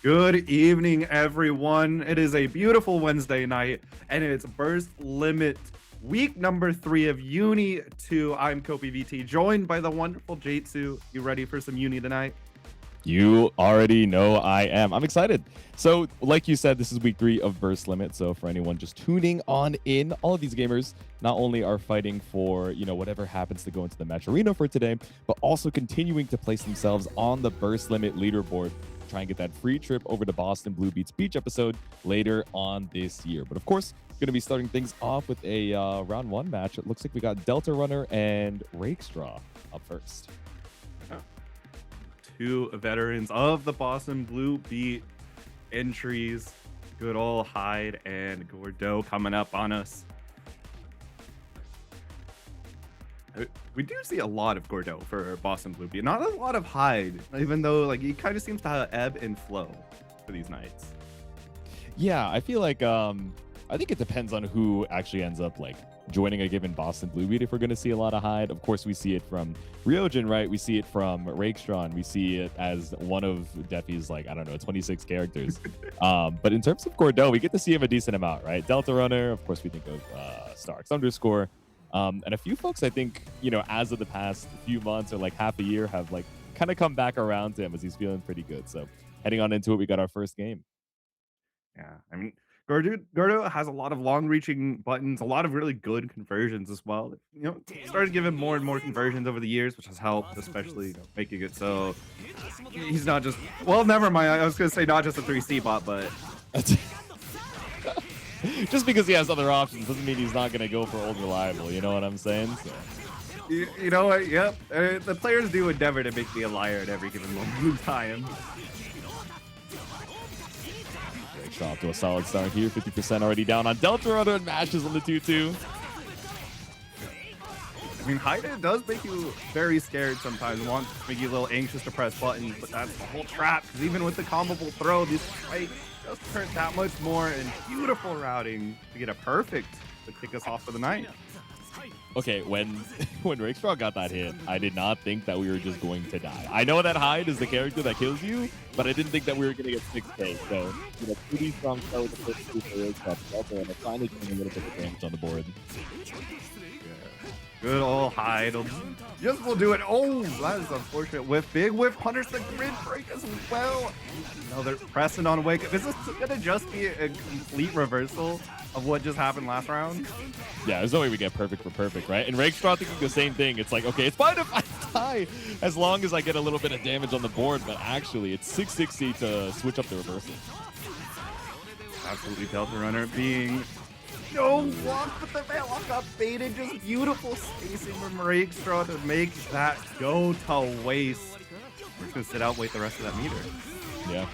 Good evening, everyone. It is a beautiful Wednesday night, and it's Burst Limit week number 3 of Uni 2. I'm Kopi VT, joined by the wonderful Jatsu. You ready for some Uni tonight? You already know I am. I'm excited. So, like you said, this is week 3 of Burst Limit. So, for anyone just tuning on in, all of these gamers not only are fighting for, whatever happens to go into the match arena for today, but also continuing to place themselves on the Burst Limit leaderboard. Try and get that free trip over to Boston Blue Beats Beach episode later on this year. But of course, going to be starting things off with a round 1 match. It looks like we got Deltarunner and Rakestraw up first. Two veterans of the Boston Blue Beat entries. Good old Hyde and Gordo coming up on us. We do see a lot of Gordo for Boston Blue Beat. Not a lot of Hyde, even though he kind of seems to ebb and flow for these nights. Yeah, I feel like I think it depends on who actually ends up joining a given Boston Blue Beat. If we're going to see a lot of Hyde, of course we see it from Ryojin, right? We see it from Rakestraw, and we see it as one of Defi's 26 characters. But in terms of Gordo, we get to see him a decent amount, right? Deltarunner, of course we think of StarXUnderscore. And a few folks, I think, as of the past few months or half a year have kind of come back around to him as he's feeling pretty good. So heading on into it, we got our first game. Yeah, I mean, Gordo has a lot of long-reaching buttons, a lot of really good conversions as well. Started giving more and more conversions over the years, which has helped, especially making it so he's not just. Well, never mind. I was gonna say not just a 3C bot, but just because he has other options doesn't mean he's not gonna go for old reliable. You know what I'm saying? So. You know what? Yep. The players do endeavor to make me a liar at every given moment in time. Off to a solid start here. 50% already down on Deltarunner and mashes on the 2-2. I mean, Hyde does make you very scared sometimes. Wants to make you a little anxious to press buttons, but that's the whole trap. Because even with the combable throw, these fights just hurt that much more. And beautiful routing to get a perfect to kick us off for the night. Okay, when Rakestraw got that hit, I did not think that we were just going to die. I know that Hyde is the character that kills you, but I didn't think that we were going to get 6K. So, pretty strong start with the first 2 for Rakestraw, and finally getting a little bit of damage on the board. Yeah. Good old Hyde. Just will do it. Oh, that is unfortunate. Big whiff, punish the grid break as well. No, they're pressing on Wake. Is this going to just be a complete reversal of what just happened last round? Yeah, there's no way we get perfect for perfect, right? And Rakestraw thinking the same thing. It's like, okay, it's fine if I die as long as I get a little bit of damage on the board, but actually it's 660 to switch up the reversal. Absolutely, Deltarunner being no walk, but the Veillock got baited. Just beautiful spacing from Rakestraw to make that go to waste. We're just gonna sit out, wait the rest of that meter. Yeah.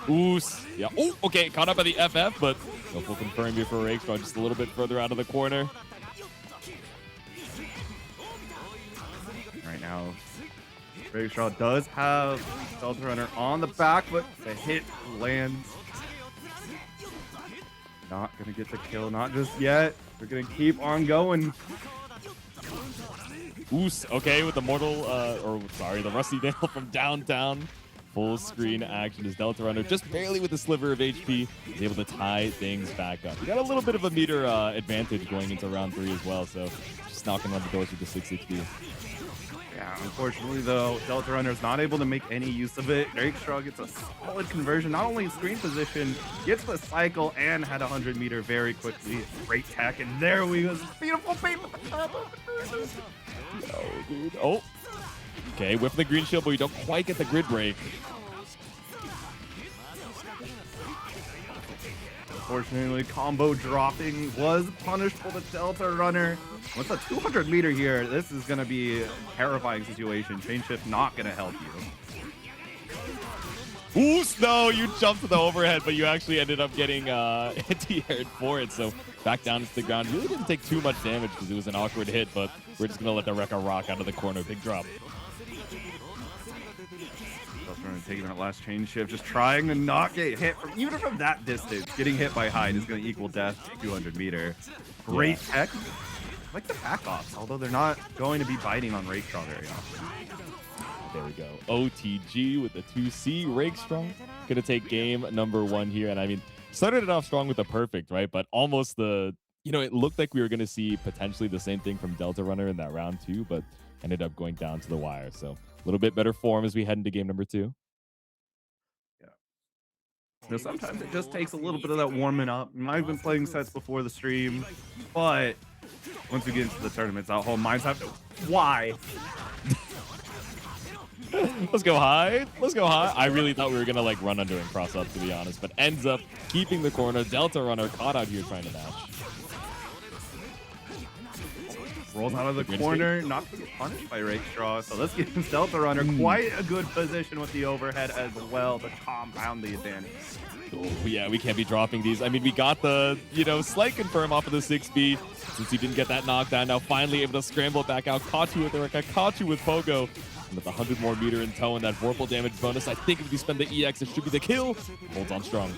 Ooh, yeah. Oh, okay, caught up by the FF, but no full confirm here for Rakestraw, just a little bit further out of the corner. Right now, Rakestraw does have Deltarunner on the back, but the hit lands. Not gonna get the kill, not just yet. They're gonna keep on going. Oos, okay, with the the Rusty Nail from downtown. Full screen action as Deltarunner, just barely with a sliver of HP, is able to tie things back up. We got a little bit of a meter advantage going into round 3 as well, so just knocking on the doors with the 660. Yeah, unfortunately though, Deltarunner is not able to make any use of it. Rakestraw gets a solid conversion, not only screen position, gets the cycle and had a 100-meter very quickly. Great tech, and there we go. Beautiful bait with the combo. No, dude. Oh. Okay, whiff the green shield, but we don't quite get the grid break. Unfortunately, combo dropping was punishable to Deltarunner. With a 200-meter here, this is going to be a terrifying situation. Chain shift not going to help you. Ooh, no, you jumped to the overhead, but you actually ended up getting anti-aired for it. So back down to the ground. Really didn't take too much damage because it was an awkward hit, but we're just going to let the Rekka rock out of the corner. Big drop. Taking that last chain shift, just trying to not get hit from even from that distance. Getting hit by Hyde is going to equal death to 200-meter. Great tech. I like the back offs, although they're not going to be biting on Rakestraw very often. There we go. OTG with the 2C Rakestraw. Gonna take game number 1 here. And I mean, started it off strong with the perfect, right? But almost it looked like we were gonna see potentially the same thing from Deltarunner in that round 2, but ended up going down to the wire. So a little bit better form as we head into game number 2. Sometimes it just takes a little bit of that warming up. I've been playing sets before the stream, but once we get into the tournaments, our whole minds have to. Why? Let's go high. Let's go high. I really thought we were gonna like run under and cross up, to be honest, but ends up keeping the corner. Deltarunner caught out here trying to dash. Rolls out of the corner, not going to get punished by Rakestraw. So this gives Deltarunner quite a good position with the overhead as well to compound the advantage. Oh, yeah, we can't be dropping these. I mean, we got the, slight confirm off of the 6B since he didn't get that knockdown. Now finally able to scramble it back out. Caught you with Erica, caught you with Pogo. And with 100 more meter in tow and that Vorpal damage bonus, I think if we spend the EX, it should be the kill. Holds on strong.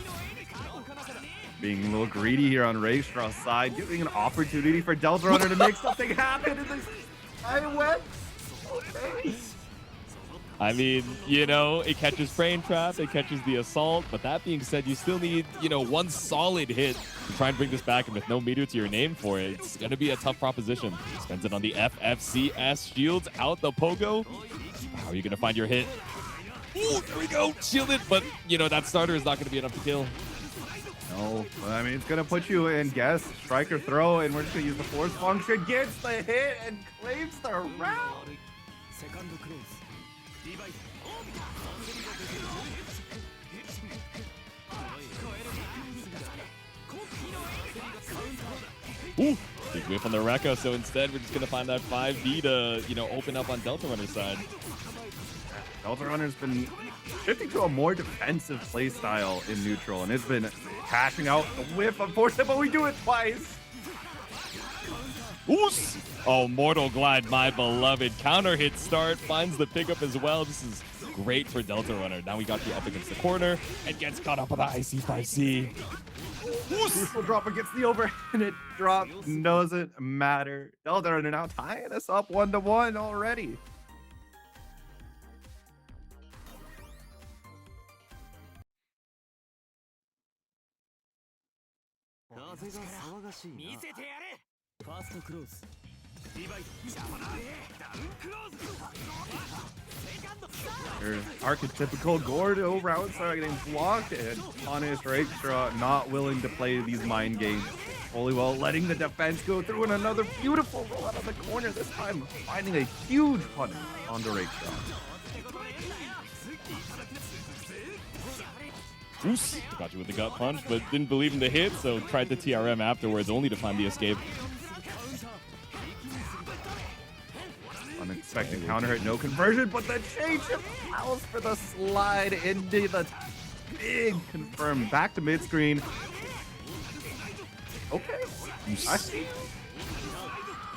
Being a little greedy here on Rakestraw's side, giving an opportunity for Deltarunner to make something happen in this. I went. Okay. I mean, it catches Frame Trap, it catches the Assault, but that being said, you still need, one solid hit to try and bring this back, and with no meter to your name for it, it's going to be a tough proposition. Spends it on the FFCS shields out the Pogo. How are you going to find your hit? Ooh, there we go, shielded, but, that starter is not going to be enough to kill. No, I mean, it's going to put you in guess, strike or throw, and we're just going to use the force function, gets the hit, and claims the round. Ooh, big whiff on the Rekka, so instead we're just going to find that 5B to, open up on Deltarunner's side. Deltarunner's been shifting to a more defensive play style in neutral, and it's been cashing out the whiff, unfortunately, but we do it twice. Oos! Oh, Mortal Glide, my beloved. Counter hit start, finds the pickup as well. This is great for Deltarunner. Now we got you up against the corner and gets caught up with the IC5C. Crucial drop against the overhead. It drops. Doesn't matter. Deltarunner now tying us up 1-1 already. Your archetypical Gordo round start getting blocked and punished. Rakestraw not willing to play these mind games. Fully well letting the defense go through, and another beautiful roll out of the corner, this time finding a huge punish onto Rakestraw. Oos! Got you with the gut punch, but didn't believe in the hit, so tried the TRM afterwards, only to find the escape. Unexpected counter hit, no conversion, but the change allows for the slide into the big confirm. Back to mid screen. Okay. I see.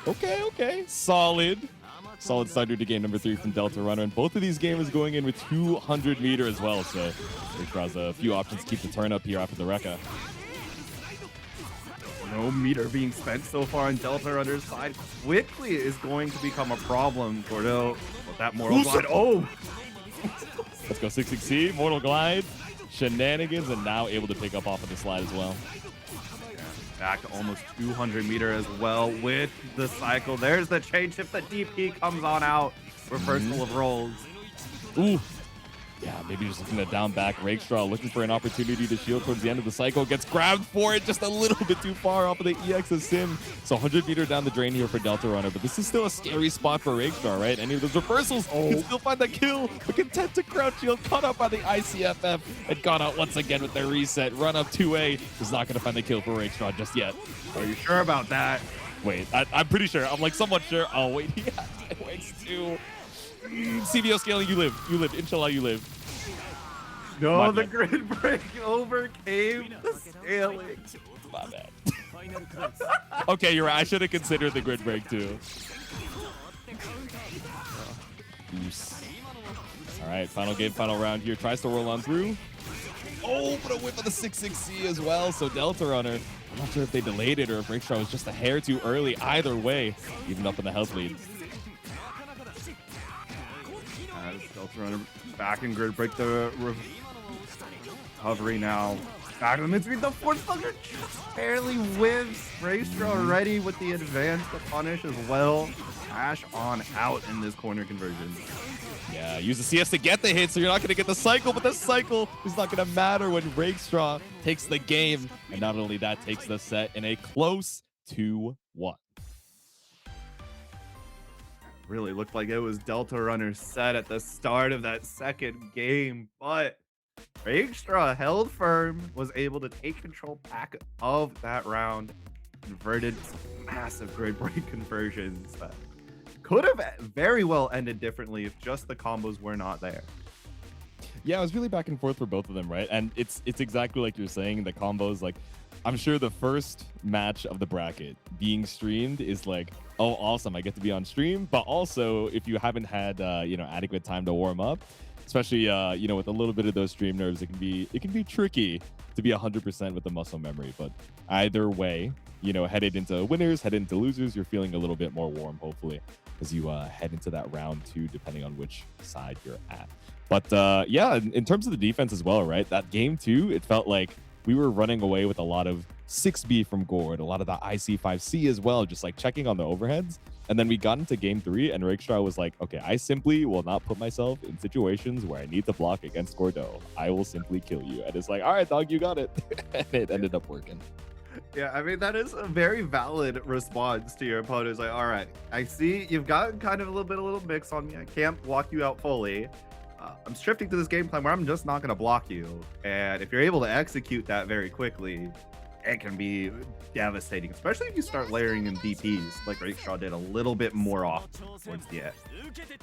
Okay. Solid starter to game number 3 from Deltarunner, and both of these gamers going in with 200 meter as well, so Rakestraw has a few options to keep the turn up here after the Rekka. No meter being spent so far on Deltarunner's side. Quickly is going to become a problem. Gordo with that Mortal Glide. Oh! Let's go 6-6C, Mortal Glide, shenanigans, and now able to pick up off of the slide as well. Back to almost 200 meter as well with the cycle. There's the chain shift. The DP comes on out. Reversal of rolls. Ooh. Yeah, maybe just looking to down back. Rakestraw looking for an opportunity to shield towards the end of the cycle. Gets grabbed for it just a little bit too far off of the EX of Sim. So 100 meter down the drain here for Deltarunner. But this is still a scary spot for Rakestraw, right? Any of those reversals can still find that kill. But content to crouch shield. Caught up by the ICFF. And gone out once again with their reset. Run up 2A. Is not going to find the kill for Rakestraw just yet. Are you sure about that? Wait, I'm pretty sure. I'm like somewhat sure. Oh, wait. He has typemoons too. CBO scaling, you live. You live. Inshallah, you live. No, the grid break overcame the scaling. My bad. Okay, you're right. I should have considered the grid break too. All right, final game, final round here. Tries to roll on through. Oh, but a whip of the 6-6C as well. So Deltarunner, I'm not sure if they delayed it or if Rakestraw was just a hair too early. Either way, even up in the health lead. Deltarunner back in grid break. The recovery now. Back to the mid-screen, the force thunder just barely whiffs. Raystra already with the advance to punish as well. Ash on out in this corner conversion. Yeah, use the CS to get the hit, so you're not going to get the cycle, but the cycle is not going to matter when Rakestraw takes the game. And not only that, takes the set in a close 2-1. Really looked like it was Deltarunner set at the start of that second game, but Rakestraw held firm, was able to take control back of that round, converted some massive grid break conversions that could have very well ended differently if just the combos were not there. Yeah, it was really back and forth for both of them, right? And it's exactly like you're saying, the combos, like, I'm sure the first match of the bracket being streamed is like, oh, awesome, I get to be on stream. But also, if you haven't had, adequate time to warm up, especially, with a little bit of those stream nerves, it can be tricky to be 100% with the muscle memory. But either way, headed into winners, headed into losers, you're feeling a little bit more warm, hopefully, as you head into that round 2, depending on which side you're at. But yeah, in terms of the defense as well, right? That game 2, it felt like we were running away with a lot of 6B from Gord, a lot of the IC5C as well, just like checking on the overheads. And then we got into game 3 and Rakestraw was like, okay, I simply will not put myself in situations where I need to block against Gordo. I will simply kill you. And it's like, all right, dog, you got it. And it ended up working. Yeah, I mean, that is a very valid response to your opponent. It's like, all right, I see you've got kind of a little mix on me. I can't block you out fully. I'm shifting to this game plan where I'm just not going to block you. And if you're able to execute that very quickly, it can be devastating, especially if you start layering in DPs like Rakestraw did a little bit more often towards the end.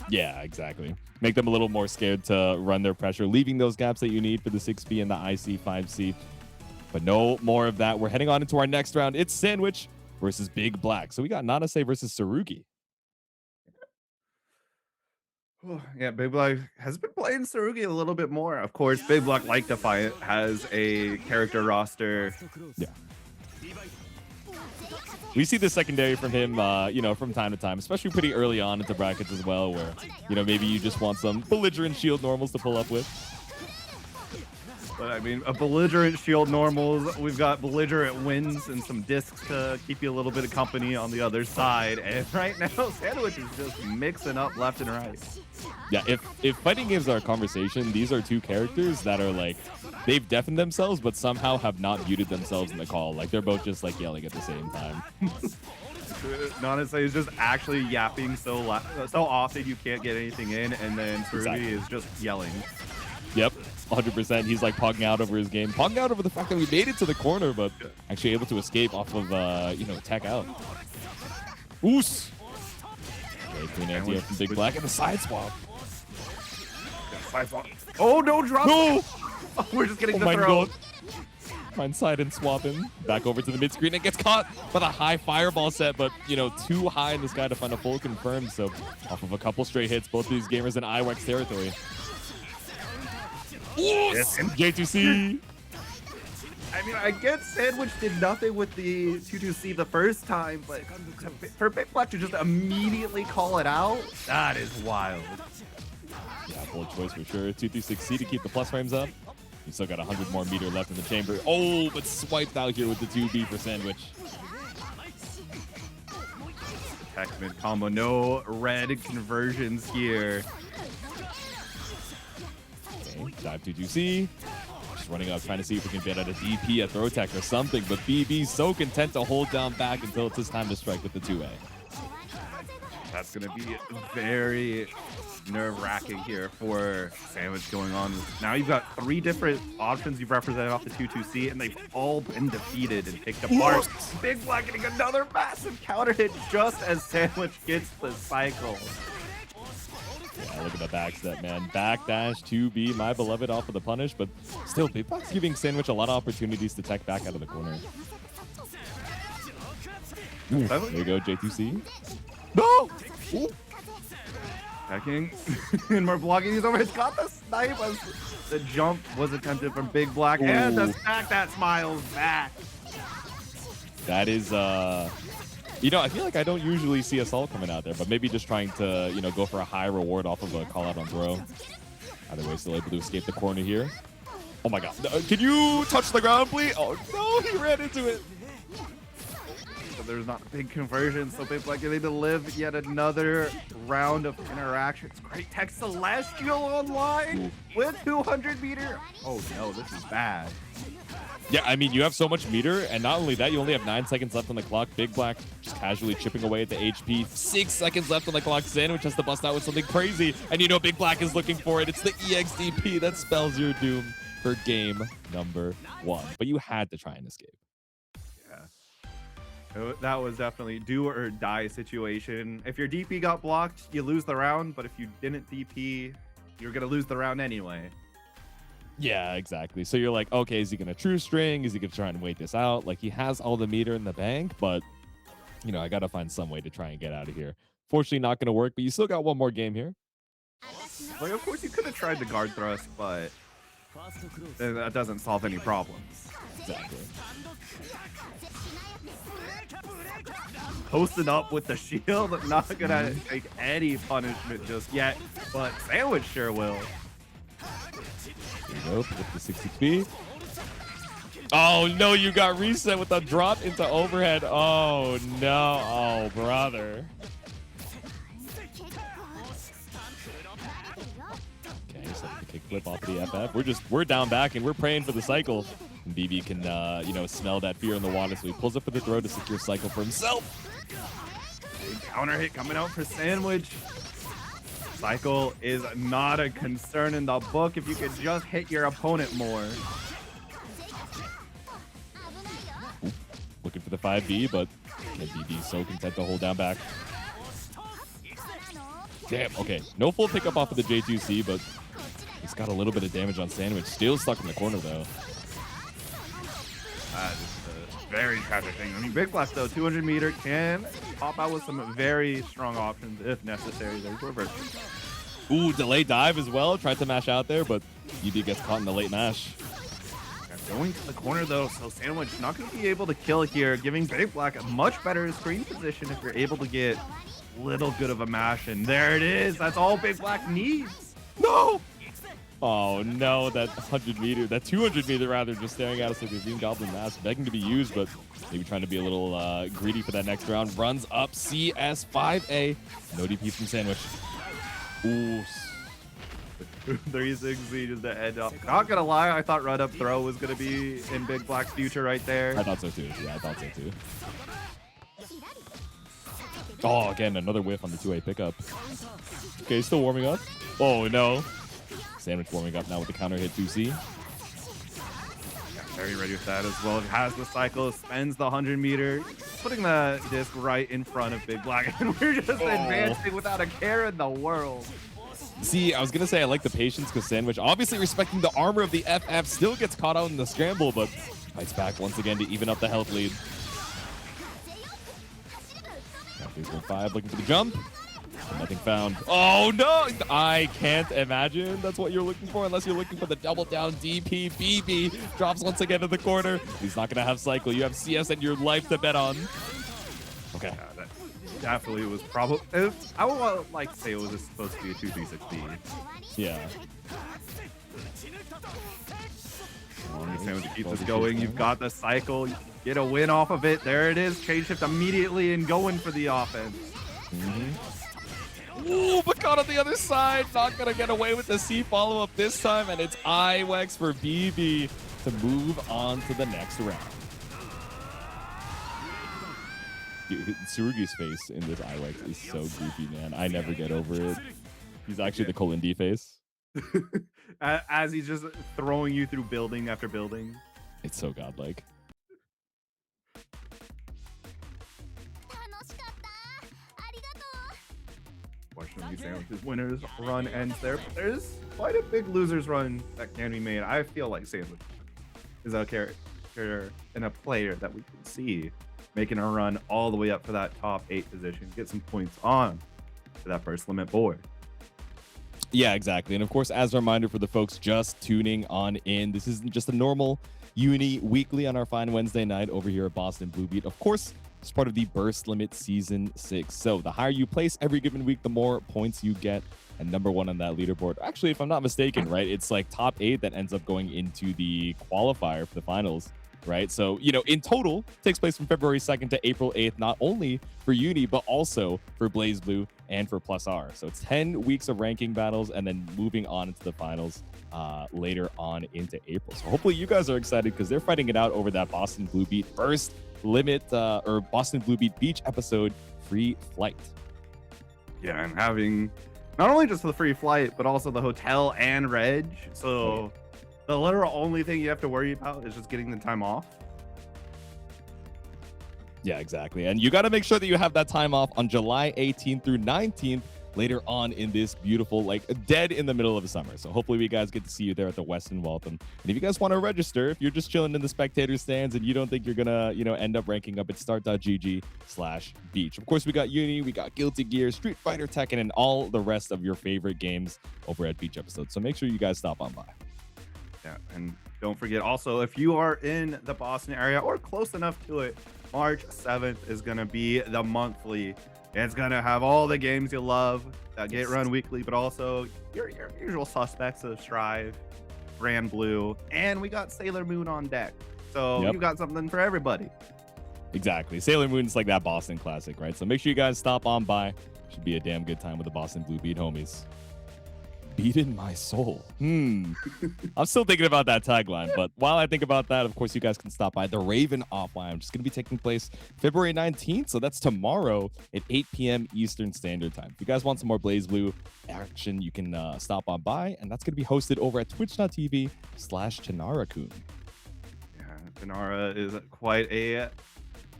Yeah, exactly. Make them a little more scared to run their pressure, leaving those gaps that you need for the 6B and the IC5C. But no more of that. We're heading on into our next round. It's Sandwich versus BigBlack. So we got Nanase versus Tsurugi. Yeah, BigBlack has been playing Tsurugi a little bit more. Of course, BigBlack, like Defiant, has a character roster. Yeah. We see the secondary from him, from time to time, especially pretty early on into brackets as well, where, maybe you just want some belligerent shield normals to pull up with. But I mean, a belligerent shield normals, we've got belligerent wins and some discs to keep you a little bit of company on the other side. And right now, Sandwich is just mixing up left and right. Yeah, if fighting games are a conversation, these are two characters that are like, they've deafened themselves, but somehow have not muted themselves in the call. Like, they're both just like yelling at the same time. Honestly, he's just actually yapping so often you can't get anything in, and then Tsurugi is just yelling. Yep, 100%. He's like pogging out over his game. Pogging out over the fact that we made it to the corner, but actually able to escape off of, tech out. Oos! Okay, clean anti from BigBlack and the side swap. Oh, no, drop! No! We're just getting the throw. God. Find side and swapping. Back over to the mid screen and gets caught with a high fireball set, but, too high in the sky to find a full confirmed. So off of a couple straight hits, both these gamers in IWEX territory. Yes. J2C. I mean, I get Sandwich did nothing with the 2-2C the first time, but for BigBlack to just immediately call it out, that is wild. Yeah, bold choice for sure. 2-3-6C to keep the plus frames up. You still got 100 more meter left in the chamber. Oh, but swiped out here with the 2B for Sandwich. Tech mid combo, no red conversions here. Dive 2-2C. Just running up, trying to see if we can get at a DP, a throw tech or something, but BB's so content to hold down back until it's his time to strike with the 2A. That's going to be very nerve-wracking here for Sandwich going on. Now you've got 3 different options you've represented off the 2-2C, and they've all been defeated and picked apart. BigBlack getting another massive counter hit just as Sandwich gets the cycle. Yeah, look at the backstep, man. Backdash 2B, my beloved, off of the punish, but still, BigBlack's giving Sandwich a lot of opportunities to tech back out of the corner. Ooh, there you go, J2C. No! Ooh. Teching. And more blocking. He's over. He's got the snipe. The jump was attempted from BigBlack. And the stack that smiles back. That is, I feel like I don't usually see Assault coming out there, but maybe just trying to, go for a high reward off of a call out on throw. Either way, still able to escape the corner here. Oh my god. Can you touch the ground, please? Oh no, he ran into it. So there's not a big conversion, so BigBlack getting to live yet another round of interactions. Great tech Celestial online with 200 meter. Oh no, this is bad. Yeah, I mean, you have so much meter, and not only that, you only have 9 seconds left on the clock. BigBlack just casually chipping away at the HP. 6 seconds left on the clock. Sandwich has to bust out with something crazy, and you know BigBlack is looking for it. It's the EXDP that spells your doom for game number 1. But you had to try and escape. Yeah. That was definitely do or die situation. If your DP got blocked, you lose the round, but if you didn't DP, you're going to lose the round anyway. Yeah, exactly. So you're like, okay, is he going to true string? Is he going to try and wait this out? Like, he has all the meter in the bank, but, you know, I got to find some way to try and get out of here. Fortunately, not going to work, but you still got one more game here. Like, of course, you could have tried the guard thrust, but that doesn't solve any problems. Exactly. Posted up with the shield, not going to take any punishment just yet, but Sandwich sure will. There you go, with the 60 Oh no, you got reset with a drop into overhead. Oh no, oh brother. Okay, so the kickflip off of the FF. We're down back and we're praying for the cycle. And BB can you know, smell that fear in the water, so he pulls up for the throw to secure cycle for himself. Big counter hit coming out for Sandwich. Cycle is not a concern in the book if you could just hit your opponent more. Ooh, looking for the 5B, but BB so content to hold down back. Damn, okay. No full pickup off of the J2C, but he's got a little bit of damage on Sandwich. Still stuck in the corner, though. This is a very tragic thing. I mean, BigBlack, though, 200 meter can pop out with some very strong options if necessary. There's reverse. Ooh, delay dive as well. Tried to mash out there, but BB gets caught in the late mash. Going to the corner, though, so Sandwich not going to be able to kill here, giving BigBlack a much better screen position if you're able to get little good of a mash. And there it is. That's all BigBlack needs. No! Oh no, that 100 meter, that 200 meter rather, just staring at us like a Green Goblin mask, begging to be used, but maybe trying to be a little greedy for that next round. Runs up CS5A. No DP from Sandwich. Ooh. 360 just to end up. Not gonna lie, I thought run up throw was gonna be in BigBlack's future right there. I thought so too. Yeah, I thought so too. Oh, again, another whiff on the 2A pickup. Okay, still warming up. Oh no. Sandwich warming up now with the counter hit 2C. Yeah, very ready with that as well. Has the cycle, spends the 100 meter, putting the disc right in front of BigBlack, and we're just advancing without a care in the world. See, I was going to say I like the patience because Sandwich, obviously respecting the armor of the FF, still gets caught out in the scramble, but fights back once again to even up the health lead. Now 5 looking for the jump. Nothing found. Oh no! I can't imagine that's what you're looking for unless you're looking for the double down DP. BB drops once again to the corner. He's not going to have cycle. You have CS and your life to bet on. Okay. Yeah, that definitely was probably. I would like to say it was supposed to be a 2-3-6 Yeah. Sandwich keeps us going. You've got the cycle. Get a win off of it. There it is. Change shift immediately and going for the offense. Ooh, but caught on the other side. Not going to get away with the C follow-up this time, and it's IWEX for BB to move on to the next round. Dude, Tsurugi's face in this IWEX is so goofy, man. I never get over it. He's actually the Colin D face. As he's just throwing you through building after building. It's so godlike. Fortunately, Sandwich's winners run ends there, but there's quite a big losers run that can be made. I feel like Sandwich is a character and a player that we can see making a run all the way up for that top 8 position, get some points on to that first limit board. Yeah, exactly. And of course, as a reminder for the folks just tuning on in, this isn't just a normal Uni Weekly on our fine Wednesday night over here at Boston Blue Beat. Of course, it's part of the Burst Limit Season 6. So the higher you place every given week, the more points you get and #1 on that leaderboard. Actually, if I'm not mistaken, right, it's like top 8 that ends up going into the qualifier for the finals, right? So, you know, in total, takes place from February 2nd to April 8th, not only for Uni, but also for BlazBlue and for Plus R. So it's 10 weeks of ranking battles and then moving on into the finals later on into April. So hopefully you guys are excited because they're fighting it out over that Boston Blue Beat first limit or Boston Blue Beat Beach episode free flight. Yeah, and having not only just the free flight, but also the hotel and reg. So the literal only thing you have to worry about is just getting the time off. Yeah, exactly. And you got to make sure that you have that time off on July 18th through 19th later on in this beautiful, like dead in the middle of the summer. So hopefully we guys get to see you there at the Westin Waltham. And if you guys want to register, if you're just chilling in the spectator stands and you don't think you're gonna, you know, end up ranking up, it's start.gg/beach. Of course, we got Uni, we got Guilty Gear, Street Fighter, Tekken, and all the rest of your favorite games over at Beach Episodes. So make sure you guys stop on by. Yeah, and don't forget also, if you are in the Boston area or close enough to it, March 7th is going to be the monthly. It's going to have all the games you love that get run weekly, but also your usual suspects of Strive, Brand Blue, and we got Sailor Moon on deck. So you got something for everybody. Exactly. Sailor Moon's like that Boston classic, right? So make sure you guys stop on by. Should be a damn good time with the Boston Blue Beat homies. Beaten my soul. I'm still thinking about that tagline, but while I think about that, of course, you guys can stop by the Raven Offline, which is going to be taking place February 19th. So that's tomorrow at 8 p.m. Eastern Standard Time. If you guys want some more BlazBlue action, you can stop on by, and that's going to be hosted over at twitch.tv/Tanara-kun. Yeah, Tanara is quite a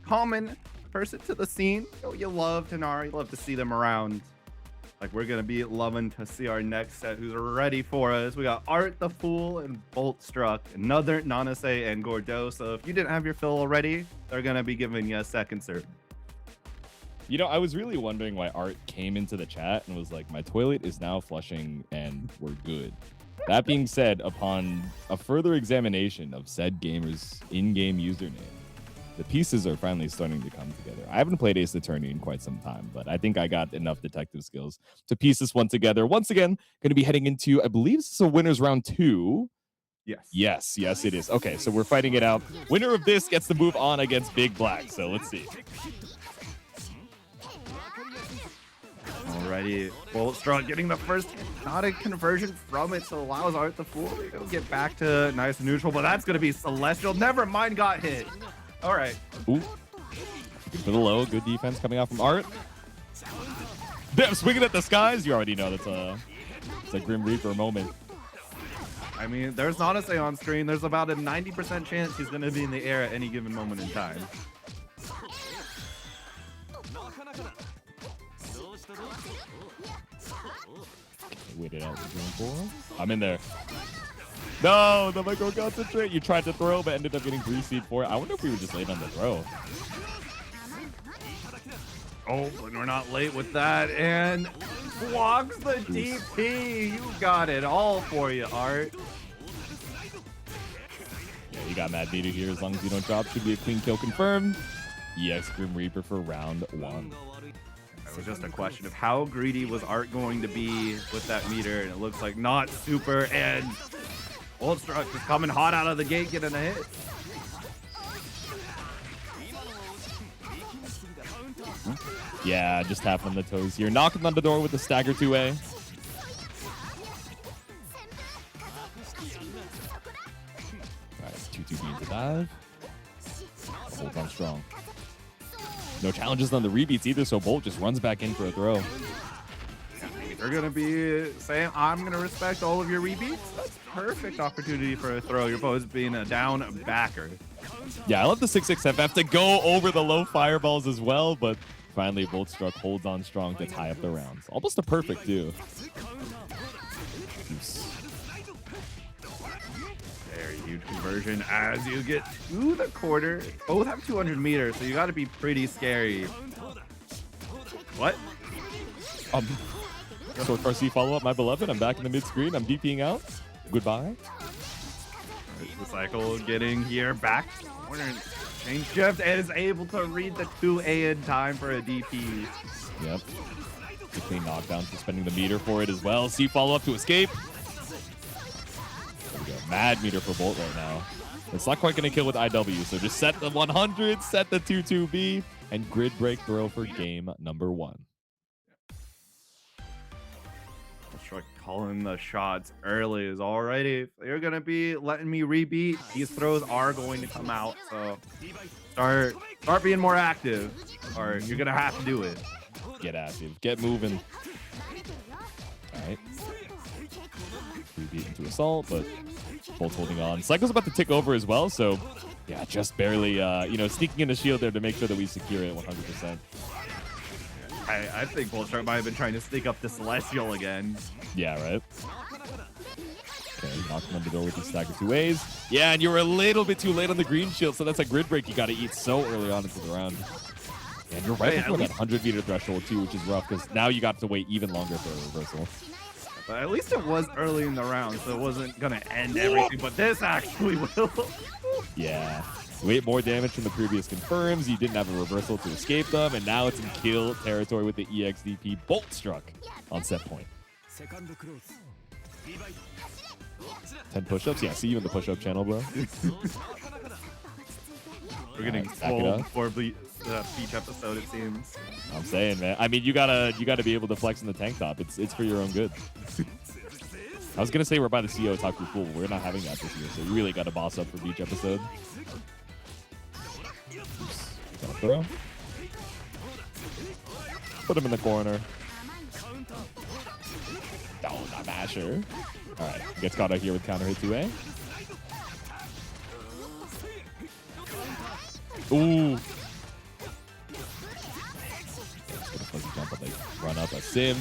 common person to the scene. You love Tanara. You love to see them around. Like, we're going to be loving to see our next set who's ready for us. We got artthefool and Boltstruck, another Nanase and Gordo. So if you didn't have your fill already, they're going to be giving you a second serve. You know, I was really wondering why Art came into the chat and was like, my toilet is now flushing and we're good. That being said, upon a further examination of said gamer's in-game username, the pieces are finally starting to come together. I haven't played Ace Attorney in quite some time, but I think I got enough detective skills to piece this one together. Once again, going to be heading into, I believe this is a winner's round 2. Yes, it is. Okay, so we're fighting it out. Winner of this gets to move on against BigBlack. So let's see. Alrighty, Boltstruck getting the first not a conversion from it, so allows artthefool to get back to nice and neutral, but that's going to be Celestial. Never mind, got hit. All right. Ooh. For the low, good defense coming out from Art. Damn, swinging at the skies. You already know it's a Grim Reaper moment. I mean, there's Nanase on screen. There's about a 90% chance he's going to be in the air at any given moment in time. Wait it out. I'm in there. No, the micro concentrate. You tried to throw, but ended up getting 3-seed for it. I wonder if we were just late on the throw. Oh, but we're not late with that. And blocks the DP. You got it all for you, Art. Yeah, you got Mad Meter here. As long as you don't drop, should be a clean kill confirmed. EX Grim Reaper for round 1. It was just a question of how greedy was Art going to be with that meter, and it looks like not super. And Boltstruck just coming hot out of the gate, getting a hit. Yeah, just tapping on the toes here. Knocking on the door with the stagger 2A. Alright, 2-2 into dive. Bolt on strong. No challenges on the rebeats either, so Bolt just runs back in for a throw. They're going to be saying, I'm going to respect all of your rebeats. That's perfect opportunity for a throw. You're both being a down backer. Yeah, I love the 6-6 FF to go over the low fireballs as well, but finally Boltstruck holds on strong to tie up the rounds. Almost a perfect too. Very huge conversion as you get to the quarter. Both have 200 meters, so you got to be pretty scary. What? Short car C follow-up, my beloved. I'm back in the mid-screen. I'm DPing out. Goodbye. The cycle getting here back. Corner change shift and is able to read the 2A in time for a DP. Yep. the clean knockdown, suspending the meter for it as well. See follow up to escape. There we go. Mad meter for Bolt right now. It's not quite going to kill with IW, so just set the 100, set the 2-2B, and grid break throw for game number 1. Boltstruck calling the shots early is already. If they're going to be letting me rebeat, these throws are going to come out. So start being more active, or you're going to have to do it. Get active. Get moving. All right. Rebeat into assault, but Bolt's holding on. Cycle's about to tick over as well, so yeah, just barely, sneaking in the shield there to make sure that we secure it 100%. I think Boltstruck might have been trying to sneak up the Celestial again. Yeah, right. Okay, knock him under the door with the stagger 2 ways. Yeah, and you were a little bit too late on the green shield, so that's a grid break you got to eat so early on into the round. And you're right before that 100-meter threshold, too, which is rough, because now you got to wait even longer for a reversal. But at least it was early in the round, so it wasn't going to end everything, but this actually will. Yeah. Wait, more damage from the previous confirms. You didn't have a reversal to escape them, and now it's in kill territory with the EXDP Boltstruck on set point. 10 push-ups? Yeah, see you in the push-up channel, bro. We're getting full before the beach episode, it seems. I'm saying, man. I mean, you gotta be able to flex in the tank top. It's for your own good. I was gonna say we're by the CEO Taku Pool. We're not having that this year, so you really gotta boss up for beach episode. Gotta throw. Put him in the corner. Oh, not masher. All right, gets caught out here with counter hit 2A. Ooh. Just gonna fuzzy jump on the run up a sim.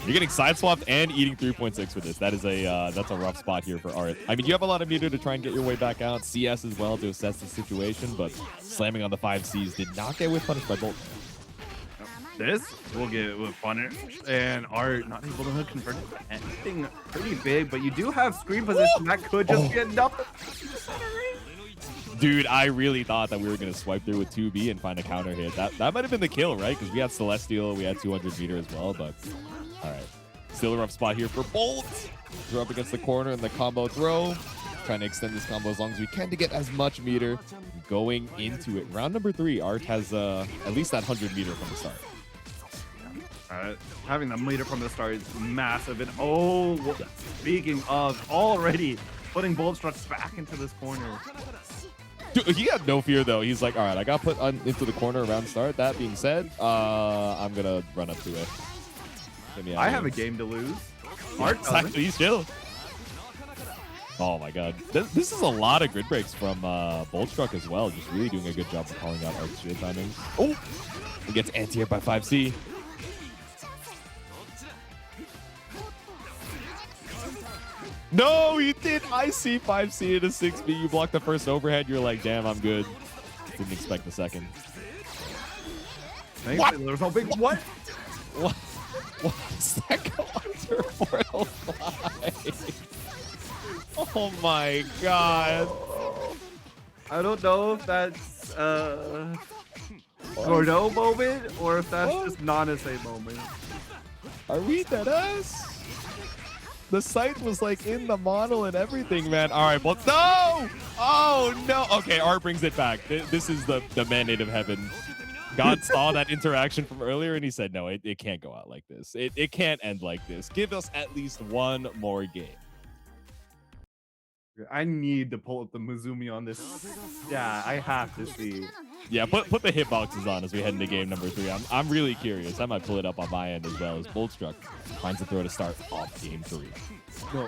You're getting side swapped and eating 3.6 for this. That is that's a rough spot here for Art. I mean, you have a lot of meter to try and get your way back out. CS as well to assess the situation, but slamming on the 5Cs did not get whiff punished by Bolt. This will get whiff punished, and Art not able to convert anything pretty big, but you do have screen position that could just be enough. Dude, I really thought that we were going to swipe through with 2B and find a counter hit. That might have been the kill, right? Because we had Celestial, we had 200 meter as well, but all right. Still a rough spot here for Bolt. We're up against the corner in the combo throw. Trying to extend this combo as long as we can to get as much meter going into it. Round number 3, Art has at least that 100 meter from the start. Having the meter from the start is massive. And speaking of, already putting Boltstruck back into this corner. Dude, he had no fear though. He's like, all right, I got put into the corner around start. That being said, I'm gonna run up to it. I have a game to lose. Exactly, he's chill. Oh my god, this is a lot of grid breaks from Boltstruck as well. Just really doing a good job of calling out Arc's shield timings. Oh, he gets anti-air by 5C. No, you did. I see 5C into 6B. You blocked the first overhead. You're like, damn, I'm good. Didn't expect the second. What? There's no big what? What? What does that go under Portal 5? Oh my god. I don't know if that's Gordo moment or if that's just non-essay moment. Are we dead ass? The site was like in the model and everything, man. All right, well, no! Oh, no. Okay, Art brings it back. This is the mandate of heaven. God saw that interaction from earlier and he said, no, it can't go out like this. It can't end like this. Give us at least one more game. I need to pull up the Mizumi on this. Yeah, I have to see. Yeah, put the hitboxes on as we head into game number 3. I'm really curious. I might pull it up on my end as well as Boltstruck finds a throw to start off game 3. No.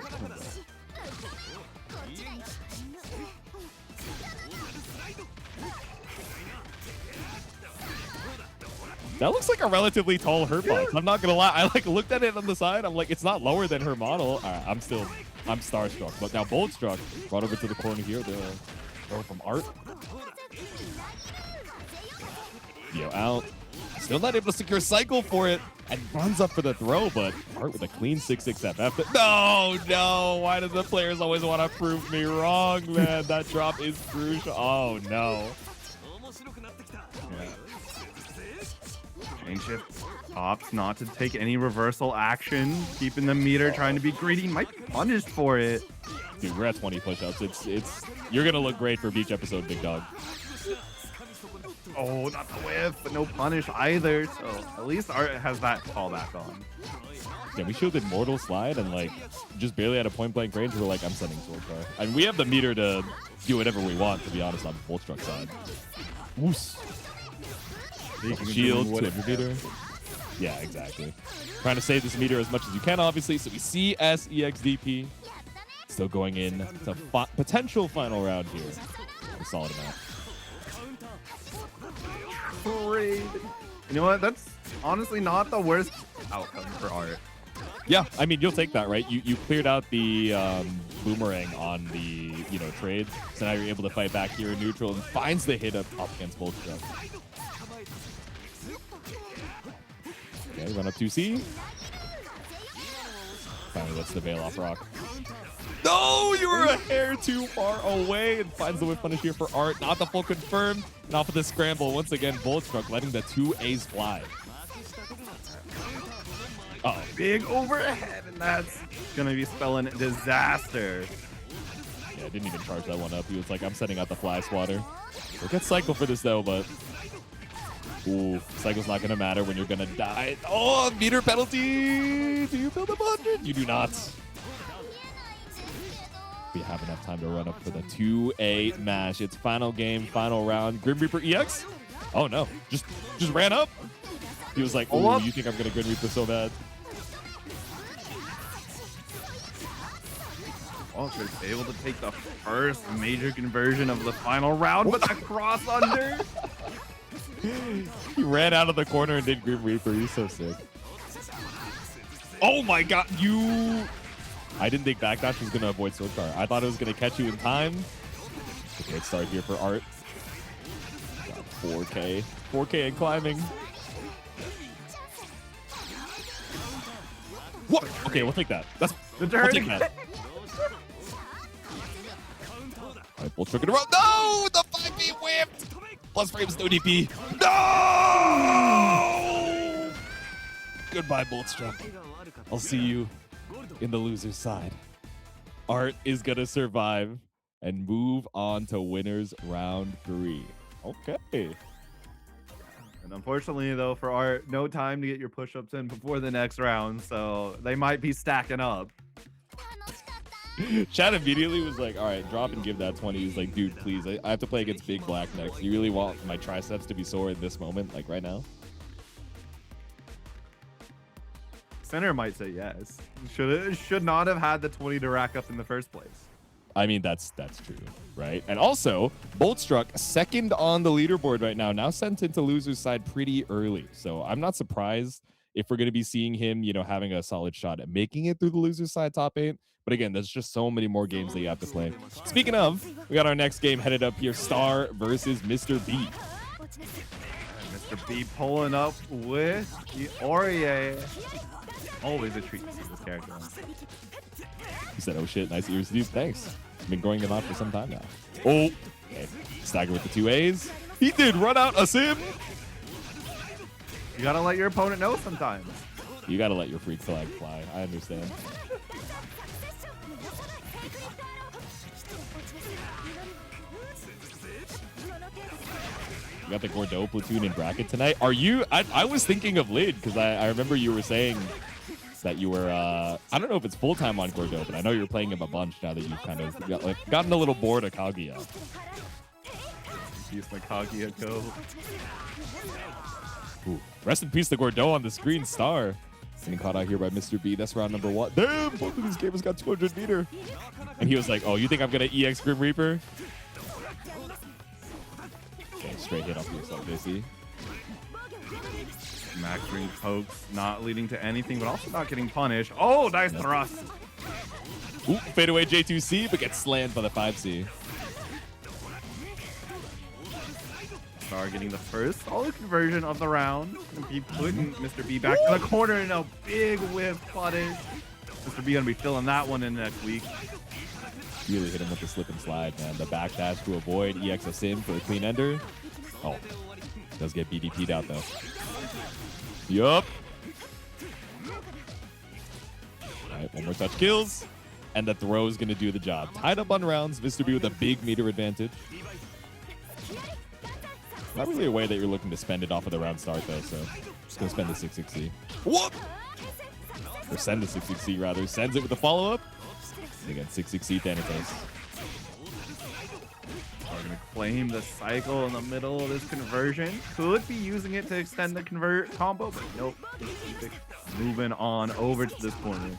That looks like a relatively tall hurt box. I'm not gonna lie. I looked at it on the side. I'm like, it's not lower than her model. All right, I'm starstruck. But now Boltstruck brought over to the corner here. The throw from Art. Yo, out. Still not able to secure cycle for it and runs up for the throw, but Art with a clean 6-6 FF. No. Why do the players always want to prove me wrong, man? That drop is crucial. Oh, no. Chain shift opts not to take any reversal action, keeping the meter, trying to be greedy. Might be punished for it. Dude, we're at 20 push-ups. It's you're gonna look great for beach episode, big dog. Oh, not the whiff, but no punish either. So at least Art has that callback on. Yeah, we shielded Mortal Slide and like just barely at a point blank range. We're like, I'm sending Sword Car. I mean, we have the meter to do whatever we want, to be honest, on the Boltstruck side. Woos. Shield to every meter. Yeah, exactly. Trying to save this meter as much as you can, obviously. So we see SEXDP still going in to potential final round here. A solid amount. Great. You know what? That's honestly not the worst outcome for Art. Yeah, I mean, you'll take that, right? You cleared out the boomerang on the trade, so now you're able to fight back here in neutral and finds the hit up against Boltstruck. Okay, run up 2C. Finally lets the veil off rock. No, you were a hair too far away, and finds the whip punish here for Art. Not the full confirm. And off of the scramble, once again, Boltstruck letting the 2 A's fly. Uh-oh. Big overhead, and that's going to be spelling disaster. Yeah, didn't even charge that one up. He was like, I'm setting out the fly swatter. We'll get cycle for this, though, but... Ooh, cycle's not going to matter when you're going to die. Oh, meter penalty! Do you build a 100? You do not. We have enough time to run up for the 2A mash. It's final game, final round. Grim Reaper EX? Oh, no. Just ran up. He was like, ooh, you think I'm going to Grim Reaper so bad? Boltstruck's able to take the first major conversion of the final round, but that cross under. He ran out of the corner and did Grim Reaper. He's so sick. Oh my god, I didn't think Backdash was going to avoid Sword Car. I thought it was going to catch you in time. A great start here for Art. Got 4K. 4K and climbing. What? Okay, we'll take that. We'll take that. All right, Boltstruck in a row. No! The 5B whipped! Plus frames, no DP. No! Goodbye, Boltstruck. I'll see you in the loser's side. Art is going to survive and move on to winners round 3. Okay. And unfortunately, though, for Art, no time to get your push-ups in before the next round, so they might be stacking up. Chad immediately was like, all right, drop and give that 20. He's like, dude, please, I have to play against BigBlack next. You really want my triceps to be sore in this moment, like right now? Center might say yes. Should not have had the 20 to rack up in the first place. I mean, that's true, right? And also, Boltstruck, second on the leaderboard right now sent into loser's side pretty early. So I'm not surprised if we're going to be seeing him, having a solid shot at making it through the loser's side top 8. But again, there's just so many more games that you have to play. Speaking of, we got our next game headed up here, Star versus Mr.b. Mr.b pulling up with the Aurier. Always a treat to see this character on. He said, oh shit, nice ears, dude. Thanks. I've been growing them out for some time now. Oh, okay. Stagger with the 2 A's. He did run out a sim. You gotta let your opponent know sometimes. You gotta let your freak flag fly. I understand. You got the Gordeau platoon in bracket tonight. Are you? I was thinking of Lid because I remember you were saying that you were, I don't know if it's full-time on Gordeau, but I know you're playing him a bunch now that you've kind of gotten a little bored of Kaguya. Use my Kaguya go. Ooh. Rest in peace to Gordeau on the screen, Star. Getting caught out here by Mr.b. That's round number 1. Damn, both of these gamers got 200 meter. And he was like, oh, you think I'm going to EX Grim Reaper? Okay, straight hit off yourself, JC. Max ring pokes, not leading to anything, but also not getting punished. Oh, nice thrust. Ooh, fadeaway J2C, but gets slammed by the 5C. Star getting the first solid conversion of the round. And be putting Mr.b back to the corner in a big whip punish. Mr.b gonna be filling that one in next week. Really hit him with the slip and slide, man. The backdash to avoid EX a sim for a clean ender. Oh, does get BDP'd out though. Yup. All right, one more touch kills. And the throw is going to do the job. Tied up on rounds, Mr.b with a big meter advantage. Not really a way that you're looking to spend it off of the round start, though, so just going to spend the 660. What? Or send the 660, rather. Sends it with the follow-up. And again, 660 Thanatos. We're going to claim the cycle in the middle of this conversion. Could be using it to extend the convert combo, but nope. Moving on over to this corner.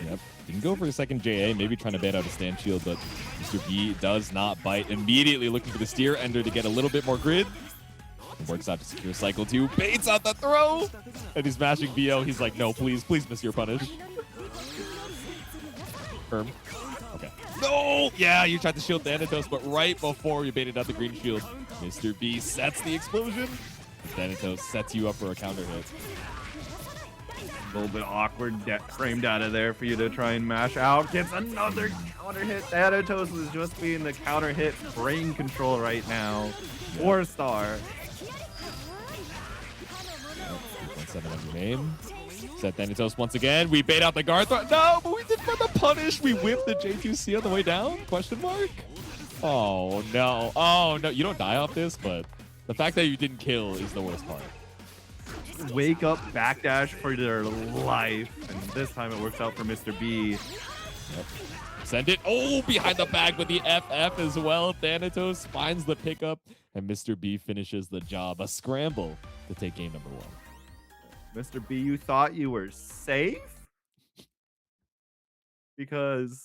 Yep. Didn't go for a second JA, maybe trying to bait out a stand shield, but Mr.b does not bite. Immediately looking for the steer ender to get a little bit more grid. It works out to secure cycle 2. Baits out the throw! And he's mashing BO. He's like, no, please, please miss your punish. Firm. Okay. No! Yeah, you tried to shield Thanatos, but right before you baited out the green shield, Mr.b sets the explosion. Thanatos sets you up for a counter hit. A little bit awkward framed out of there for you to try and mash out. Gets another counter hit. Thanatos is just being the counter hit brain control right now. 4-star. 3.7 on your name. Set Thanatos once again. We bait out the guard throw. No, but we did for the punish. We whipped the J2C on the way down? Question mark? Oh, no. Oh, no. You don't die off this, but the fact that you didn't kill is the worst part. Wake up backdash for their life, and this time it works out for Mr.b. Yep. Send it. Oh, behind the bag with the FF as well. Thanatos finds the pickup, and Mr.b finishes the job. A scramble to take game number 1. Mr.b, you thought you were safe? Because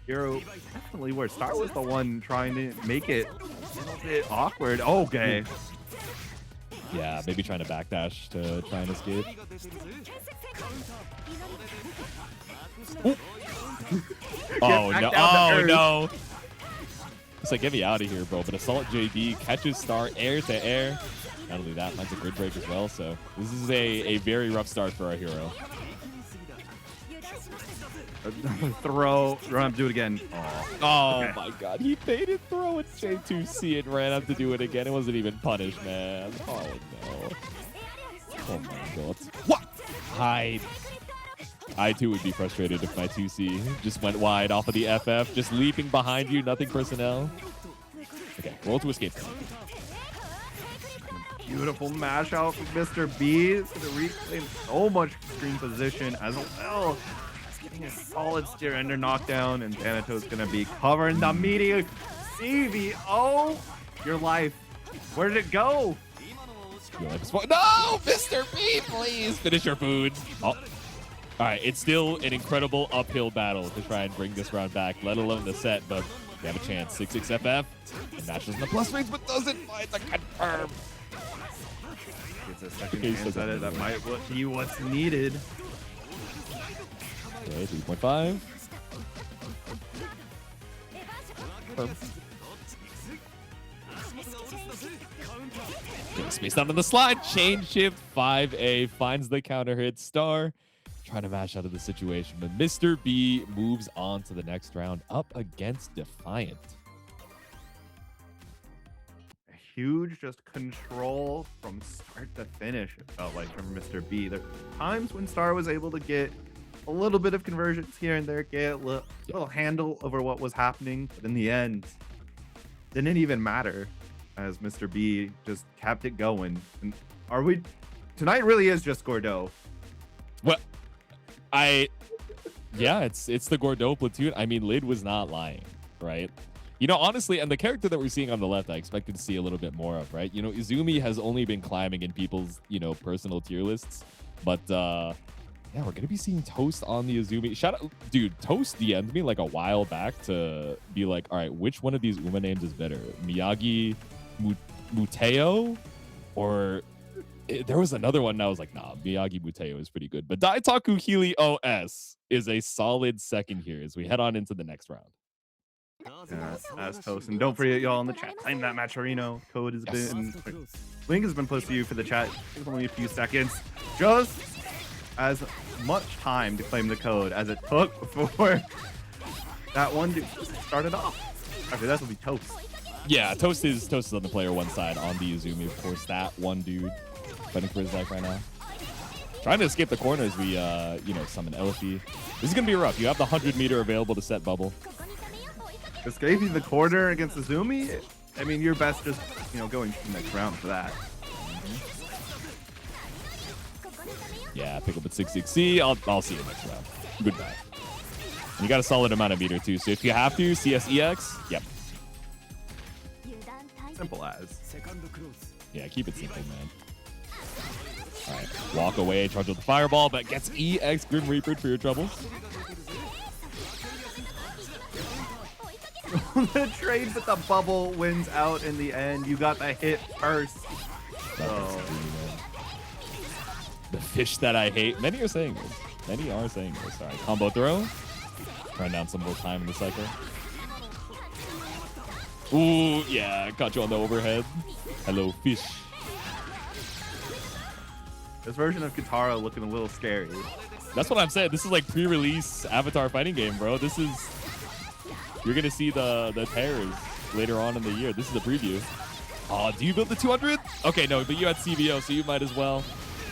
Hero definitely were. Star was the one trying to make it a little bit awkward. Okay. Yeah, maybe trying to backdash to try and escape. Oh, no. Oh, no. It's like, get me out of here, bro. But Assault JD catches Star air to air. Not only that, finds a grid break as well. So this is a very rough start for our hero. Throw. Run up, do it again. Oh, okay. My God. He baited throw at J2C and ran up to do it again. It wasn't even punished, man. Oh, no. Oh, my God. What? Hide. I, too, would be frustrated if my 2C just went wide off of the FF. Just leaping behind you. Nothing personnel. Okay, roll to escape. Beautiful mash out from Mr.b. It's going to reclaim so much screen position as well. Getting a solid steer ender knockdown, and Thanatos gonna be covering the media. CVO, your life. Where did it go? Your life is no, Mr.b, please finish your food. Oh. All right, it's still an incredible uphill battle to try and bring this round back, let alone the set, but we have a chance. 6-6 FF, and matches in the plus range, but doesn't find the confirm. Gets a second chance at it. That might be what's needed. Okay, 3.5. Okay, spaced out on the slide. Chain shift 5A finds the counter hit. Star trying to mash out of the situation, but Mr.b moves on to the next round up against Defiant. A huge just control from start to finish, it felt like, from Mr.b. There were times when Star was able to get a little bit of conversions here and there, get a little handle over what was happening, but in the end, didn't even matter as Mr.b just kept it going. And tonight really is just Gordeau. Well, yeah, it's the Gordeau platoon. I mean, Lid was not lying, right? You know, honestly, and the character that we're seeing on the left, I expected to see a little bit more of, right? You know, Izumi has only been climbing in people's, you know, personal tier lists, but yeah, we're gonna be seeing Toast on the Izumi. Shout out, dude. Toast DM'd me like a while back to be like, all right, which one of these Uma names is better, Miyagi, Muteo, or there was another one. And I was like, nah, Miyagi Muteo is pretty good, but Daitaku Healy OS is a solid second here as we head on into the next round. Yeah, as Toast, and don't forget, y'all in the chat, claim that Matcherino code has been link has been posted to you for the chat. It's only a few seconds. Just as much time to claim the code as it took before that one dude started off. Actually, that will be Toast. Yeah, Toast is on the player one side on the Izumi, of course. That one dude fighting for his life right now. Trying to escape the corner as we, summon Elfie. This is going to be rough. You have the 100-meter available to set bubble. Escaping the corner against Izumi? I mean, you're best just, going to the next round for that. Yeah, pick up at 6-6C. I'll see you next round. Goodbye. And you got a solid amount of meter, too. So if you have to, CSEX, yep. Simple as. Yeah, keep it simple, man. All right, walk away, charge with the fireball, but gets EX Grim Reaper for your troubles. The trade with the bubble wins out in the end. You got the hit first. Oh. The fish that I hate. Many are saying this. All right, combo throw. Run down some more time in the cycle. Ooh, yeah, caught you on the overhead. Hello, fish. This version of Katara looking a little scary. That's what I'm saying. This is like pre-release Avatar fighting game, bro. This is... You're going to see the tears later on in the year. This is a preview. Oh, do you build the 200? Okay, no, but you had CBO, so you might as well.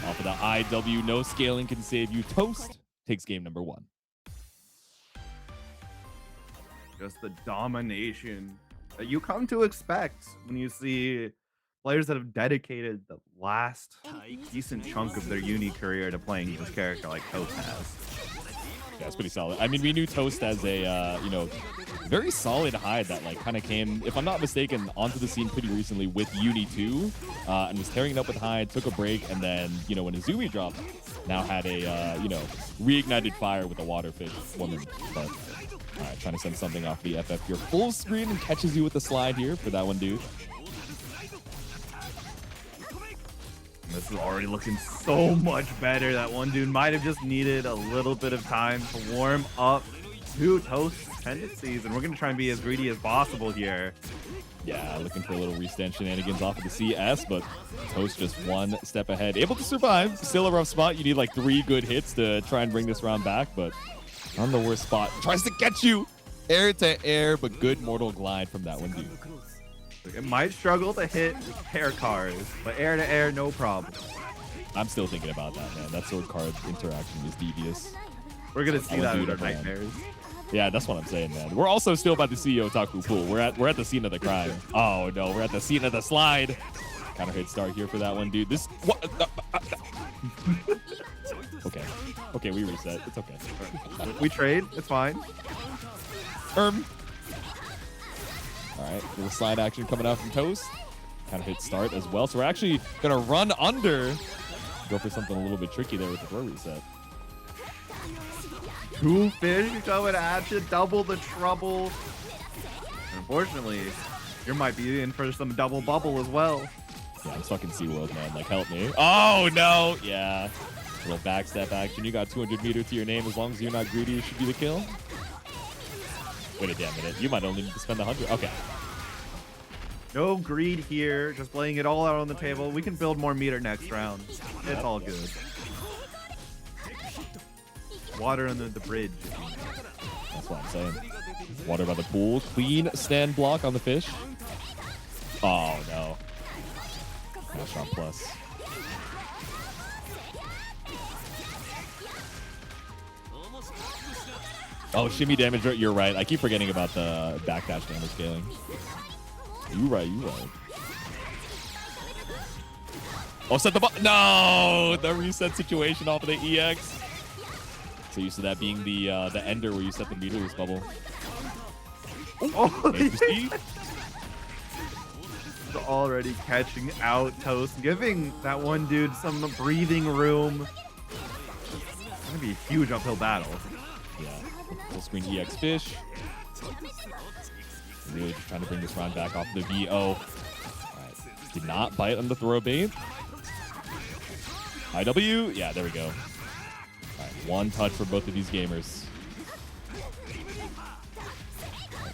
Off of the IW, no scaling can save you. Toast takes game number 1. Just the domination that you come to expect when you see players that have dedicated the last decent chunk of their uni career to playing this character like Toast has. Yeah, it's pretty solid. I mean, we knew Toast as a, very solid hide that like kind of came, if I'm not mistaken, onto the scene pretty recently with Uni 2 and was tearing it up with Hyde, took a break, and then, when Izumi dropped, now had a, reignited fire with a waterfish woman. But, all right, trying to send something off the FF here. Full screen and catches you with the slide here for that one, dude. This is already looking so much better. That one dude might have just needed a little bit of time to warm up to Toast's tendencies, and we're going to try and be as greedy as possible here. Yeah, looking for a little restand shenanigans off of the CS, but Toast just one step ahead. Able to survive. Still a rough spot. You need like 3 good hits to try and bring this round back, but on the worst spot. Tries to get you air to air, but good mortal glide from that one, dude. It might struggle to hit pair cards, but air to air, no problem. I'm still thinking about that, man. That sword card interaction is devious. We're going to see that in our nightmares. Yeah, that's what I'm saying, man. We're also still about to see Otaku Pool. We're at the scene of the crime. Oh no, we're at the scene of the slide. Kind of hit start here for that one, dude. This what? Okay, we reset. It's okay. We trade. It's fine. All right, little slide action coming out from Toast. Kind of hit start as well. So we're actually gonna run under. Go for something a little bit tricky there with the throw reset. 2 fish coming at you, double the trouble. And unfortunately, you might be in for some double bubble as well. Yeah, I'm stuck in SeaWorld, man. Like, help me. Oh, no. Yeah. Little backstep action. You got 200 meter to your name. As long as you're not greedy, it should be the kill. Wait a damn minute. You might only need to spend 100. Okay. No greed here. Just laying it all out on the table. We can build more meter next round. It's all good. Water under the bridge. That's what I'm saying. Water by the pool. Clean stand block on the fish. Oh, no. Dash on plus. Oh, shimmy damage. You're right. I keep forgetting about the backdash damage scaling. You right. Oh, set the button. No! The reset situation off of the EX. So used to that being the ender where you set the meterless bubble. Oh, already catching out Toast, giving that one dude some breathing room. It's gonna be a huge uphill battle. Yeah, full screen EX fish. Really just trying to bring this round back off the VO. All right, did not bite on the throw bait. IW, yeah, there we go. All right, one touch for both of these gamers.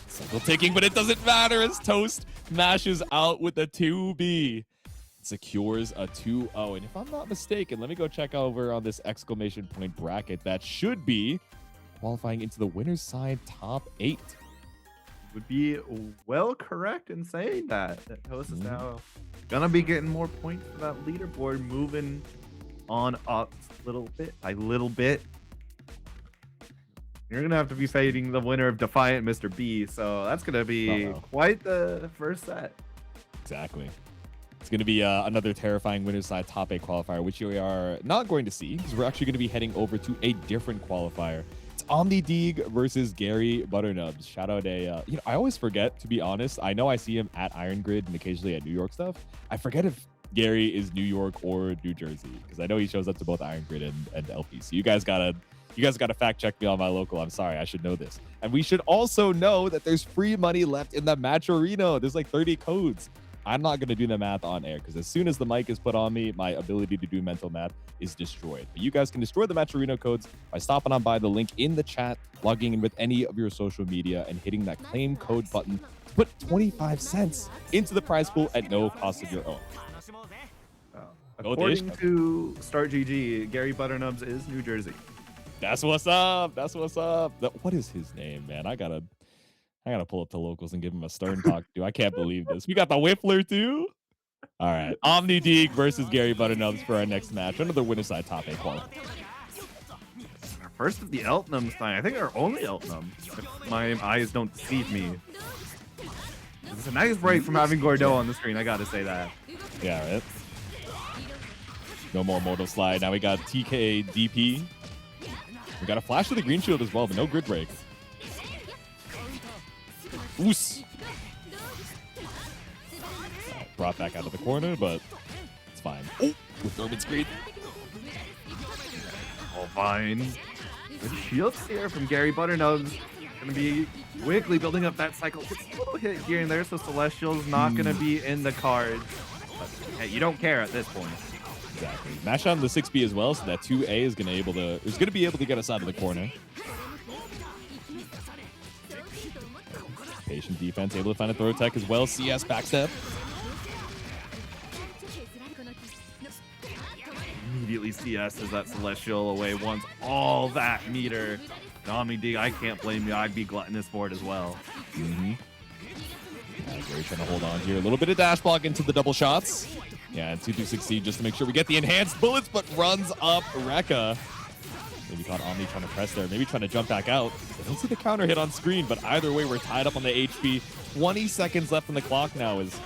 Cycle ticking, but it doesn't matter as Toast mashes out with a 2B. Secures a 2-0. And if I'm not mistaken, let me go check over on this exclamation point bracket. That should be qualifying into the winner's side top 8. would be well correct in saying that Host is Mhm. now gonna be getting more points for that leaderboard, moving on up little bit by little bit. You're gonna have to be fading the winner of Defiant Mr.b, so that's gonna be Uh-oh. quite the first set. Exactly. It's going to be another terrifying winner's side top 8 qualifier, which we are not going to see because we're actually going to be heading over to a different qualifier. It's OmniDeag versus GaryButternubs. Shout out I always forget, to be honest. I know I see him at Iron Grid and occasionally at New York stuff. I forget if Gary is New York or New Jersey because I know he shows up to both Iron Grid and LP. So you guys gotta fact check me on my local. I'm sorry, I should know this. And we should also know that there's free money left in the match arena. There's like 30 codes. I'm not going to do the math on air because as soon as the mic is put on me, my ability to do mental math is destroyed. But you guys can destroy the match arena codes by stopping on by the link in the chat, logging in with any of your social media, and hitting that claim code button to put 25 cents into the prize pool at no cost of your own. According to StartGG, GaryButternubs is New Jersey. That's what's up. That's what's up. What is his name, man? I gotta pull up the locals and give him a stern talk, dude. I can't believe this. We got the Whiffler too. All right, OmniDeag versus GaryButternubs for our next match. Another winner side top 8 qualifier. Our first of the Eltnums tonight. I think our only Eltnum, if my eyes don't deceive me. It's a nice break from having Gordo on the screen. I gotta say that. Yeah, right. No more Mortal Slide. Now we got TK DP. We got a flash to the green shield as well, but no grid break. Oos. Brought back out of the corner, but it's fine. Oh, with Urban Screed. All fine. Good shields here from GaryButternubs. Gonna be quickly building up that cycle. Gets a little hit here and there, so Celestial's not gonna be in the cards. But, hey, you don't care at this point. Exactly. Mash on the 6B as well, so that 2A is gonna be able to get us out of the corner. Patient defense, able to find a throw tech as well. CS backstep. Immediately CS as that Celestial away once all that meter. OmniDeag, I can't blame you. I'd be gluttonous for it as well. Gary trying to hold on here. A little bit of dash block into the double shots. Yeah, and 2-2-6 just to make sure we get the enhanced bullets, but runs up Rekka. Maybe caught Omni trying to press there. Maybe trying to jump back out. I don't see the counter hit on screen, but either way, we're tied up on the HP. 20 seconds left on the clock now as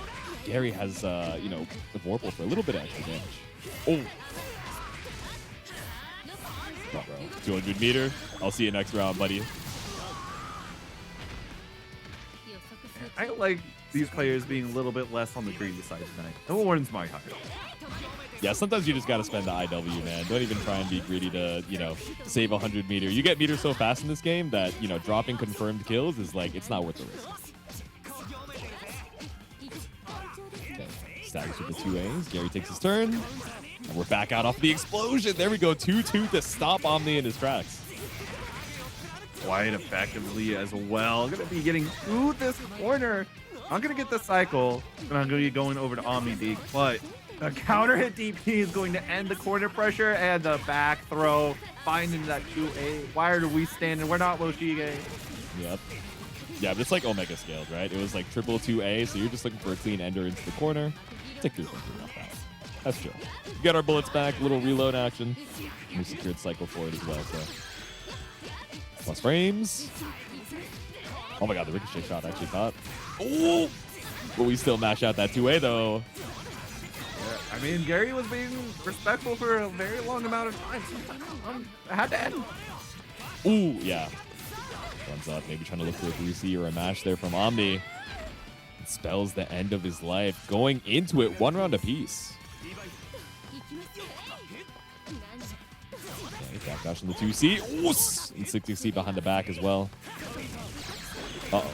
Gary has, the Vorpal for a little bit of extra damage. Oh. No, bro. 200 meter. I'll see you next round, buddy. I like these players being a little bit less on the greedy side tonight. It warms my heart. Yeah, sometimes you just got to spend the IW, man. Don't even try and be greedy to, save 100 meter. You get meter so fast in this game that, dropping confirmed kills is like, it's not worth the risk. Okay. Staggers with the 2As. Gary takes his turn. And we're back out off the explosion. There we go. 2-2 to stop Omni in his tracks. Quite effectively as well. Gonna be getting through this corner. I'm gonna get the cycle, and I'm gonna be going over to OmniDeag, but the counter hit DP is going to end the corner pressure and the back throw, finding that 2A. Why are we standing? We're not Loshige. Yep. Yeah, but it's like Omega scaled, right? It was like triple 2A, so you're just looking for a clean ender into the corner. Take 3 off that. That's chill. We got our bullets back, little reload action. And we secured cycle for it as well, so. Plus frames. Oh my god, the ricochet shot actually caught. Oh! But we still mash out that 2A though. Yeah, I mean, Gary was being respectful for a very long amount of time. I had to end. Ooh, yeah. Runs up, maybe trying to look for a 3C or a mash there from Omni. It spells the end of his life. Going into it, 1 round apiece. Backdash on the 2C. Ooh, and 60C behind the back as well. Uh-oh.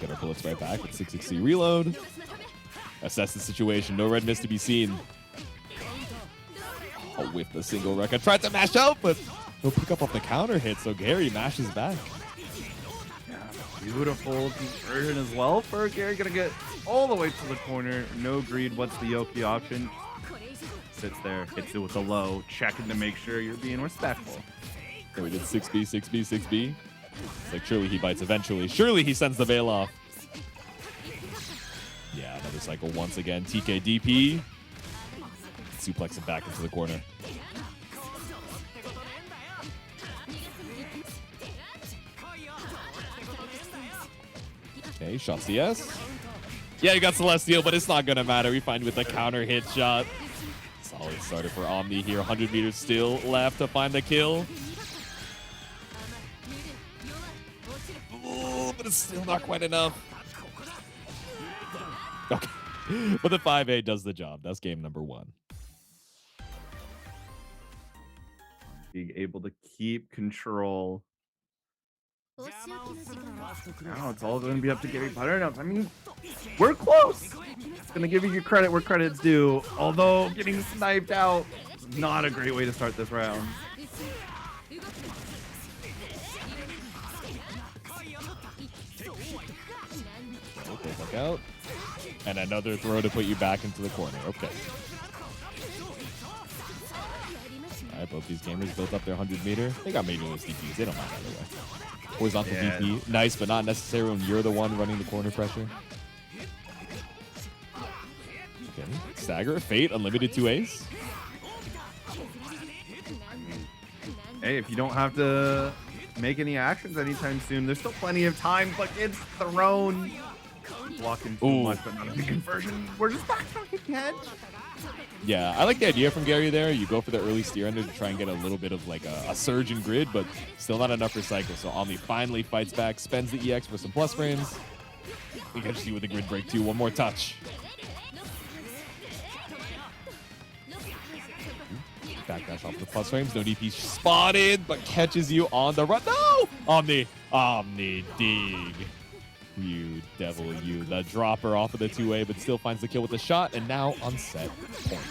Get our bullets right back with 660 reload. Assess the situation. No red mist to be seen. Oh, whip the single Rekka. Tried to mash out, but he'll pick up off the counter hit, so Gary mashes back. Yeah, beautiful conversion as well for Gary. Gonna get all the way to the corner. No greed. What's the Yoki option? sits there, hits it with a low, checking to make sure you're being respectful. So we did 6B, 6B, 6B. It's like, surely he bites eventually. Surely he sends the veil off. Yeah, another cycle once again. TKDP. Suplex him back into the corner. Okay, shot CS. Yeah, you got Celestial, but it's not going to matter. We find with the counter hit shot. Solid starter for Omni here. 100 meters still left to find the kill. Oh, but it's still not quite enough. Okay. But the 5A does the job. That's game number 1. Being able to keep control. Now it's all going to be up to GaryButternubs. I mean, we're close. It's going to give you your credit where credit's due. Although getting sniped out, not a great way to start this round. Okay, look out. And another throw to put you back into the corner. Okay. All right, both these gamers built up their 100 meter. They got meaningless DPs. They don't mind either way. Horizontal DP. Nice, but not necessary when you're the one running the corner pressure. Okay. Stagger, Fate, unlimited 2As. Hey, if you don't have to make any actions anytime soon, there's still plenty of time, but it's thrown. Blocking too much, but not a big conversion. We're just backtracking again. Yeah, I like the idea from Gary there. You go for the early steer under to try and get a little bit of like a surge in grid, but still not enough for cycle. So Omni finally fights back, spends the EX for some plus frames. We can see with the grid break too. One more touch. Backdash off the plus frames. No DP spotted, but catches you on the run. No! OmniDeag. You devil, you. The dropper off of the 2A, but still finds the kill with the shot, and now on set point.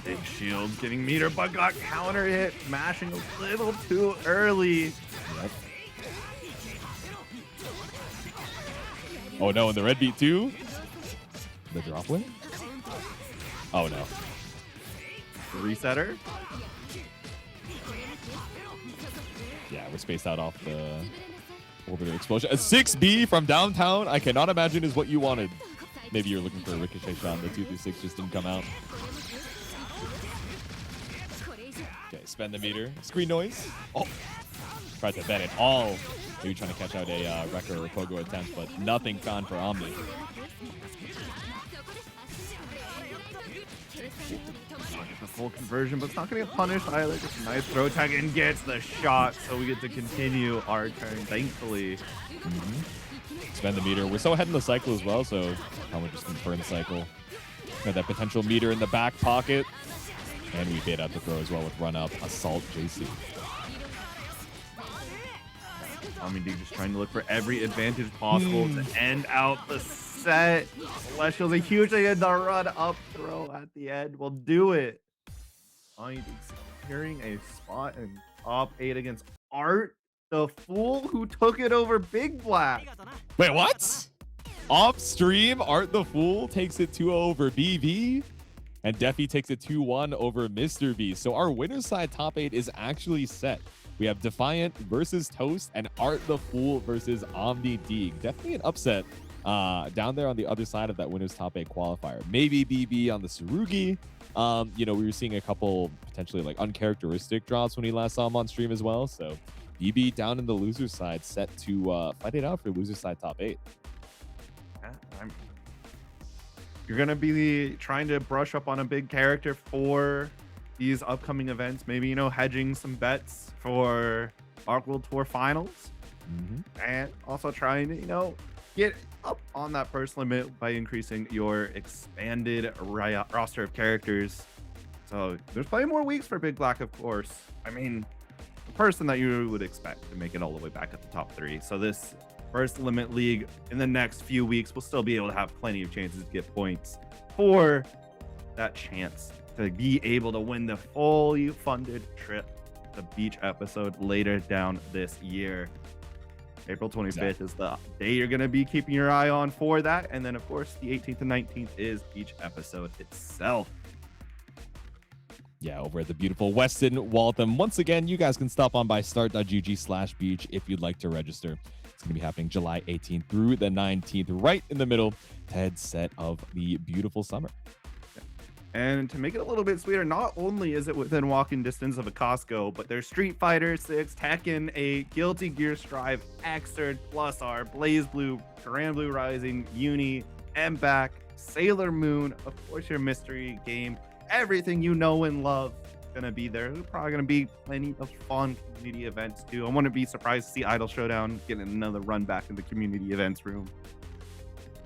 Big shield getting meter, but got counter hit, mashing a little too early. Yep. Oh no, and the red beat too. The drop win? Oh no. Resetter. Yeah, we're spaced out off the orbital explosion. A 6B from downtown, I cannot imagine is what you wanted. Maybe you're looking for a ricochet shot. The 2-6 just didn't come out. Okay, spend the meter. Screen noise. Oh, tried to bet it all. Maybe trying to catch out a Wrecker or a Pogo attempt, but nothing found for Omni. The full conversion, but it's not going to get punished either. It's a nice throw tag and gets the shot, so we get to continue our turn, thankfully. Spend the meter. We're so ahead in the cycle as well, so I'm just confirm the cycle. Got that potential meter in the back pocket. And we bait out the throw as well with run up, assault JC. OmniDeag just trying to look for every advantage possible to end out the set. Celestial's a huge thing, and the run up throw at the end will do it. OmniDeag securing a spot in top 8 against Art the Fool, who took it over BigBlack. Wait, what? Off stream, Art the Fool takes it 2-0 over BB, and Defi takes it 2-1 over Mr.b. So our winner's side top 8 is actually set. We have Defiant versus Toast and Art the Fool versus OmniDeag. Definitely an upset down there on the other side of that winner's top 8 qualifier. Maybe BB on the Tsurugi. You know, we were seeing a couple potentially like uncharacteristic drops when we last saw him on stream as well. So BB down in the loser's side, set to fight it out for loser's side top 8. Yeah, you're going to be trying to brush up on a big character for these upcoming events. Maybe, you know, hedging some bets for Arc World Tour Finals. And also trying to, you know, get up on that first limit by increasing your expanded roster of characters. So there's plenty more weeks for BigBlack, of course. I mean, the person that you would expect to make it all the way back at the top 3. So this first limit league in the next few weeks, we'll still be able to have plenty of chances to get points for that chance to be able to win the fully funded trip to Beach episode later down this year. April 25th is the day you're going to be keeping your eye on for that. And then, of course, the 18th and 19th is Beach episode itself. Yeah, over at the beautiful Weston Waltham. Once again, you guys can stop on by start.gg/beach if you'd like to register. It's going to be happening July 18th through the 19th, right in the middle, headset of the beautiful summer. And to make it a little bit sweeter, not only is it within walking distance of a Costco, but there's Street Fighter 6, Tekken 8, Guilty Gear Strive, Xrd, Plus R, BlazBlue, Granblue Rising, Uni, MBAC, Sailor Moon, of course your mystery game, everything you know and love is gonna be there. There's probably gonna be plenty of fun community events too. I wouldn't be surprised to see Idol Showdown getting another run back in the community events room.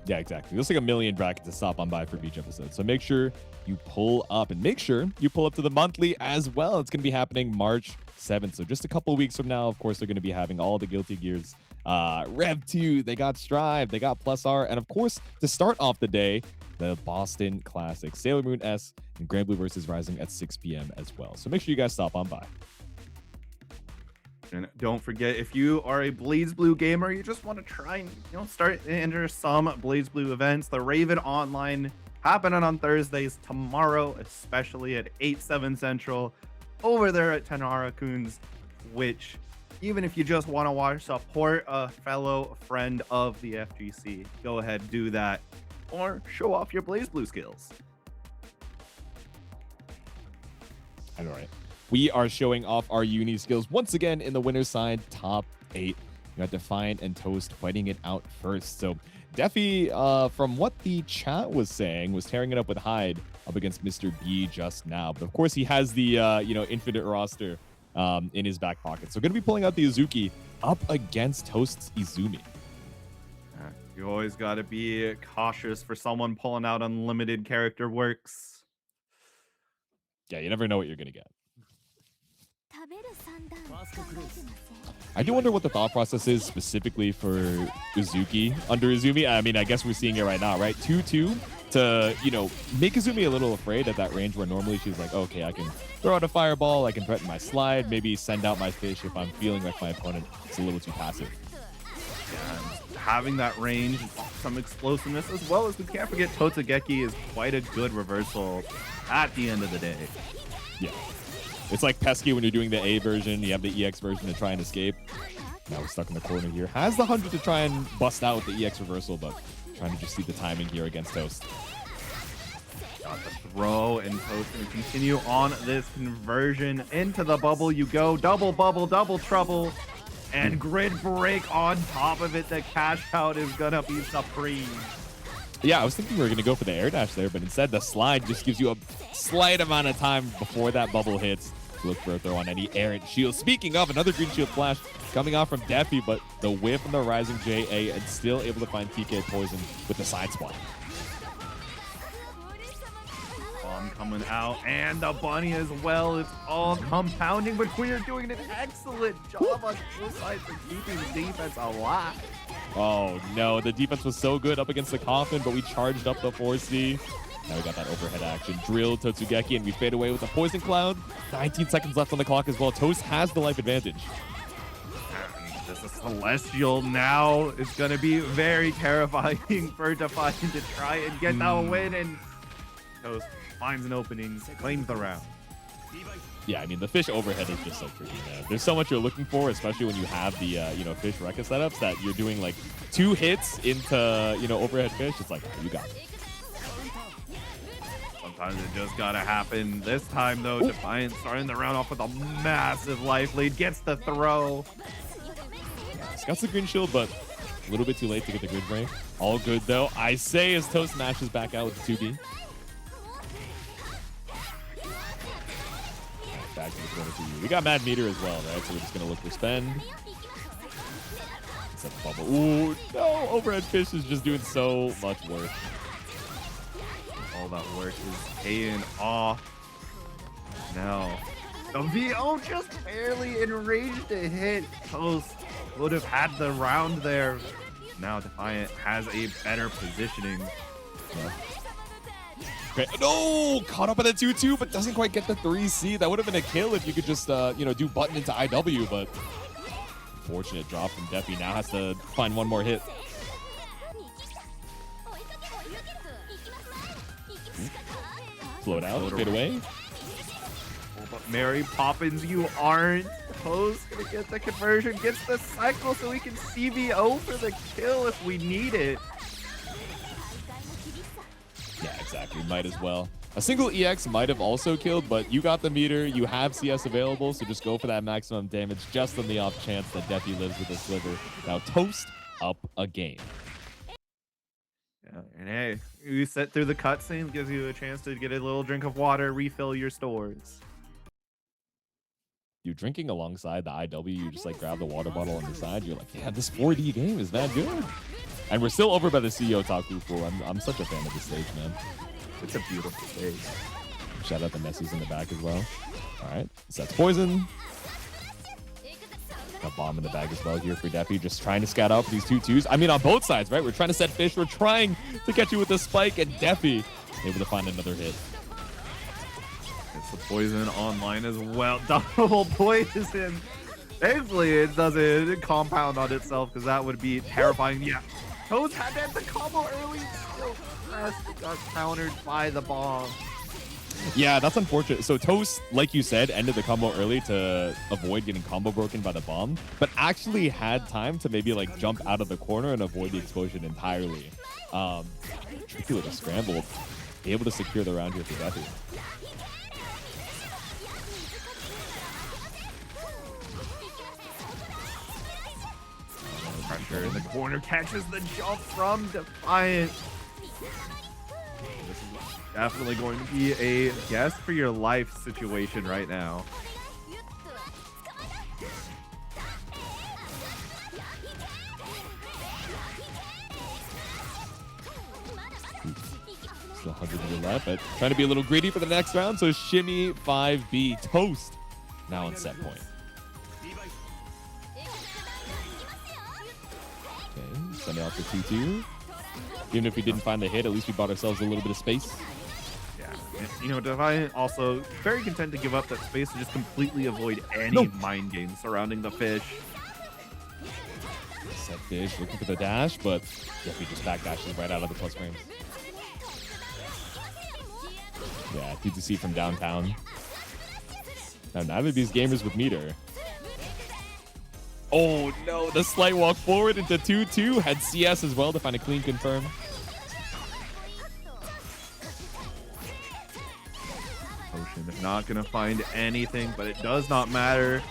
Yeah, exactly. There's like a million brackets to stop on by for each episode. So make sure you pull up, and make sure you pull up to the monthly as well. It's going to be happening March 7th. So just a couple weeks from now, of course, they're going to be having all the Guilty Gears. Rev 2, they got Strive, they got Plus R, and of course, to start off the day, the Boston Classic, Sailor Moon S and Granblue versus Rising at 6 p.m. as well. So make sure you guys stop on by. And don't forget, if you are a BlazBlue gamer, you just want to try and start and enter some BlazBlue events. The Raven Online happening on Thursdays tomorrow, especially at 8/7 Central, over there at Tanara-kun's Twitch. Even if you just want to watch, support a fellow friend of the FGC, go ahead, do that, or show off your BlazBlue skills. All right. We are showing off our uni skills once again in the winner's side, top 8. You got Defiant and Toast fighting it out first. So Defi, from what the chat was saying, was tearing it up with Hyde up against Mr.b just now. But of course, he has the infinite roster in his back pocket. So going to be pulling out the Uzuki up against Toast's Izumi. You always got to be cautious for someone pulling out unlimited character works. Yeah, you never know what you're going to get. I do wonder what the thought process is specifically for Uzuki under Izumi. I mean, I guess we're seeing it right now, right? 2-2 to, make Izumi a little afraid at that range where normally she's like, okay, I can throw out a fireball, I can threaten my slide, maybe send out my fish if I'm feeling like my opponent is a little too passive. Yeah, having that range, some explosiveness, as well as we can't forget Totsugeki is quite a good reversal at the end of the day. Yeah. It's like pesky when you're doing the A version, you have the EX version to try and escape. Now we're stuck in the corner here. Has the 100 to try and bust out with the EX reversal, but trying to just see the timing here against Toast. Got the throw, and Toast going to continue on this conversion. Into the bubble you go. Double bubble, double trouble. And grid break on top of it. The cash out is going to be supreme. Yeah, I was thinking we were going to go for the air dash there, but instead the slide just gives you a slight amount of time before that bubble hits. Look for a throw on any errant shield. Speaking of, another green shield flash coming off from Defi, but the whiff from the Rising JA and still able to find TK Poison with the side spot. Bomb coming out, and the bunny as well. It's all compounding, but we are doing an excellent job on both sides for keeping the defense alive. Oh no, the defense was so good up against the Coffin, but we charged up the 4C. Now we got that overhead action. Drill Totsugeki, and we fade away with the Poison Cloud. 19 seconds left on the clock as well. Toast has the life advantage. And this is Celestial now. It's going to be very terrifying for Defiant to try and get that win, and Toast finds an opening, claims the round. Yeah, I mean, the fish overhead is just so tricky, man. There's so much you're looking for, especially when you have the, fish Rekka setups that you're doing, like, 2 hits into, overhead fish. It's like, oh, you got it. Sometimes it just gotta happen. This time, though, Defiant starting the round off with a massive life lead. Gets the throw. It's got the green shield, but a little bit too late to get the grid break. All good, though. I say as Toast mashes back out with the 2B. Back to the corner for you. We got Mad Meter as well, right? So we're just going to look for spend. Set the bubble. Ooh, no! Overhead fish is just doing so much work. All that work is paying off. Now, the VO just barely enraged to hit. Toast would have had the round there. Now Defiant has a better positioning. Yeah. Okay. No! Caught up at the 2-2, but doesn't quite get the 3C. That would have been a kill if you could just, do button into IW, but fortunate drop from Defi. Now has to find one more hit. Float out, fade away. but Mary Poppins, you aren't. Toast gonna get the conversion, gets the cycle so we can CVO for the kill if we need it. Yeah, exactly. Might as well. A single EX might have also killed, but you got the meter. You have CS available, so just go for that maximum damage just on the off chance that Defi lives with a sliver. Now, Toast up a game. Yeah, and hey, you sit through the cutscenes, gives you a chance to get a little drink of water, refill your stores. You drinking alongside the IW, you just like grab the water bottle on the side. You're like, yeah, this 4D game is that good. And we're still over by the CEO Taku pool. I'm such a fan of the stage, man. It's a beautiful stage. Shout out the Messies in the back as well. All right, sets poison. Got bomb in the bag as well here for Defi. Just trying to scout out for these 2-2s. I mean, on both sides, right? We're trying to set fish. We're trying to catch you with the spike, and Defi able to find another hit. It's the poison online as well. Double poison. Thankfully, it doesn't compound on itself because that would be terrifying. Yeah. Toes had to end the combo early. Still pressed. Got countered by the bomb. Yeah, that's unfortunate. So Toast, like you said, ended the combo early to avoid getting combo broken by the bomb, but actually had time to maybe like jump out of the corner and avoid the explosion entirely. Tricky little scramble. Be able to secure the round here for Defi. Pressure in the corner, catches the jump from Defiant. This is definitely going to be a guess for your life situation right now. Still 100 meter left, but trying to be a little greedy for the next round. So Shimmy 5B. Toast now on set point. Okay, sending out the 2-2. Even if we didn't find the hit, at least we bought ourselves a little bit of space. Yeah, and, you know, Defiant also very content to give up that space to just completely avoid any mind games surrounding the fish. Set fish, looking for the dash, but Defi just backdashes right out of the plus frames. Yeah, T2C from downtown. Now, neither of these gamers with meter. Oh no, the slight walk forward into 2-2. Had CS as well to find a clean confirm. Potion not gonna find anything, but it does not matter.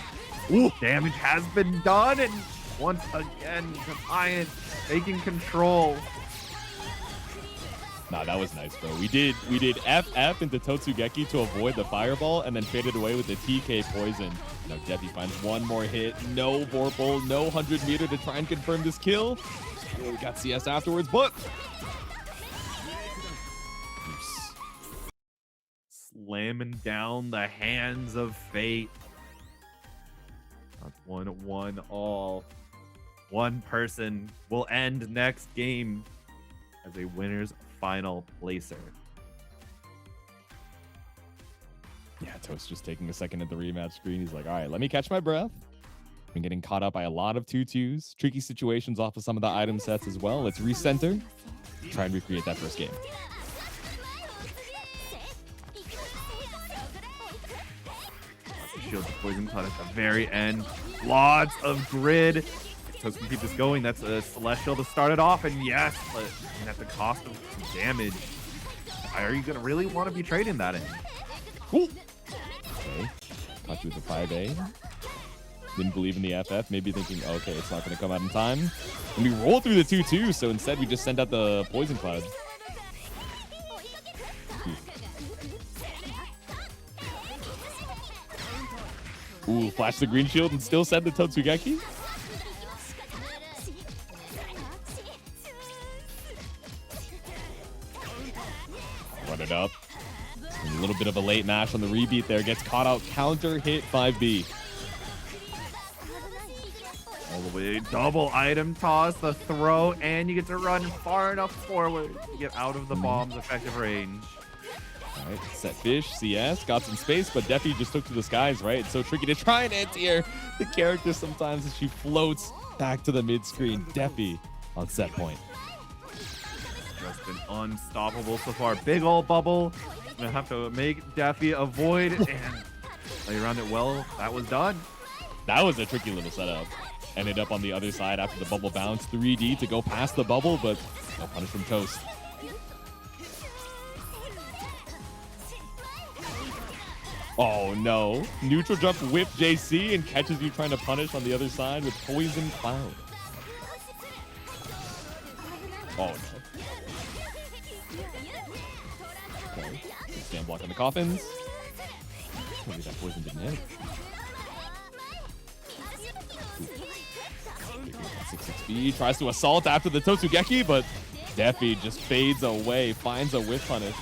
Ooh, damage has been done, and once again, Defiant taking control. Nah, that was nice, bro. We did FF into Totsugeki to avoid the fireball and then faded away with the TK poison. Now Defi finds one more hit. No Vorpal, no 100 meter to try and confirm this kill. Oh, we got CS afterwards, but Slamming down the hands of fate. That's 1-1 all. One person will end next game as a winner's final placer. Yeah, Toast just taking a second at the rematch screen. He's like, all right, let me catch my breath. Been getting caught up by a lot of 2-2s. Tricky situations off of some of the item sets as well. Let's recenter. Try and recreate that first game. Shield the poison cut at the very end. Lots of grid. Toast can keep this going. That's a Celestial to start it off, and yes, but at the cost of damage. Are you gonna really want to be trading that in? Cool. Okay, caught you with the 5A. Didn't believe in the FF, maybe thinking, okay, it's not gonna come out in time. And we roll through the 2-2, so instead we just send out the poison cloud. Ooh, flash the green shield and still send the Totsugeki. Run it up. A little bit of a late mash on the rebeat there. Gets caught out. Counter hit 5B. All the way. Double item toss, the throw, and you get to run far enough forward to get out of the bomb's effective range. All right, set fish, CS, got some space, but Defi just took to the skies, right? It's so tricky to try and anti-air the character sometimes as she floats back to the mid-screen. Defi on set point. Just been unstoppable so far. Big old bubble. Gonna have to make Defi avoid, and Play around it well. That was done. That was a tricky little setup. Ended up on the other side after the bubble bounce. 3D to go past the bubble, but no punish from Toast. Oh no. Neutral jump whip JC and catches you trying to punish on the other side with Poison Cloud. Oh no. Okay. Stand block on the coffins. Maybe that poison didn't hit. 6-6B tries to assault after the Totsugeki, but Defi just fades away, finds a whiff punish.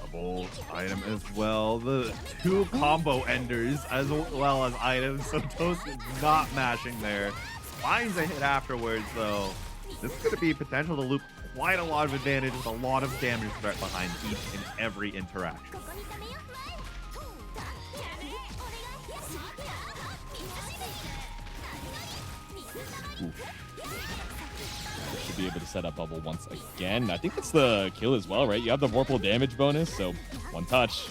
Double item as well. The 2 combo enders as well as items. So Toast is not mashing there. Finds a hit afterwards though. This is going to be potential to loop quite a lot of advantage with a lot of damage threat behind each and every interaction. Should be able to set up bubble once again. I think that's the kill as well, right? You have the Vorpal damage bonus, so one touch.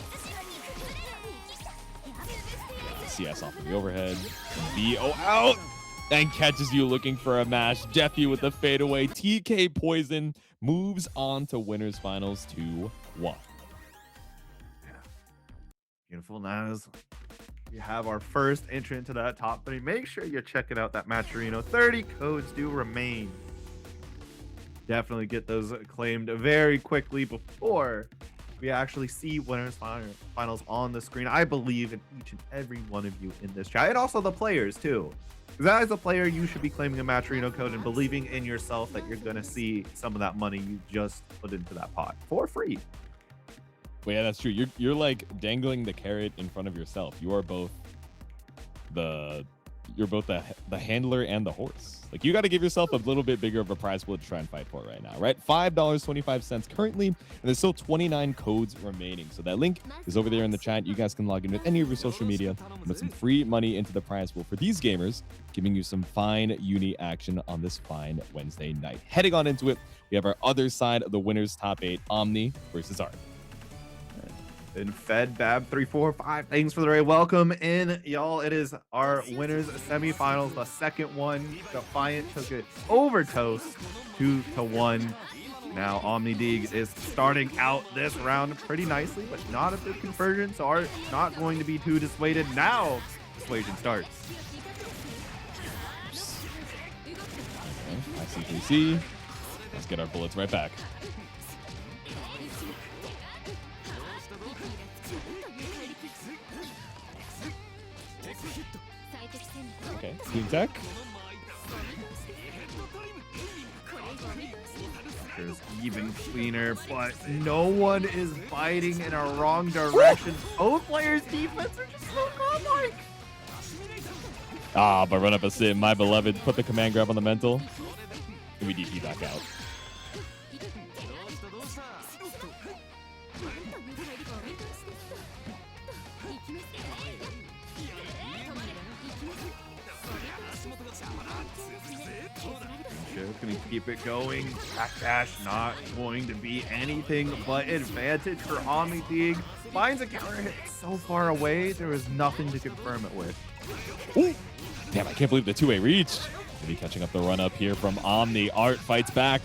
CS off of the overhead. BO out and catches you looking for a mash. Defi with the fadeaway. TK Poison moves on to winners finals 2-1. Yeah. Beautiful. Now we have our first entry into that top 3. Make sure you're checking out that Matcherino. 30 codes do remain. Definitely get those claimed very quickly before we actually see winners finals on the screen. I believe in each and every one of you in this chat, and also the players too. Because as a player, you should be claiming a Matcherino code and believing in yourself that you're going to see some of that money you just put into that pot for free. Well, yeah, that's true. You're like dangling the carrot in front of yourself. You are both the handler and the horse. Like, you got to give yourself a little bit bigger of a prize pool to try and fight for right now, right? $5.25 currently, and there's still 29 codes remaining. So that link is over there in the chat. You guys can log in with any of your social media and put some free money into the prize pool for these gamers, giving you some fine uni action on this fine Wednesday night. Heading on into it, we have our other side of the winners top 8, Omni versus Art. And Fed Bab 345, thanks for the raid. Welcome in, y'all. It is our winners semifinals, the second one. Defiant took it over Toast 2-1. Now OmniDeag is starting out this round pretty nicely, but not a big conversion, so Art not going to be too dissuaded. Now Dissuasion starts. Okay, IC3C. Let's get our bullets right back. Okay, Team Tech. There's even cleaner, but no one is biting in a wrong direction. Both players' defense are just so godlike. Ah, but run up a sim, my beloved. Put the command grab on the mental. And we DP back out. Just gonna keep it going. Backdash not going to be anything but advantage for OmniDeag. Finds a counter hit so far away, there was nothing to confirm it with. Ooh. Damn, I can't believe the 2-way reached. Maybe catching up the run up here from Omni. Art fights back.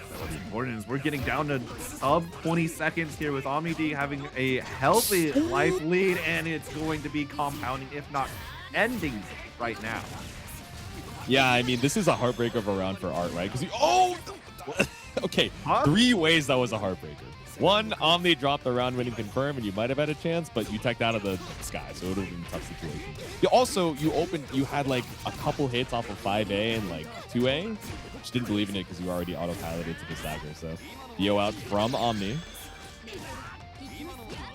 What's important is we're getting down to sub 20 seconds here with OmniDeag having a healthy life lead, and it's going to be compounding, if not ending right now. Yeah, I mean, this is a heartbreaker of a round for Art, right? Because okay, 3 ways that was a heartbreaker. 1, Omni dropped the round winning confirm, and you might have had a chance, but you teched out of the sky, so it would have been a tough situation. You had like a couple hits off of 5A and like 2A, which didn't believe in it because you already auto-piloted to the stagger. So, BO out from Omni.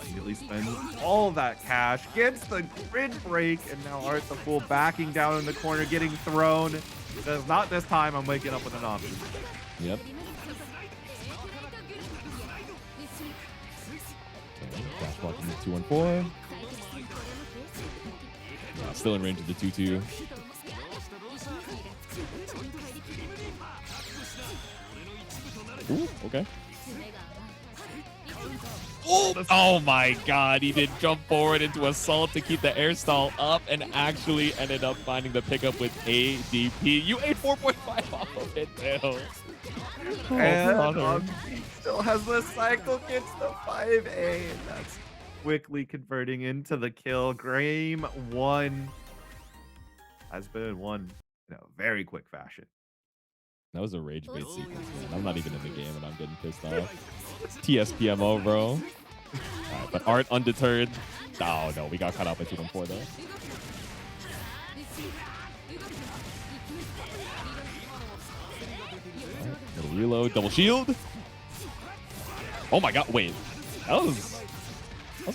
Immediately spends all of that cash, gets the grid break, and now artthefool backing down in the corner, getting thrown. Says, not this time, I'm waking up with an option. Yep. Okay, dash blocking the 2-1-4. Yeah, still in range of the 2-2. Ooh, okay. Oh my god, he did jump forward into assault to keep the air stall up and actually ended up finding the pickup with ADP. You ate 4.5 off of it, too. And he still has the cycle, gets the 5A, and that's quickly converting into the kill. Game 1 has been won in a very quick fashion. That was a rage bait sequence, man. I'm not even in the game and I'm getting pissed off. TSPMO, bro. Right, but Art undeterred. Oh, no, we got caught out by 2-4 though. Right, little reload, double shield. Oh my god, wait. That was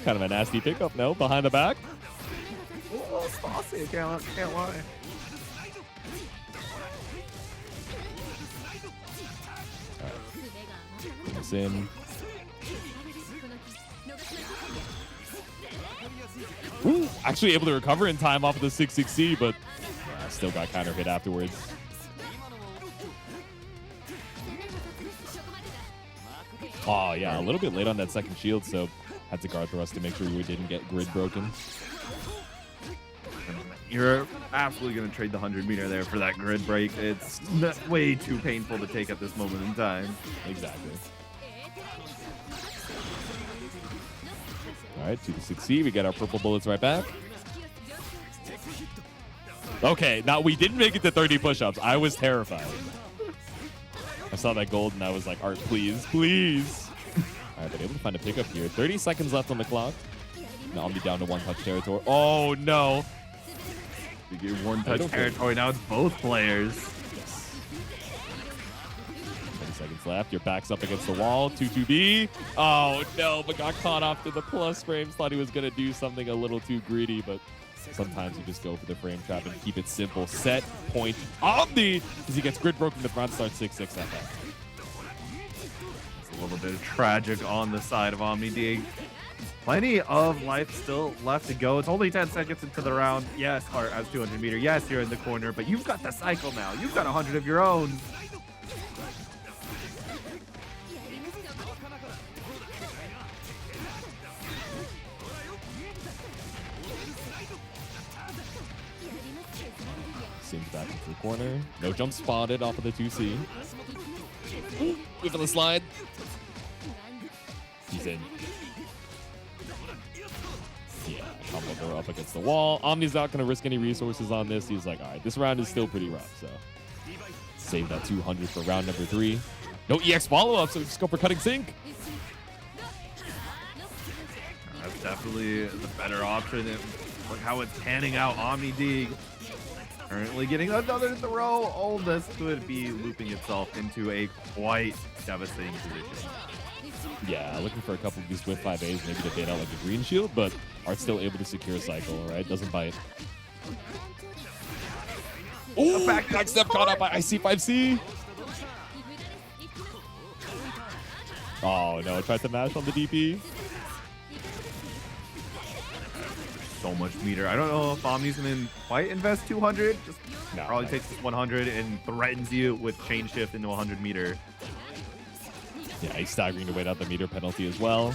kind of a nasty pickup, no? Behind the back. A little saucy, can't lie. This in. Ooh, actually able to recover in time off of the 6-6C, but still got counter hit afterwards. Oh yeah, a little bit late on that second shield, so had to guard thrust to make sure we didn't get grid broken. You're absolutely going to trade the 100-meter there for that grid break. It's way too painful to take at this moment in time. Exactly. All right, 2-6C. We get our purple bullets right back. Okay, now we didn't make it to 30 push-ups. I was terrified. I saw that gold and I was like, Art, please, please. All right, but able to find a pickup here. 30 seconds left on the clock. Now I'll be down to one-touch territory. Oh, no. You get one-touch territory. Now it's both players. 20 seconds left. Your back's up against the wall. 2-2B. Oh, no, but got caught off to the plus frames. Thought he was going to do something a little too greedy, but sometimes you just go for the frame trap and keep it simple. Set, point, Omni, as he gets grid broken to the front, starts 6-6 at that. It's a little bit tragic on the side of OmniDeag. Plenty of life still left to go. It's only 10 seconds into the round. Yes, Art has 200 meter. Yes, you're in the corner, but you've got the cycle now. You've got 100 of your own. Sims back into the corner. No jump spotted off of the 2C. Wait for the slide. He's in. Yeah, combo throw up against the wall. Omni's not going to risk any resources on this. He's like, all right, this round is still pretty rough, so save that 200 for round number 3. No EX follow-up, so just go for cutting sync. That's definitely the better option. And look how it's panning out. OmniDeag currently getting another throw. Oh, this could be looping itself into a quite devastating position. Yeah, looking for a couple of these with 5As, maybe to bait out like a green shield, but Art's still able to secure a cycle, right? Doesn't bite. Oh, back step caught up by IC5C. Oh no, tried to mash on the DP. So much meter. I don't know if Omni's gonna quite invest 200. Just probably takes this 100 and threatens you with chain shift into 100 meter. Yeah, he's staggering to wait out the meter penalty as well.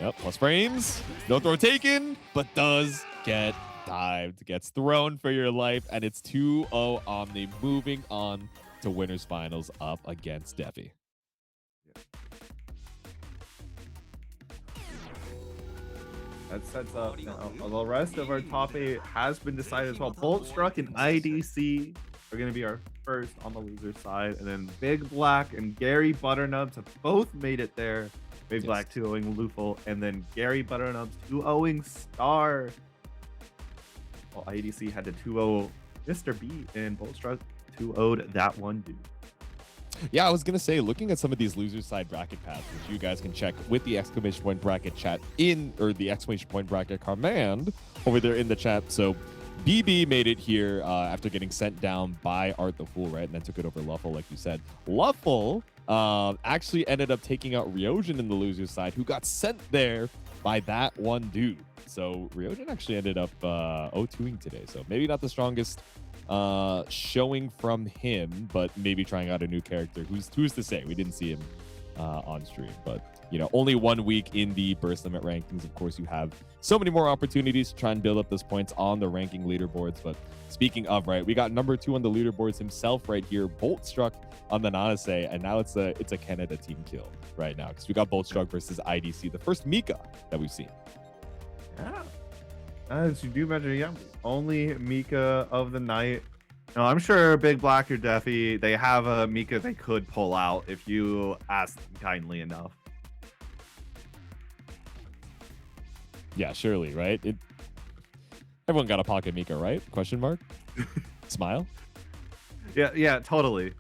Yep, plus frames. No throw taken, but does get dived. Gets thrown for your life, and it's 2-0 Omni moving on to winners finals up against Defi. That sets up the rest of our top 8 has been decided as well. Boltstruck and IDC are going to be our first on the loser side, and then BigBlack and GaryButternubs have both made it there. BigBlack 2-0ing Lufel, and then GaryButternubs 2-0ing Star. Well, IDC had to 2-0 Mr.b, and Boltstruck 2-0'd that one dude. Yeah, I was going to say, looking at some of these loser side bracket paths, which you guys can check with the exclamation point bracket chat or the exclamation point bracket command over there in the chat. So BB made it here after getting sent down by artthefool, right? And then took it over Luffle, like you said. Luffle actually ended up taking out Ryojin in the loser side, who got sent there by that one dude. So Ryojin actually ended up 0-2ing today. So maybe not the strongest showing from him, but maybe trying out a new character. Who's to say? We didn't see him on stream, but you know, only 1 week in the burst limit rankings. Of course, you have so many more opportunities to try and build up those points on the ranking leaderboards. But speaking of, right, we got number 2 on the leaderboards himself right here, Boltstruck on the Nanase, and now it's a Canada team kill right now because we got Boltstruck versus IDC, the first Mika that we've seen. Yeah, as you do mention, yeah, only Mika of the night. No, I'm sure BigBlack or Defi, they have a Mika they could pull out if you ask them kindly enough. Yeah, surely, right? Everyone got a pocket Mika, right? Question mark? Smile? Yeah, totally.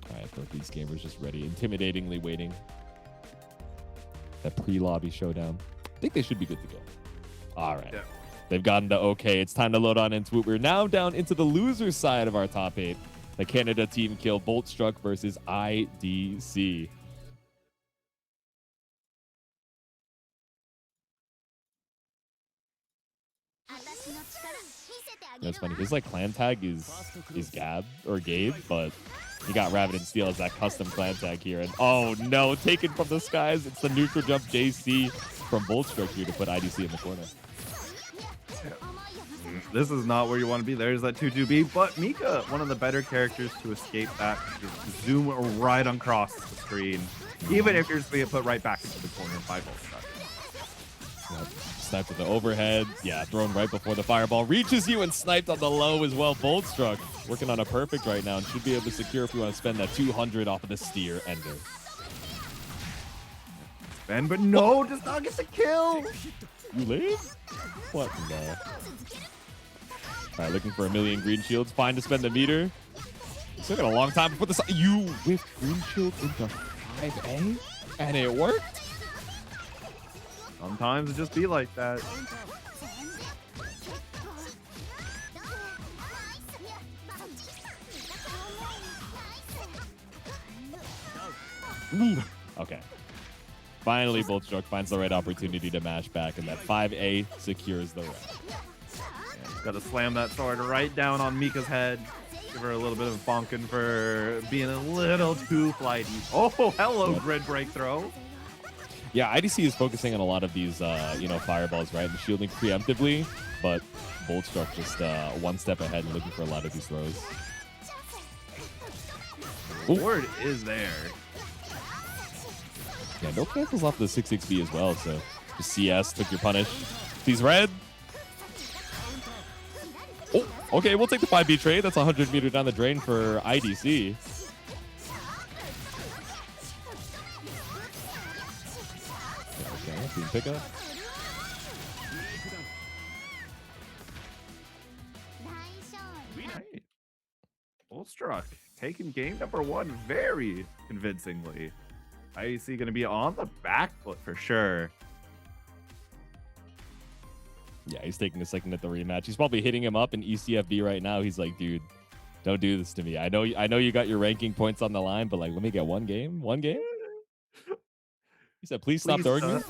All right, both these gamers just ready, intimidatingly waiting. That pre-lobby showdown. I think they should be good to go. All right. Yeah. They've gotten the okay. It's time to load on into it. We're now down into the loser side of our top 8. The Canada team kill, Boltstruck versus IDC. That's funny. His like clan tag is Gab or Gabe, but he got Rabbit and Steel as that custom clan tag here. And oh no, taken from the skies. It's the neutral jump JC from Boltstruck here to put IDC in the corner. This is not where you want to be. There's that 2-2B, but Mika, one of the better characters to escape that, just zoom right across the screen, even if you're just being put right back into the corner by Boltstruck. Yep. Sniped with the overhead. Yeah, thrown right before the fireball reaches you and sniped on the low as well. Boltstruck working on a perfect right now and should be able to secure if you want to spend that 200 off of the steer ender. Ben, but no, does not get the kill. You leave? What? No. All right, looking for a million green shields. Fine to spend the meter. Still got a long time before the you whiffed green shield into 5A and it worked. Sometimes it just be like that. Okay. Finally, Boltstruck finds the right opportunity to mash back, and that 5A secures the round. Got to slam that sword right down on Mika's head. Give her a little bit of bonking for being a little too flighty. Oh, hello, grid break throw. Yeah, IDC is focusing on a lot of these, you know, fireballs, right, and shielding preemptively, but Boltstruck just one step ahead and looking for a lot of these throws. The ward is there. Yeah, no cancels off the 6-6B as well, so just CS took your punish. He's red. Oh, okay, we'll take the 5B trade. That's 100 meter down the drain for IDC. Okay, team pickup. Right. Boltstruck taking game number 1 very convincingly. IDC going to be on the back foot for sure. Yeah, he's taking a second at the rematch. He's probably hitting him up in ECFB right now. He's like, dude, don't do this to me. I know you got your ranking points on the line, but like, let me get one game. He said, please stop throwing me.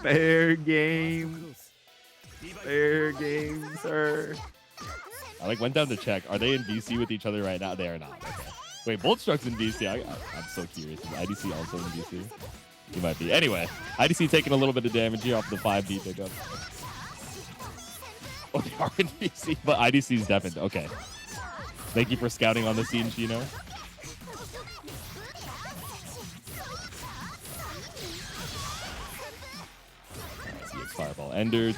Fair game. Fair game, sir. I like went down to check. Are they in DC with each other right now? They are not. Okay. Wait, Boltstruck's in DC. I'm so curious. Is IDC also in DC? He might be. Anyway, IDC taking a little bit of damage here off the 5B pickup. Oh, they are in DC, but IDC's deafened. Okay. Thank you for scouting on the scene, Chino. CX Fireball entered.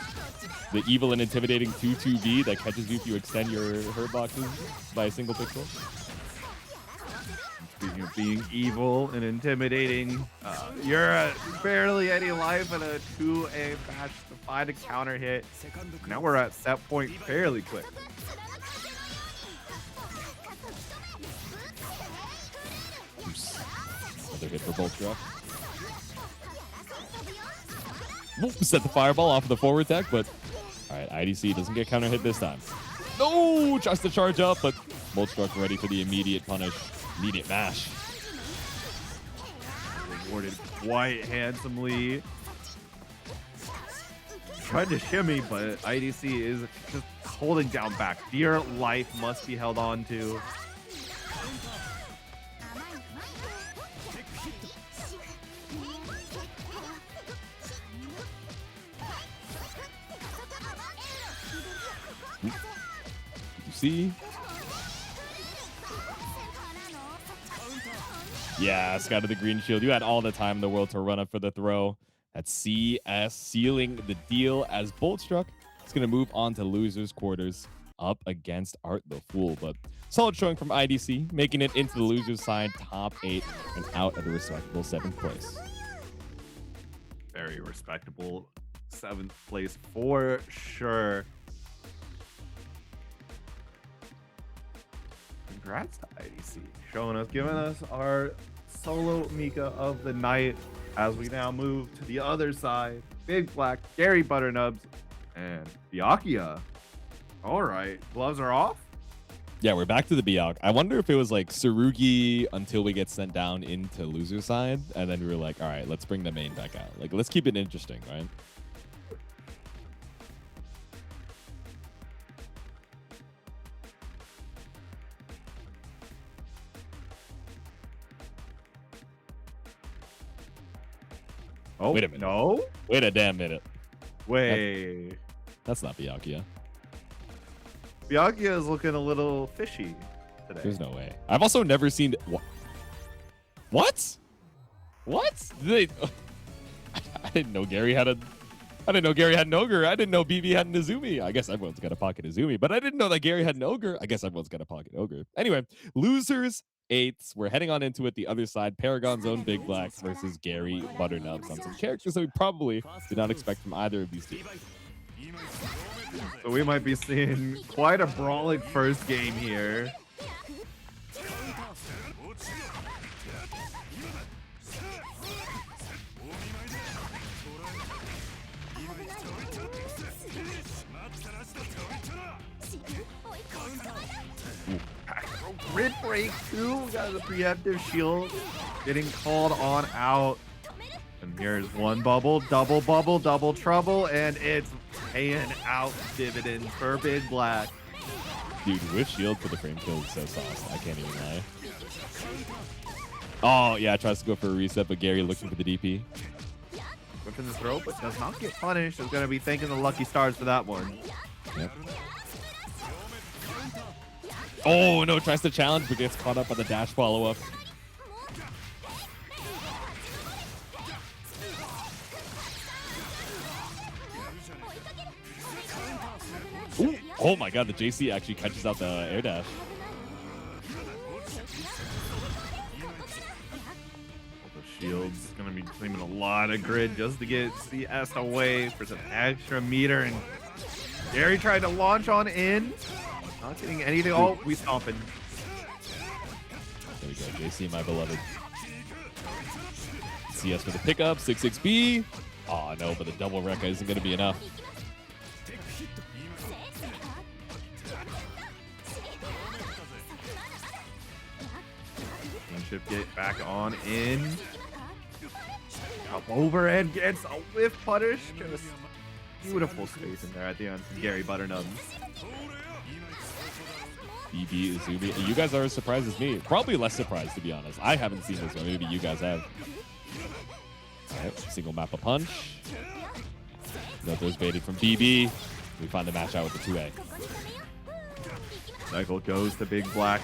The evil and intimidating 2-2B that catches you if you extend your hurt boxes by a single pixel. Speaking of being evil and intimidating, you're at barely any life in a 2A match to find a counter hit. Now we're at set point fairly quick. Oops. Another hit for Boltstruck. Set the fireball off of the forward tech, but all right, IDC doesn't get counter hit this time. No, tries to charge up, but Boltstruck ready for the immediate punish. Immediate mash. Rewarded quite handsomely. Tried to shimmy, but IDC is just holding down back. Dear life must be held on to. C. Yeah, Scout of the green shield. You had all the time in the world to run up for the throw. That's CS sealing the deal as Boltstruck is going to move on to losers quarters up against artthefool. But solid showing from IDC, making it into the losers side, top 8 and out at a respectable 7th place. Very respectable 7th place for sure. Congrats to IDC, giving us our solo Mika of the night as we now move to the other side. BigBlack, GaryButternubs, and Byakuya. All right, gloves are off. Yeah, we're back to the Byakuya. I wonder if it was like Tsurugi until we get sent down into loser side, and then we were like, all right, let's bring the main back out. Like, let's keep it interesting, right? Oh, wait a minute. No? Wait a damn minute. Wait. That's not Byakuya. Byakuya is looking a little fishy today. There's no way. I've also never seen... What? What? I didn't know Gary had a... I didn't know Gary had an ogre. I didn't know BB had an Izumi. I guess everyone's got a pocket Izumi, but I didn't know that Gary had an ogre. I guess everyone's got a pocket ogre. Anyway, losers 8s. We're heading on into it. The other side, Paragon's own BigBlack versus GaryButternubs on some characters that we probably did not expect from either of these teams. So we might be seeing quite a brawling first game here. Grid break too. Got the preemptive shield. Getting called on out. And here's one bubble, double trouble, and it's paying out dividends for BigBlack. Dude, with shield for the frame kill is so sauce. I can't even lie. Oh, yeah, tries to go for a reset, but Gary looking for the DP. Going for the throw, but does not get punished. Is going to be thanking the lucky stars for that one. Yep. Oh, no, tries to challenge, but gets caught up on the dash follow-up. Ooh. Oh my god, the JC actually catches out the air dash. The shield's going to be claiming a lot of grid just to get CS away for some extra meter. And Gary tried to launch on in. Not getting anything. Oh, we stomping. There we go, JC, my beloved. CS for the pickup, 6-6B. Oh no, but the double Rekka isn't going to be enough. Should get back on in. Up over and gets a whiff punish. Just beautiful space in there at the end from GaryButternubs. BB Izumi. You guys are as surprised as me. Probably less surprised, to be honest. I haven't seen this one. Maybe you guys have. All right, single map a punch. No, there's baited from BB. We find the match out with the 2A. Cycle goes to BigBlack.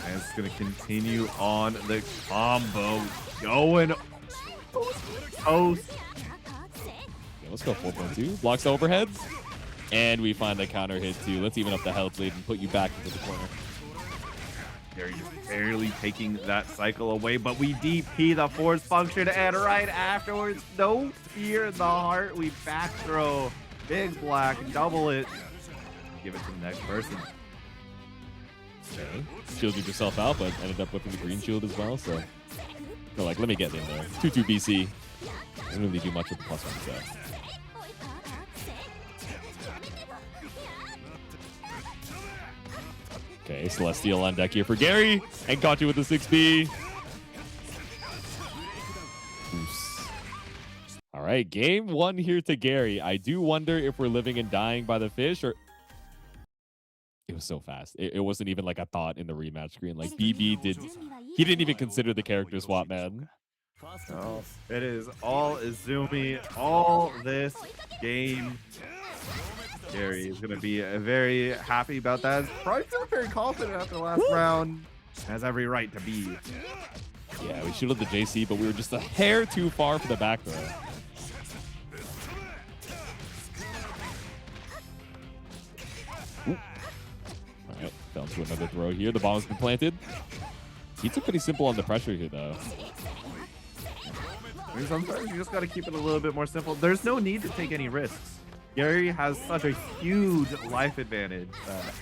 And it's going to continue on the combo. Going post. Yeah, let's go 4.2. Blocks the overheads. And we find the counter hit too. Let's even up the health lead and put you back into the corner. Gary just barely taking that cycle away, but we DP the force function, and right afterwards, no fear in the heart, we back throw BigBlack, double it, give it to the next person. Okay. Shielded yourself out, but ended up whipping the green shield as well. So, they're like, let me get in there. 2-2 BC. Doesn't really do much with the +1 set. Okay, Celestial on deck here for Gary, and caught you with the 6B. Oops. All right, game 1 here to Gary. I do wonder if we're living and dying by the fish, or it was so fast. It wasn't even like a thought in the rematch screen. Like BB he didn't even consider the character swap, man. Oh, it is all Izumi all this game. Gary is going to be very happy about that. Probably feeling very confident after the last round. Has every right to be. Yeah, we shielded the JC, but we were just a hair too far for the back throw. All right, fell into another throw here. The bomb's been planted. He's pretty simple on the pressure here, though. I mean, sometimes you just got to keep it a little bit more simple. There's no need to take any risks. Gary has such a huge life advantage that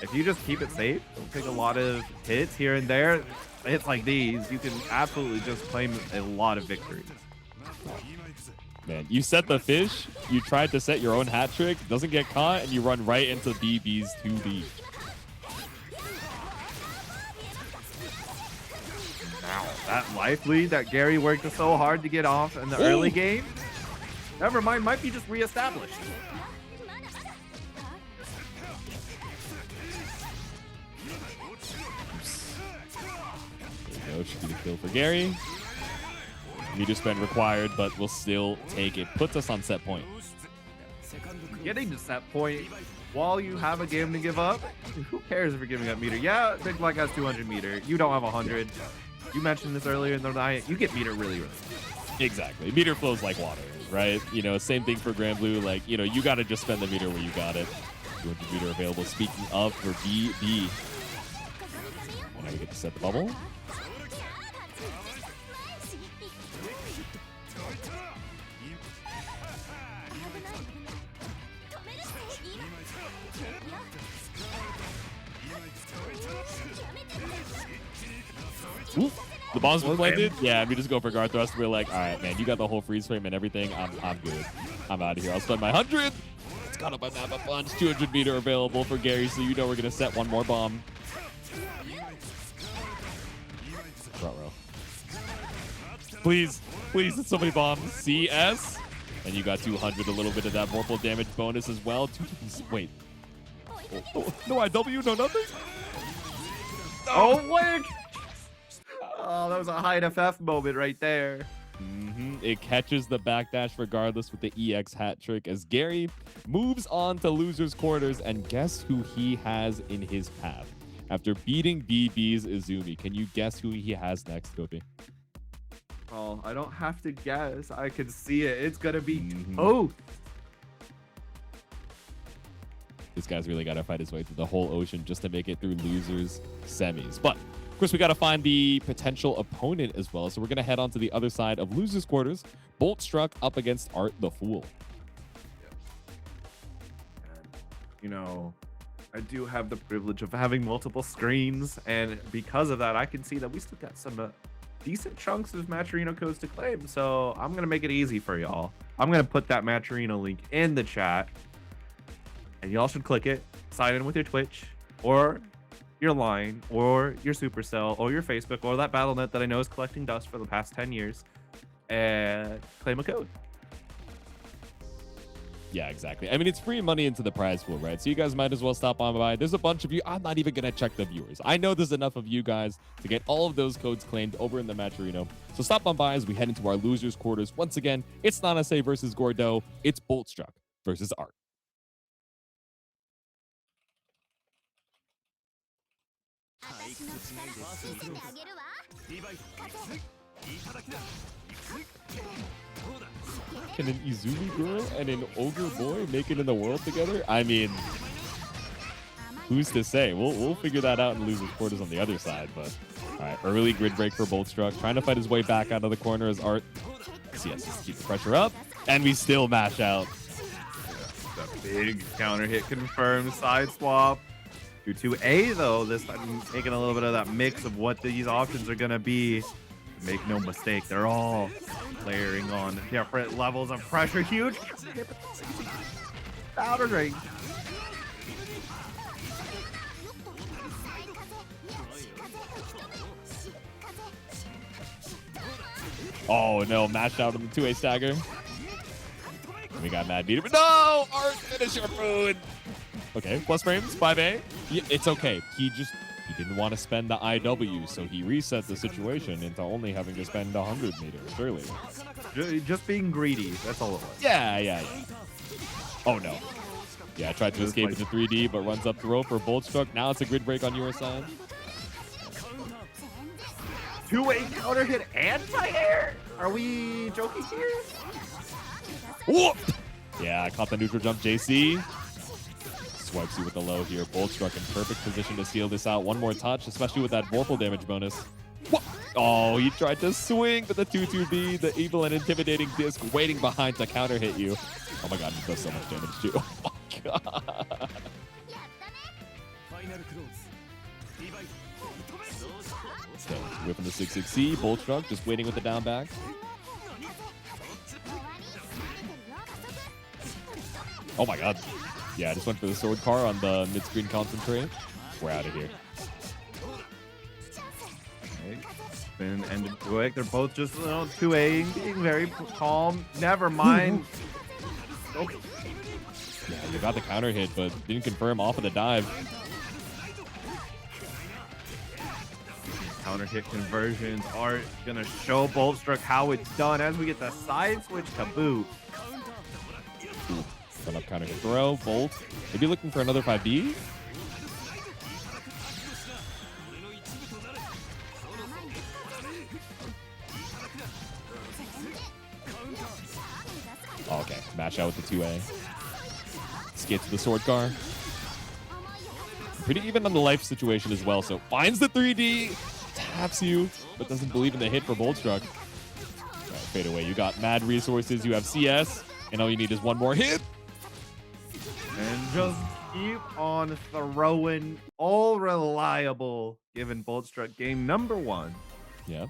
if you just keep it safe, don't take a lot of hits here and there, hits like these, you can absolutely just claim a lot of victories. Man, you set the fish, you tried to set your own hat trick, doesn't get caught, and you run right into BB's 2B. Now, that life lead that Gary worked so hard to get off in the early game, never mind, might be just reestablished. There we go, should be the kill for Gary. Meter spend required, but we'll still take it. Puts us on set point. Getting to set point while you have a game to give up, who cares if you're giving up meter? Yeah, BigBlack has 200 meter. You don't have 100. You mentioned this earlier in the night. You get meter really, really fast. Exactly. Meter flows like water, right? You know, same thing for BlazBlue. Like, you know, you got to just spend the meter where you got it. 200 meter available. Speaking of, for BB. And now we get to set the bubble. Ooh, the bomb's been planted. Yeah, we just go for guard thrust. We're like, all right, man, you got the whole freeze frame and everything. I'm good. I'm out of here. I'll spend my 100. It's got up my map a bunch. 200 meter available for Gary, so you know we're gonna set one more bomb. Front row. Please, please, it's so many bombs. CS, and you got 200. A little bit of that mortal damage bonus as well. Wait. Oh, no IW, no nothing. Oh, wait. Oh, that was a high FF moment right there. It catches the backdash regardless with the EX hat trick as Gary moves on to loser's quarters, and guess who he has in his path? After beating BB's Izumi, can you guess who he has next, Kopi? Oh, I don't have to guess. I can see it. It's going to be Toast. This guy's really got to fight his way through the whole ocean just to make it through losers semis. But of course, we got to find the potential opponent as well. So we're going to head on to the other side of losers quarters. Boltstruck up against artthefool. You know, I do have the privilege of having multiple screens, and because of that, I can see that we still got some decent chunks of Matcherino codes to claim. So I'm going to make it easy for y'all. I'm going to put that Matcherino link in the chat, and y'all should click it, sign in with your Twitch, or your Line, or your Supercell, or your Facebook, or that BattleNet that I know is collecting dust for the past 10 years, and claim a code. Yeah, exactly. I mean, it's free money into the prize pool, right? So you guys might as well stop on by. There's a bunch of you. I'm not even going to check the viewers. I know there's enough of you guys to get all of those codes claimed over in the Matcherino. So stop on by as we head into our losers quarters. Once again, it's Nanase versus Gordo. It's Boltstruck versus Art. Can an Izumi girl and an ogre boy make it in the world together? I mean, who's to say? We'll figure that out in losers quarters on the other side. But all right, early grid break for Boltstruck, trying to fight his way back out of the corner as Art. CS just keep the pressure up, and we still mash out. The big counter hit confirmed, side swap. 2-2A though, this time taking a little bit of that mix of what these options are gonna be. Make no mistake, they're all layering on different levels of pressure. Huge outer range. Oh no, mash out on the 2A stagger. We got mad beater, but no! Art, finish your food! Okay, plus frames, 5A. Yeah, it's okay. He didn't want to spend the IW, so he reset the situation into only having to spend 100 meters, surely. Just being greedy, that's all it was. Yeah. Oh no. Yeah, tried to escape into 3D, but runs up throw for Boltstruck. Now it's a grid break on your side. Two-way counter hit anti-air? Are we joking here? Whoop! Yeah, caught the neutral jump, JC. Swipes you with the low here. Boltstruck in perfect position to seal this out. One more touch, especially with that Vorpal damage bonus. What? Oh, he tried to swing, but the 2-2B, the evil and intimidating disc waiting behind to counter hit you. Oh my god, he does so much damage too. Oh my god. So, whipping the 6-6C. Boltstruck just waiting with the down back. Oh my god. Yeah, I just went for the sword car on the mid-screen concentrate. We're out of here. Okay. Spin ended quick. They're both just 2Aing, being very calm. Never mind. Okay. Yeah, you got the counter hit, but didn't confirm off of the dive. Counter hit conversions are gonna show Boltstruck how it's done as we get the side switch to boot. Run up counter hit throw. Bolt. Maybe looking for another 5B. Oh, okay. Mash out with the 2A. Skate to the sword car. Pretty even on the life situation as well. So finds the 3D. Taps you, but doesn't believe in the hit for Boltstruck. Right, fade away. You got mad resources. You have CS. And all you need is one more hit. And just keep on throwing. All reliable. Giving Boltstruck game number 1. Yeah. I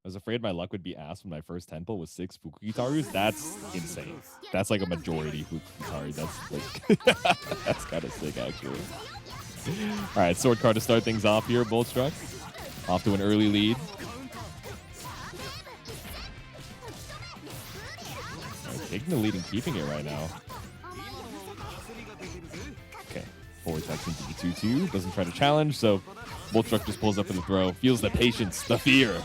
was afraid my luck would be ass when my first temple was 6 Fukugitarus. That's insane. That's like a majority Fukugitari. That's like that's kind of sick actually. All right, sword card to start things off here. Boltstruck off to an early lead. Right, taking the lead and keeping it right now. Okay, forward text into the 2-2. Doesn't try to challenge, so Boltstruck just pulls up for the throw. Feels the patience, the fear.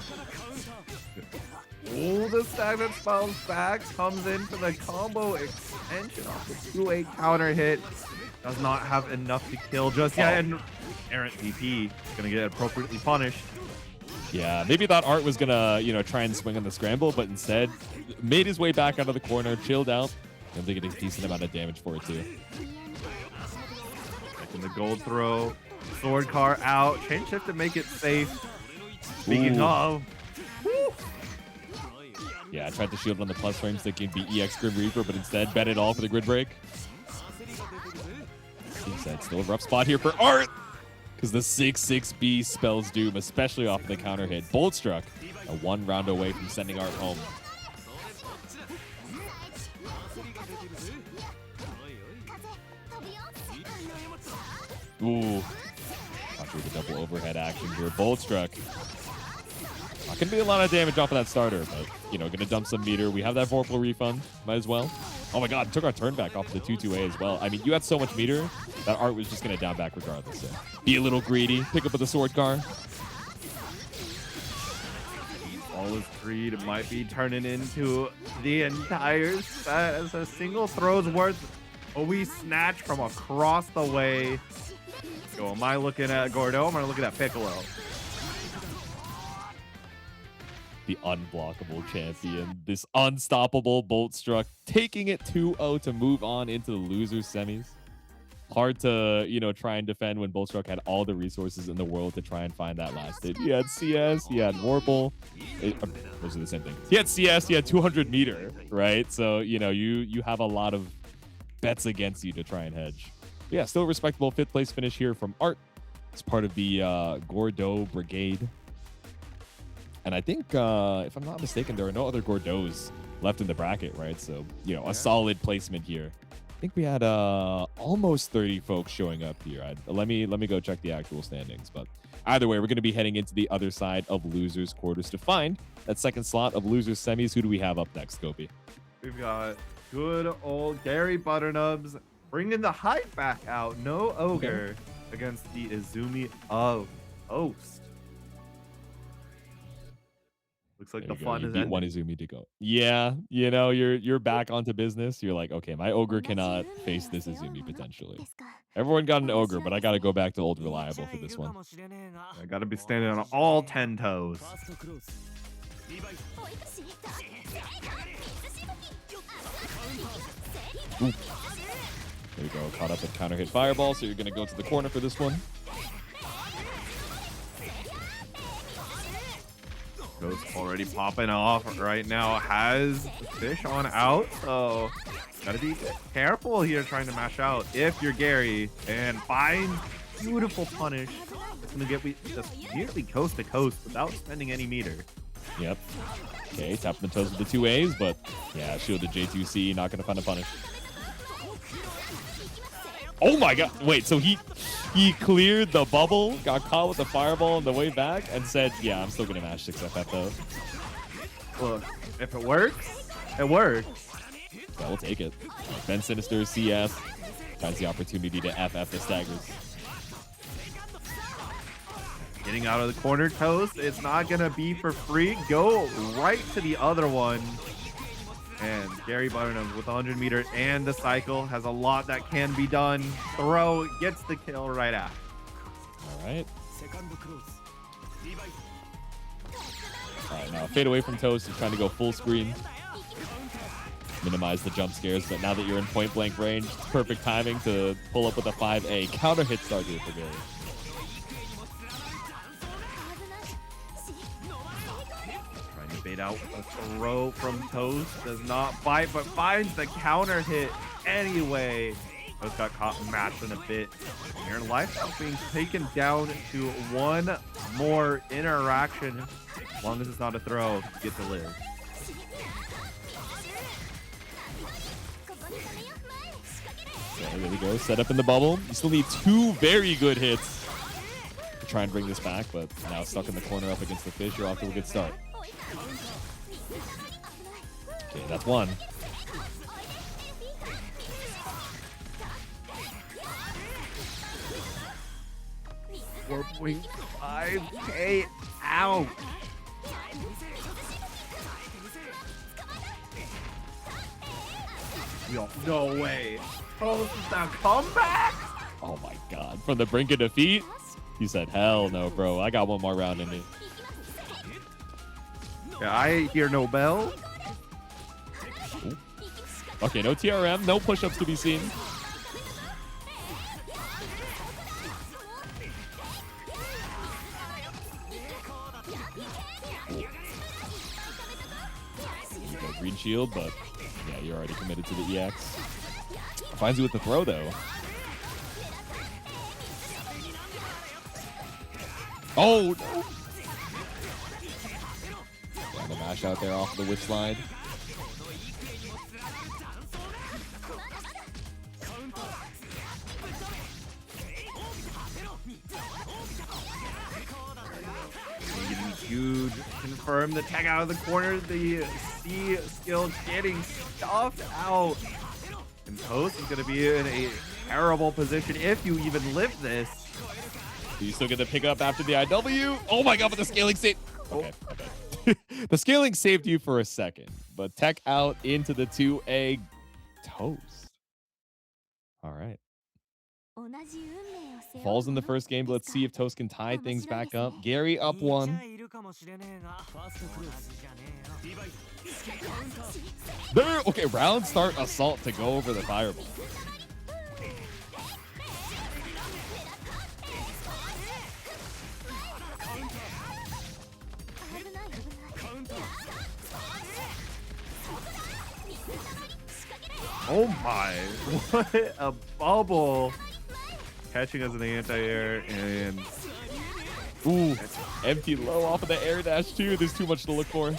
Oh, the stagnant spells back. Comes in for the combo extension off the 2-8 counter hit. Does not have enough to kill just yet. And errant DP gonna get appropriately punished. Yeah, maybe that Art was gonna, try and swing on the scramble, but instead made his way back out of the corner, chilled out, and they get a decent amount of damage for it too. Taking the gold throw, sword car out, chain shift to make it safe. Speaking of, yeah, I tried to shield on the plus frames thinking it'd be EX Grim Reaper, but instead bet it all for the grid break. Still a rough spot here for Art because the 6-6B spells doom, especially off of the counter hit. Boltstruck, a 1 round away from sending Art home. Ooh, watching the double overhead action here. Boltstruck. Not gonna be a lot of damage off of that starter, but gonna dump some meter. We have that Vorpal refund, might as well. Oh my god, took our turn back off of the 2-2A as well. I mean, you had so much meter that Art was just gonna down back regardless. So be a little greedy, pick up with the sword car. all is greed. It might be turning into the entire set as a single throw's worth. Oh, we snatch from across the way. So am I looking at Gordo? Am I looking at Piccolo? The unblockable champion, this unstoppable Boltstruck, taking it 2-0 to move on into the losers semis. Hard to, try and defend when Boltstruck had all the resources in the world to try and find that last hit. He had CS, he had Vorpal. Those are the same thing. He had CS, he had 200 meter, right? So, you have a lot of bets against you to try and hedge. But yeah, still a respectable 5th place finish here from Art. It's part of the Gordo Brigade. And I think, if I'm not mistaken, there are no other Gordos left in the bracket, right? So, a solid placement here. I think we had almost 30 folks showing up here. Let me go check the actual standings. But either way, we're going to be heading into the other side of losers quarters to find that second slot of losers semis. Who do we have up next, Gopi? We've got good old GaryButternubs bringing the hype back out. No Ogre against the Izumi of Host. Looks like There the you go. fun You is beat ending. one Izumi to go. Yeah, you know, you're back onto business. You're like, okay, my ogre cannot face this Izumi potentially. Everyone got an ogre, but I got to go back to old reliable for this one. I gotta be standing on all 10 toes. Ooh. There you go. Caught up with counter hit fireball, so you're going to go to the corner for this one. Ghost already popping off right now. Has the fish on out, so gotta be careful here trying to mash out if you're Gary. And finds beautiful punish. It's gonna get just nearly coast to coast without spending any meter. Yep. Okay, tapping the toes with the 2 A's, but yeah, shielded J2C, not going to find a punish. Oh my god, wait, so he cleared the bubble, got caught with the fireball on the way back, and said, yeah, I'm still going to mash 6FF though. Look, if it works, it works. Yeah, we'll take it. Ben Sinister, CS, finds the opportunity to FF the staggers. Getting out of the corner, Toast. It's not gonna be for free. Go right to the other one. And GaryButternubs with 100 meters and the cycle has a lot that can be done. Throw gets the kill right after. All right. All right, now fade away from Toast. He's trying to go full screen. Minimize the jump scares, but now that you're in point blank range, it's perfect timing to pull up with a 5A. Counter hit start here for Gary. Bait out a throw from Toast. Does not bite, but finds the counter hit anyway. Toast got caught matched in a bit. And your lifestyle being taken down to one more interaction. As long as it's not a throw, you get to live. Yeah, there we go. Set up in the bubble. You still need 2 very good hits to try and bring this back, but now stuck in the corner up against the fish. You're off to a good start. Okay, that's one. $4.5K out. Yo, no way. Toast is that comeback? Oh my god. From the brink of defeat? He said, hell no, bro. I got one more round in me. Yeah, I hear no bell. Ooh. Okay, no TRM, no push-ups to be seen. You got green shield, but yeah, you're already committed to the EX. Finds you with the throw, though. Oh, no. The mash out there off the whip slide. Huge. Confirm the tag out of the corner. The C skill getting stuffed out. And Toast is going to be in a terrible position if you even live this. Do you still get to pick up after the IW? Oh my god, but the scaling saved. Okay, okay. The scaling saved you for a second, but tech out into the 2A. Toast. All right. Falls in the first game, but let's see if Toast can tie things back up. Gary up 1. There, okay, round start assault to go over the fireball. Oh my, what a bubble. Catching us in the anti-air and ooh, empty low off of the air dash too. There's too much to look for.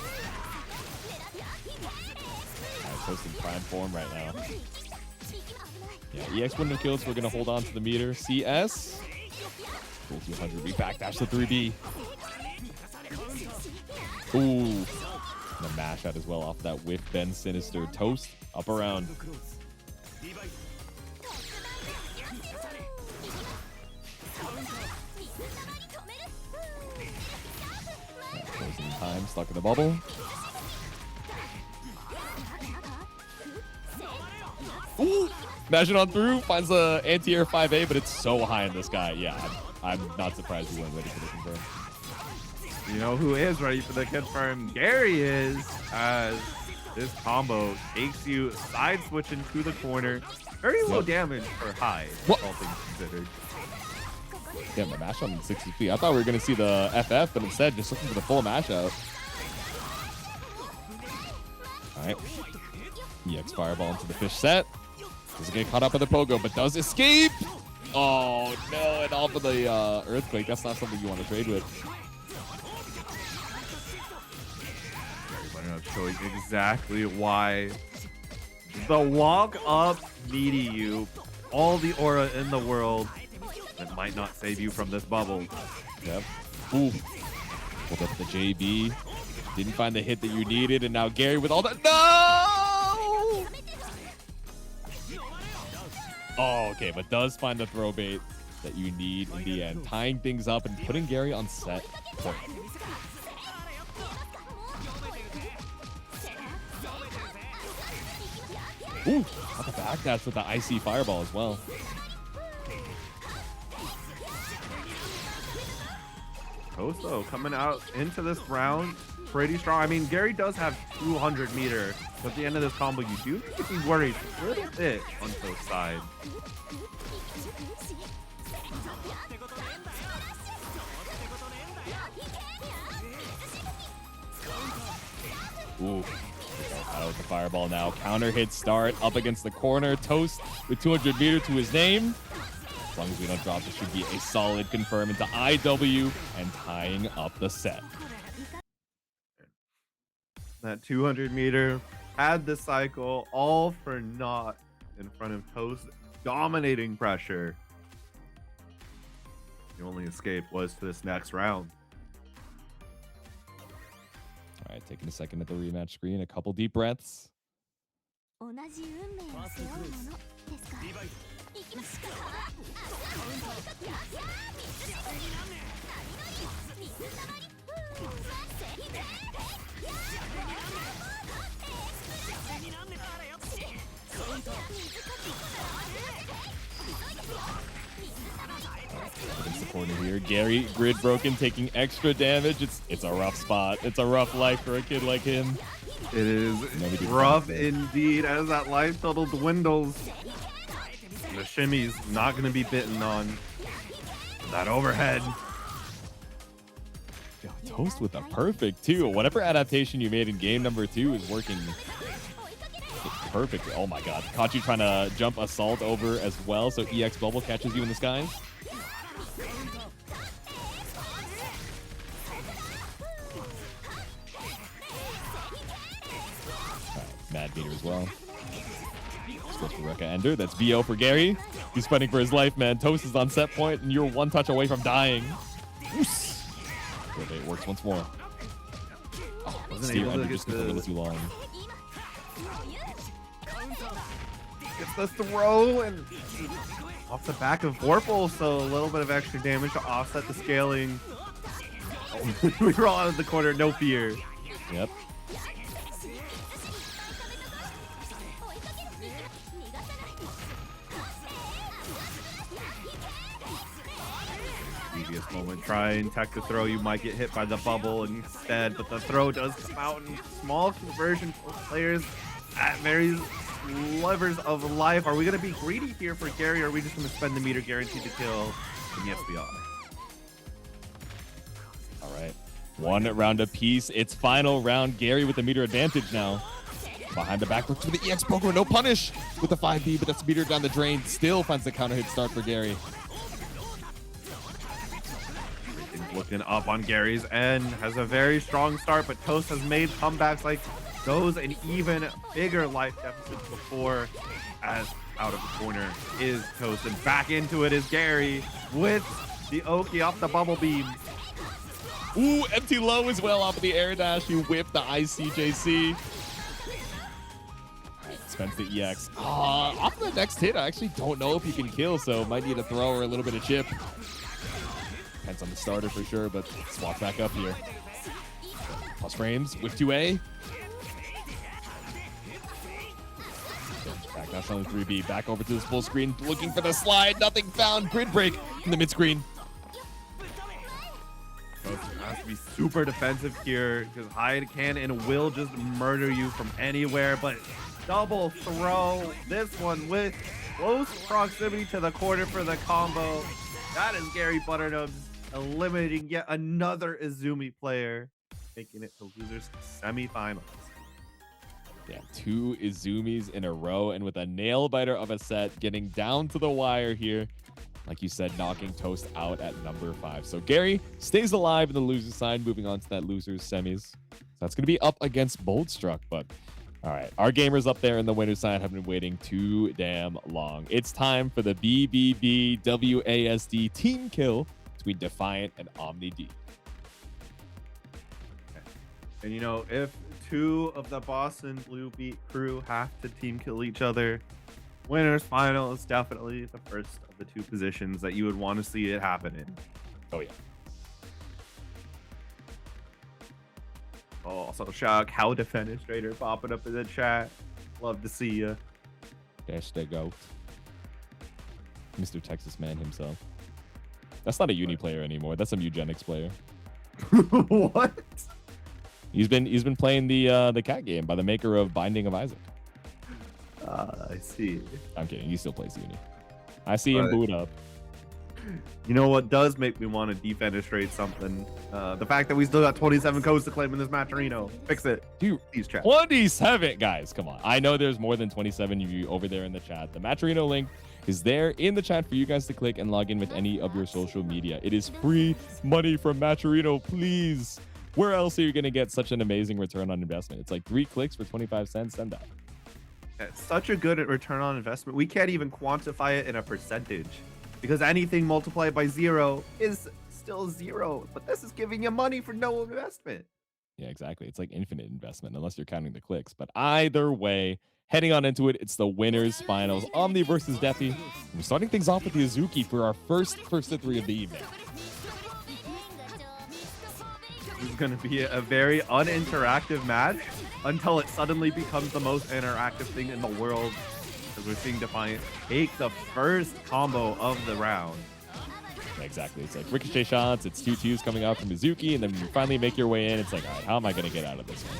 Toast in prime form right now. Yeah, EX wouldn't have killed, so we're gonna hold on to the meter. CS. Full 200, we backdash the 3B. Ooh. And a mash out as well off that whiff. Ben Sinister. Toast up around. Closing time. stuck in the bubble. Ooh! Imagine on through, finds the anti-air 5A, but it's so high in the sky. Yeah, I'm not surprised we weren't ready for the confirm. You know who is ready for the confirm? Gary is, as this combo takes you side switching to the corner. Very low damage for high, all things considered. Yeah, my mash on 60 feet. I thought we were going to see the FF, but instead just looking for the full mash out. All right. EX Fireball into the fish set. Doesn't get caught up in the pogo, but does escape. Oh, no. And off of the Earthquake. That's not something you want to trade with. GaryButternubs showing exactly why the walk up meaty you, all the aura in the world, that might not save you from this bubble. Yep. Ooh. Pulled up the JB. Didn't find the hit that you needed, and now Gary with all the... No! Oh, okay, but does find the throw bait that you need in the end. Tying things up and putting Gary on set point. Ooh, got the backdash with the icy fireball as well. Koso coming out into this round pretty strong. I mean, Gary does have 200 meter, but at the end of this combo, you do need to be worried a little bit on both sides. Ooh, out with the fireball now. Counter hit start up against the corner. Toast with 200 meter to his name. As long as we don't drop, it should be a solid confirm into IW and tying up the set. That 200 meter had the cycle all for naught in front of Toast, dominating pressure. The only escape was to this next round. All right, taking a second at the rematch screen. A couple deep breaths. Against the corner here. Gary, grid broken, taking extra damage. It's a rough spot. It's a rough life for a kid like him. It is rough indeed as that life total dwindles. The shimmy's not going to be bitten on. That overhead. Yo, Toast with a perfect too. Whatever adaptation you made in game number 2 is working perfectly. Oh my god. Caught you trying to jump assault over as well, so EX bubble catches you in the skies. Mad meter as well. Goes for Rekka Ender. That's VO for Gary. He's fighting for his life, man. Toast is on set point, and you're one touch away from dying. It works once more. Oh, wasn't able to get just a little too long. Gets the throw and off the back of Vorpal, so a little bit of extra damage to offset the scaling. We roll out of the corner, no fear. Yep. Previous moment, try and tech the throw. You might get hit by the bubble instead, but the throw does come out in small conversion for players at very levers of life. Are we going to be greedy here for Gary, or are we just going to spend the meter guaranteed to kill? And yes, we are. All right. One round apiece. It's final round. Gary with the meter advantage now. Behind the back look to the EX Poker. No punish with the 5B, but that's meter down the drain. Still finds the counter hit start for Gary. Looking up on Gary's end, has a very strong start, but Toast has made comebacks like those and even bigger life deficits before. As out of the corner is Toast, and back into it is Gary with the Oki off the bubble beam. Ooh, empty low as well off of the air dash. You whip the ICJC. Spends the EX. Off the next hit, I actually don't know if you can kill, so might need a throw or a little bit of chip. Depends on the starter for sure, but swap back up here. Cross frames with 2A. Back dash on the 3B. Back over to this full screen. Looking for the slide. Nothing found. Grid break in the mid screen. Has to be super defensive here because Hyde can and will just murder you from anywhere. But double throw. This one with close proximity to the corner for the combo. That is GaryButternubs eliminating yet another Izumi player, making it to losers semifinals. Yeah, 2 Izumis in a row, and with a nail biter of a set, getting down to the wire here. Like you said, knocking Toast out at number 5. So Gary stays alive in the loser side, moving on to that loser's semis. So that's going to be up against Boltstruck, but all right, our gamers up there in the winner's side have been waiting too damn long. It's time for the BBB WASD team kill between Defiant and OmniDeag. And you know, if 2 of the Boston Blue Beat crew have to team kill each other, winner's final is definitely the first of the 2 positions that you would want to see it happen in. Oh yeah. Also, shock how Defenestrator popping up in the chat. Love to see you. Dash the goat. Mr. Texas Man himself. That's not a uni player anymore. That's some eugenics player. What? He's been playing the cat game by the maker of Binding of Isaac. I see. I'm kidding. He still plays uni. I see him boot up. You know what does make me want to defenestrate something? The fact that we still got 27 codes to claim in this matcherino. Fix it. Dude, please chat. 27, guys. Come on. I know there's more than 27 of you over there in the chat. The matcherino link is there in the chat for you guys to click and log in with any of your social media. It is free money from matcherino, please. Where else are you going to get such an amazing return on investment? It's like 3 clicks for 25 cents. Send that. It's such a good return on investment. We can't even quantify it in a percentage because anything multiplied by 0 is still 0. But this is giving you money for no investment. Yeah, exactly. It's like infinite investment unless you're counting the clicks. But either way, heading on into it, it's the winners finals. Omni versus Defi. We're starting things off with the Azuki for our first to 3 of the evening. This is going to be a very uninteractive match until it suddenly becomes the most interactive thing in the world, because we're seeing Defiant take the first combo of the round. Exactly. It's like ricochet shots. It's 2-2s coming out from Mizuki, and then when you finally make your way in, it's like, all right, how am I going to get out of this one?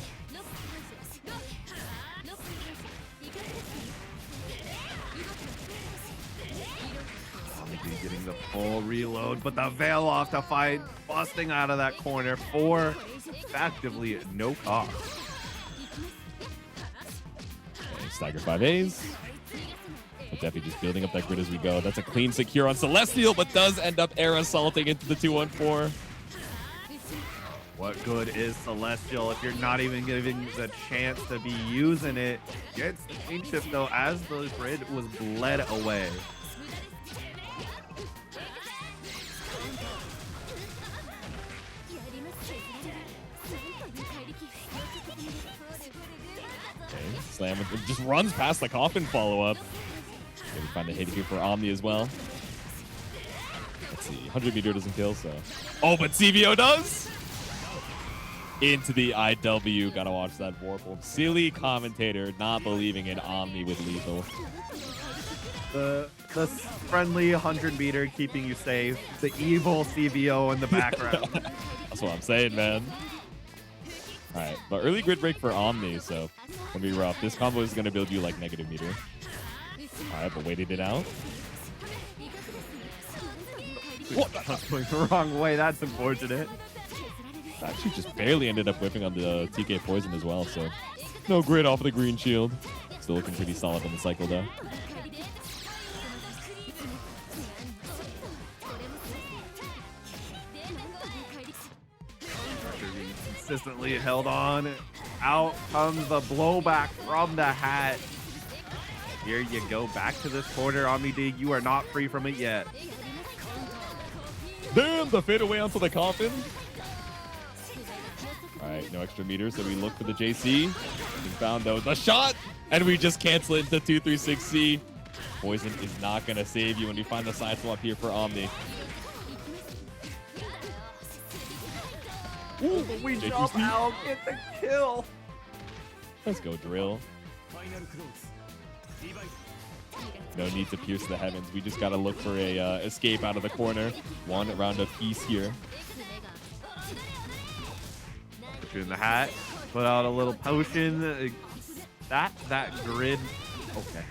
Getting the full reload, but the veil off to fight, busting out of that corner for effectively no cost. Okay, stagger 5As. But definitely just building up that grid as we go. That's a clean secure on Celestial, but does end up air assaulting into the 2-1-4. What good is Celestial if you're not even giving the chance to be using it? Gets the clean shift though as the grid was bled away. Slam just runs past the coffin follow-up. Maybe find a hit here for Omni as well. Let's see, 100 meter doesn't kill, so. Oh, but CVO does! Into the IW. Gotta watch that Warple. Silly commentator not believing in Omni with lethal. The friendly 100 meter keeping you safe. The evil CVO in the background. That's what I'm saying, man. All right, but early grid break for Omni, so it'll be rough. This combo is going to build you like negative meter. All right, but waited it out. What? That's going the wrong way. That's unfortunate. Actually just barely ended up whipping on the TK Poison as well, so no grid off of the green shield. Still looking pretty solid in the cycle, though. Consistently held on. Out comes the blowback from the hat. Here you go. Back to this corner, OmniDeag. You are not free from it yet. Damn, the fade away onto the coffin. All right, no extra meters, so we look for the JC. We found though the shot, and we just cancel it into 236C. Poison is not going to save you when you find the side swap here for Omni. Ooh, but we jump out, get the kill. Let's go, Drill. No need to pierce the heavens. We just got to look for a escape out of the corner. One round of peace here. Put you in the hat. Put out a little potion. That grid. Okay.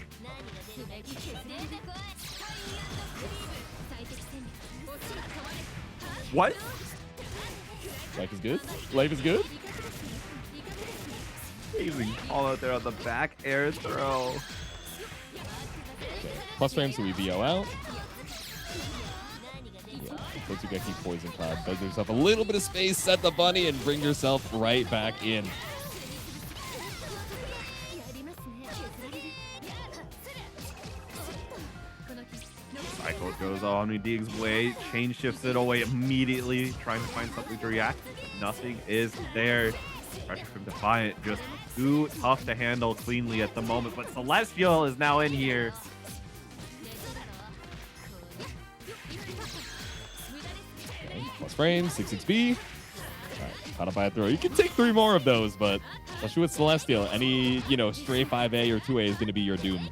What? Life is good. Life is good. Amazing call out there on the back air throw. Okay. Plus frame, so we VO out. Yeah. Kotsugeki Poison Cloud. Does yourself a little bit of space, set the bunny, and bring yourself right back in. Cycle goes OmniDeag's way, chain shifts it away immediately, trying to find something to react. Nothing is there. Pressure from Defiant, just too tough to handle cleanly at the moment, but Celestial is now in here. Okay. Plus frame, 6-6B. All right, caught up by a throw. You can take 3 more of those, but especially with Celestial, any, stray 5A or 2A is going to be your doom.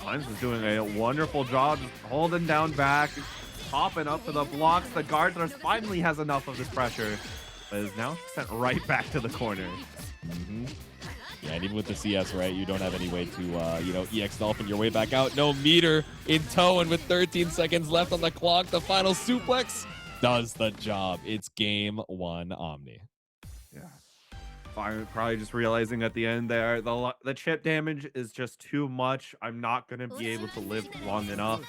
Times is doing a wonderful job holding down back, popping up to the blocks. The guard finally has enough of this pressure, but is now sent right back to the corner. Yeah, and even with the CS, right, you don't have any way to, EX Dolphin your way back out. No meter in tow, and with 13 seconds left on the clock, the final suplex does the job. It's game 1, Omni. Yeah. Probably just realizing at the end there, the chip damage is just too much. I'm not going to be able to live long enough.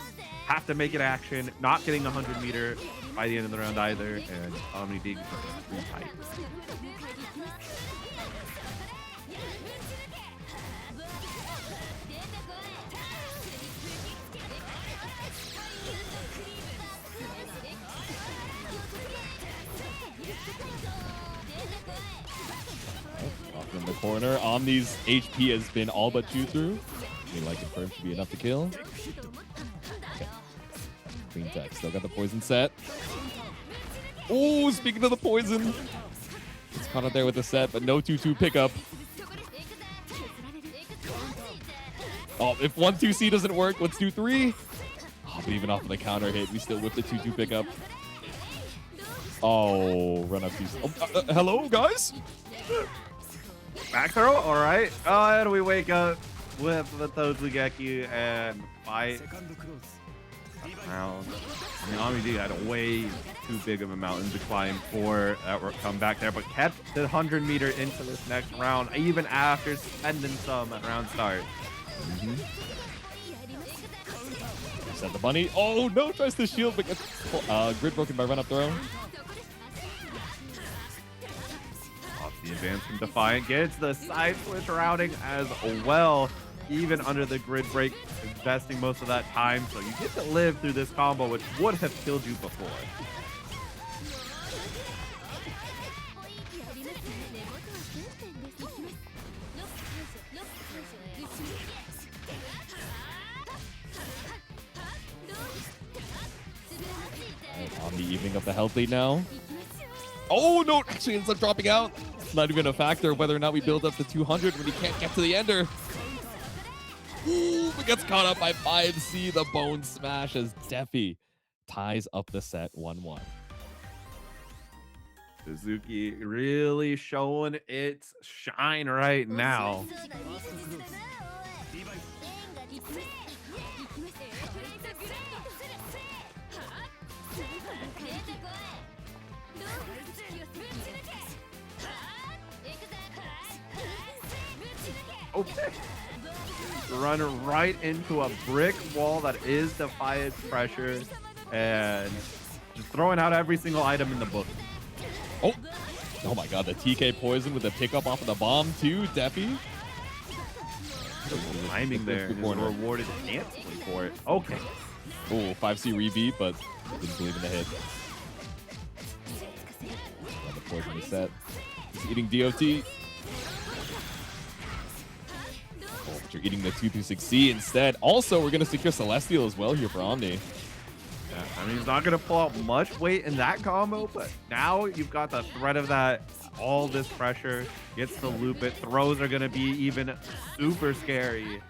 Have to make it action. Not getting 100 meter by the end of the round either. And OmniDeag is too tight. In the corner, Omni's HP has been all but chew through. Like confirmed should be enough to kill. Okay. Clean tech. Still got the poison set. Oh, speaking of the poison, it's caught out there with the set, but no 2-2 pickup. Oh, if 1-2C doesn't work, let's do 3. Oh, but even off of the counter hit, we still whip the 2-2 pickup. Oh, run up 2. Oh, hello, guys. Back throw, all right. And we wake up with the Totsugeki and fight. Now, OmniDeag had a way too big of a mountain to climb for that come back there, but kept the 100 meter into this next round, even after spending some at round start. Set the bunny. Oh no, tries to shield, but gets grid broken by run up throw. The advance from Defiant gets the side switch routing as well, even under the grid break, investing most of that time. So you get to live through this combo, which would have killed you before. Right, on the evening of the health lead now. Oh no, actually ends up dropping out. Not even a factor whether or not we build up to 200 when he can't get to the ender. Ooh, but gets caught up by 5C. The bone smash as Defi ties up the set 1-1. Suzuki really showing its shine right now. Okay. Run right into a brick wall that is Defiant's pressure and just throwing out every single item in the book. Oh my god, the TK poison with the pickup off of the bomb too, Defi. Timing there is rewarded handsomely for it. Okay. Oh, 5C rebeat, but didn't believe in the hit. The poison is set. He's eating DOT. Oh, but you're eating the 2-6C instead. Also, we're going to secure Celestial as well here for Omni. Yeah, I mean, he's not going to pull out much weight in that combo, but now you've got the threat of that. All this pressure, gets to loop it. Throws are going to be even super scary.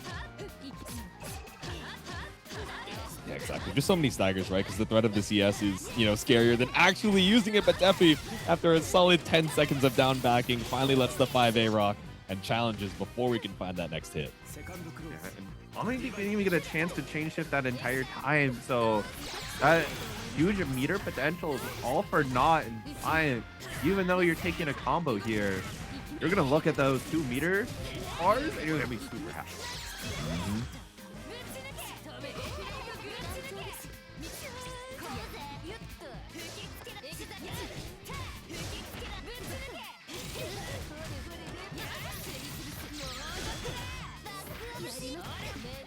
Yeah, exactly. Just so many staggers, right? Because the threat of the CS is, you know, scarier than actually using it. But Defi, after a solid 10 seconds of down backing, finally lets the 5A rock and challenges before we can find that next hit. Yeah, and OmniDeag didn't even get a chance to change shift that entire time, so that huge meter potential is all for naught. And Defiant, even though you're taking a combo here, you're gonna look at those 2 meter bars and you're gonna be super happy.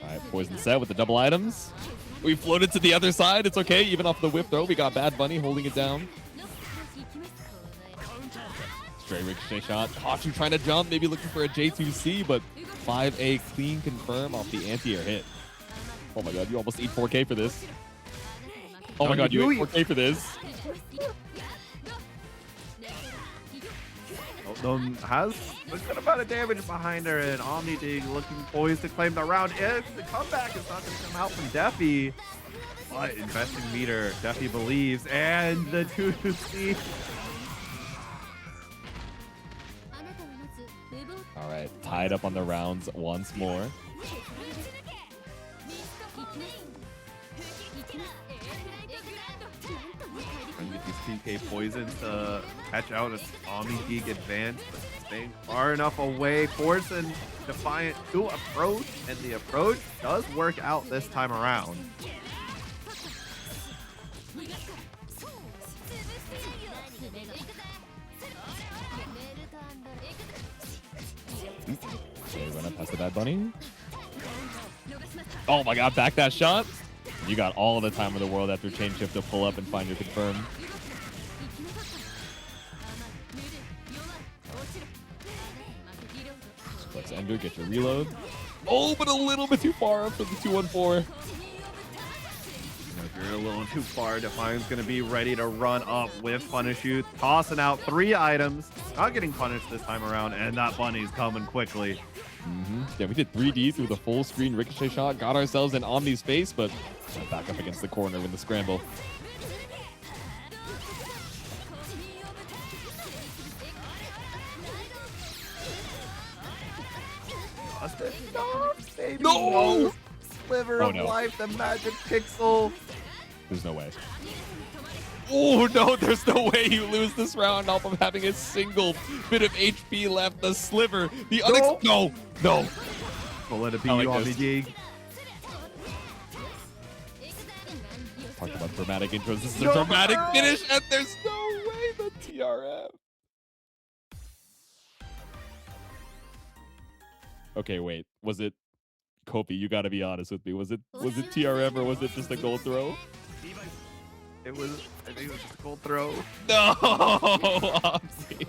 All right, Poison set with the double items. We floated to the other side. It's okay. Even off the whip throw, we got Bad Bunny holding it down. Stray ricochet shot. Hachu trying to jump, maybe looking for a J2C, but 5A clean confirm off the anti-air hit. Oh my god, you almost eat 4K for this. Oh my god, you ate 4K for this. Has a good amount of damage behind her, and OmniDeag looking poised to claim the round. If the comeback is not going to come out from Defi, but investing meter, Defi believes, and the 2C. All right, tied up on the rounds once more. Trying to get these PK poisons to catch out as OmniDeag advance, but staying far enough away, forcing Defiant to approach, and the approach does work out this time around. Okay, run up past the Bad Bunny. Oh my god, back that shot. You got all the time in the world after chain shift to pull up and find your confirm. Let's Ender, get your reload. Oh, but a little bit too far up for the 214. If you're a little too far, Defiant's going to be ready to run up with Punish You, tossing out 3 items, not getting punished this time around, and that bunny's coming quickly. Yeah, we did 3D through the full screen ricochet shot, got ourselves in Omni's face, but back up against the corner in the scramble. Baby. No! Sliver of life, the magic pixel. There's no way. Oh no, there's no way you lose this round off of having a single bit of HP left. The sliver, the no. We'll let it be you, OmniDeag. Talk about dramatic intros. This is a dramatic finish, and there's no way the TRF. Okay, wait. Was it Kopi? You got to be honest with me. Was it TRF or was it just a gold throw? I think it was just a cold throw. No, Omni.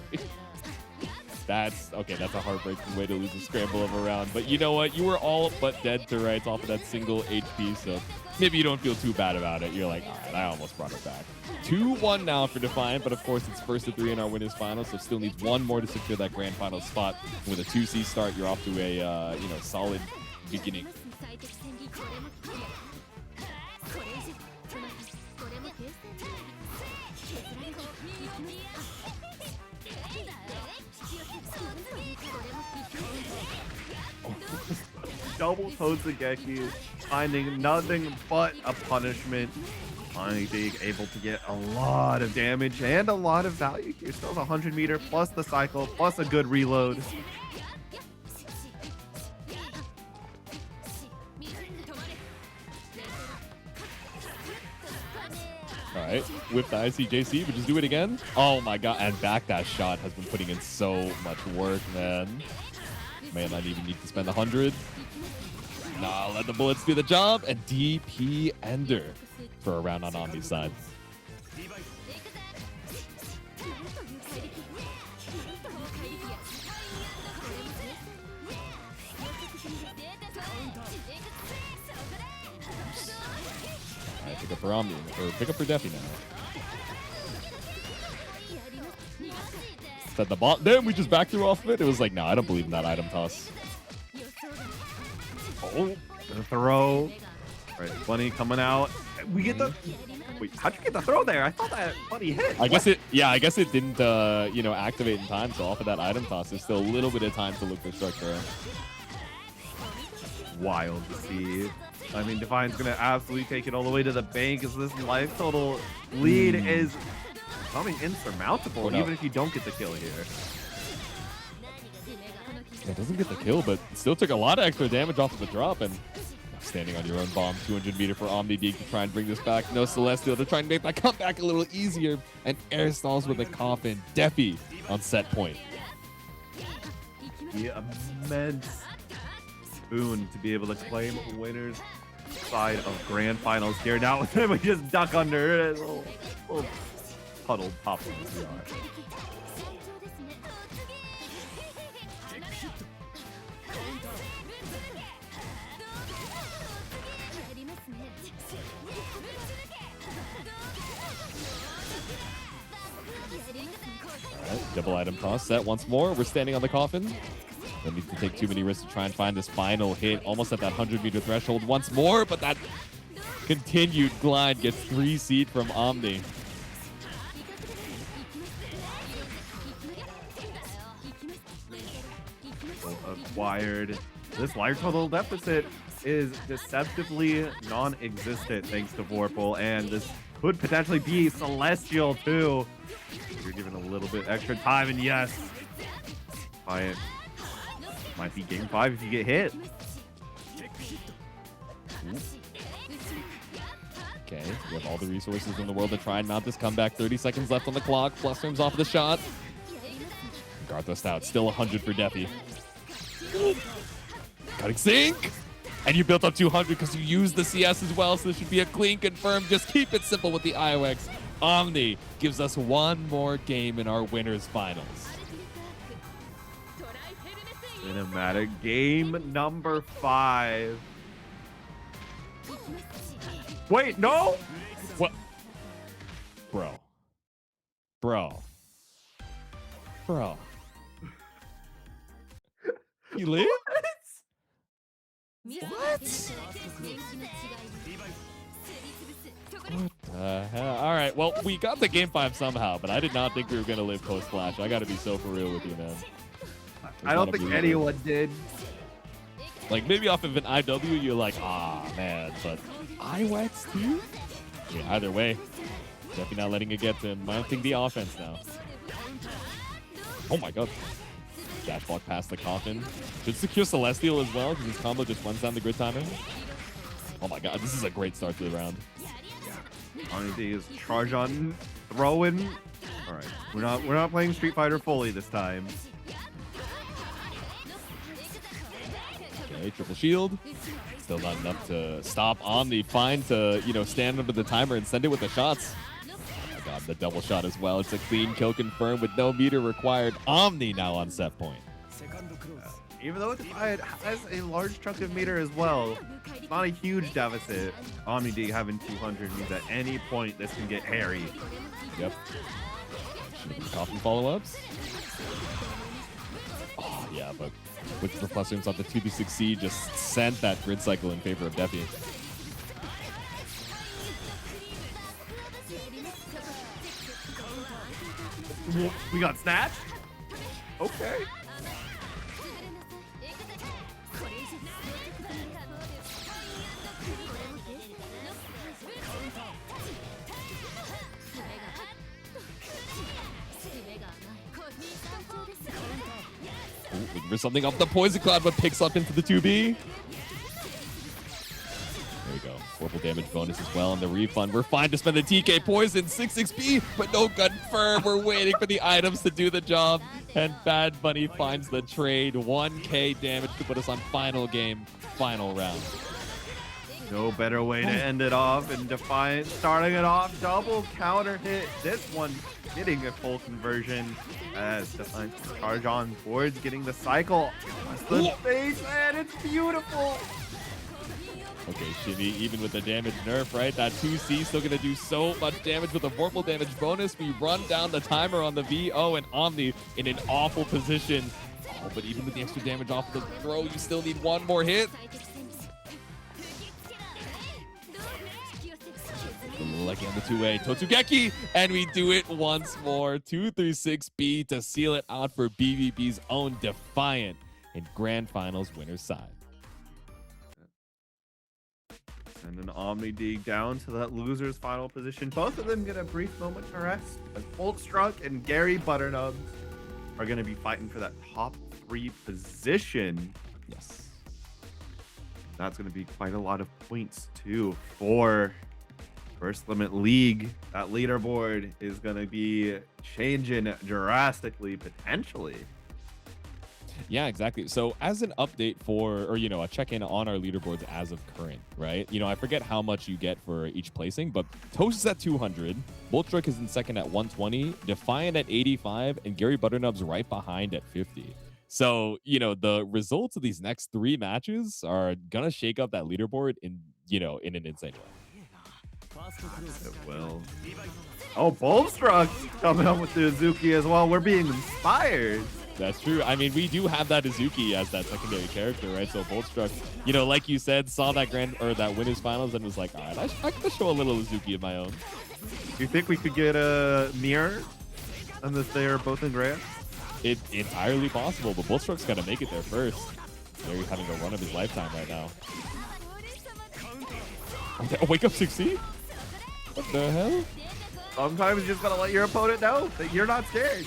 That's okay. That's a heartbreaking way to lose a scramble of a round. But you know what? You were all but dead to rights off of that single HP. So maybe you don't feel too bad about it. You're like, all right, I almost brought it back. 2-1 now for Defiant, but of course it's first of 3 in our winners final, so still needs 1 more to secure that grand final spot. With a 2C start, you're off to a solid beginning. Double Tozugeki, finding nothing but a punishment. OmniDeag able to get a lot of damage and a lot of value here. Still 100 meter plus the cycle plus a good reload. All right, whip the ICJC, but just do it again. Oh my god, and back that shot has been putting in so much work, man. May not even need to spend 100. Nah, let the bullets do the job, and DP Ender for a round on Omni's side. for Omni, or pick up for Defi now. Set the bot. Then we just back threw off of it. It was like, no, I don't believe in that item toss. Oh, the throw. Right, Bunny coming out. We get the. Wait, how'd you get the throw there? I thought that Bunny hit. I guess it. Yeah, I guess it didn't. You know, activate in time. So off of that item toss, there's still a little bit of time to look for structure. Wild to see. I mean, Defiant's gonna absolutely take it all the way to the bank. As this life total lead is becoming insurmountable, even if you don't get the kill here. Yeah, it doesn't get the kill, but still took a lot of extra damage off of the drop. And standing on your own bomb, 200 meter for OmniDeag to try and bring this back. No Celestial to try and make that comeback a little easier. And air stalls with a coffin. Defi on set point. The immense boon to be able to claim winners side of grand finals here. Now with him, we just duck under a little puddle pop on the CR. Double item toss set once more. We're standing on the coffin. Don't need to take too many risks to try and find this final hit. Almost at that 100-meter threshold once more, but that continued glide gets 3 seed from Omni. Acquired. This life total deficit is deceptively non-existent thanks to Vorpal, and this could potentially be Celestial too. You're given a little bit extra time, and yes, Defiant might be game 5 if you get hit. Okay, we have all the resources in the world to try and mount this comeback. 30 seconds left on the clock. Plus terms off of the shot. Guard thrust out. Still 100 for Defi. Cutting sink! And you built up 200 because you used the CS as well, so this should be a clean confirm. Just keep it simple with the IOX. Omni gives us one more game in our winners finals. Cinematic game number 5. Wait, no! What? Bro. You live? What the hell? All right, well, we got the game 5 somehow, but I did not think we were going to live post-flash. I got to be so for real with you, man. I don't think anyone did. Like, maybe off of an IW, you're like, ah, man, but IWEX too? Yeah, either way, definitely not letting it get to him. Mounting the offense now. Oh my god. Dash block past the coffin. Should secure Celestial as well, because his combo just runs down the grid timer. Oh my god, this is a great start to the round. OmniDeag is charge on throwing. All right, we're not playing Street Fighter fully this time. Okay, triple shield. Still not enough to stop Omni. Fine to, you know, stand under the timer and send it with the shots. Oh my god, the double shot as well. It's a clean kill confirmed with no meter required. Omni now on set point. Even though Defiant has a large chunk of meter as well, it's not a huge deficit. OmniDeag having 200 means at any point this can get hairy. Yep. Coffin follow-ups. Oh, yeah, but with the plus rooms on the 2v6C, just sent that grid cycle in favor of Defi. We got snatched? Okay. Looking for something off the Poison Cloud, but picks up into the 2B. There we go. Vorpal damage bonus as well on the refund. We're fine to spend the TK Poison, 6-6B, but no confirm. We're waiting for the items to do the job. And Bad Bunny finds the trade. 1K damage to put us on final game, final round. No better way to end it off. And Defiant starting it off. Double counter hit. This one getting a full conversion as Defiant charge on boards, getting the cycle. The face, and it's beautiful. Okay, Shimmy, even with the damage nerf, right? That 2C still going to do so much damage with a vorpal damage bonus. We run down the timer on the VO, and Omni in an awful position. Oh, but even with the extra damage off the throw, you still need one more hit. Lucky on the 2A. Totsugeki, and we do it once more. 236B to seal it out for BBB's own Defiant in Grand Finals winner's side. And an OmniDeag down to that loser's final position. Both of them get a brief moment to rest, as Boltstruck and GaryButternubs are going to be fighting for that top 3 position. Yes. That's going to be quite a lot of points, too, for First Limit League. That leaderboard is going to be changing drastically, potentially. Yeah, exactly. So as an update for, or, you know, a check-in on our leaderboards as of current, right? You know, I forget how much you get for each placing, but Toast is at 200, Boltstruck is in second at 120, Defiant at 85, and GaryButternubs right behind at 50. So, you know, the results of these next 3 matches are going to shake up that leaderboard in, you know, in an insane way. It will. Oh, Boltstruck coming up with the Azuki as well. We're being inspired. That's true. I mean, we do have that Azuki as that secondary character, right? So Boltstruck, you know, like you said, saw that that winners finals and was like, all right, I can show a little Azuki of my own. Do you think we could get a mirror unless they are both in grass? It's entirely possible, but Boltstruck's got to make it there first. Gary's having the run of his lifetime right now. Oh, wake up 6C? What the hell? Sometimes you just gotta let your opponent know that you're not scared.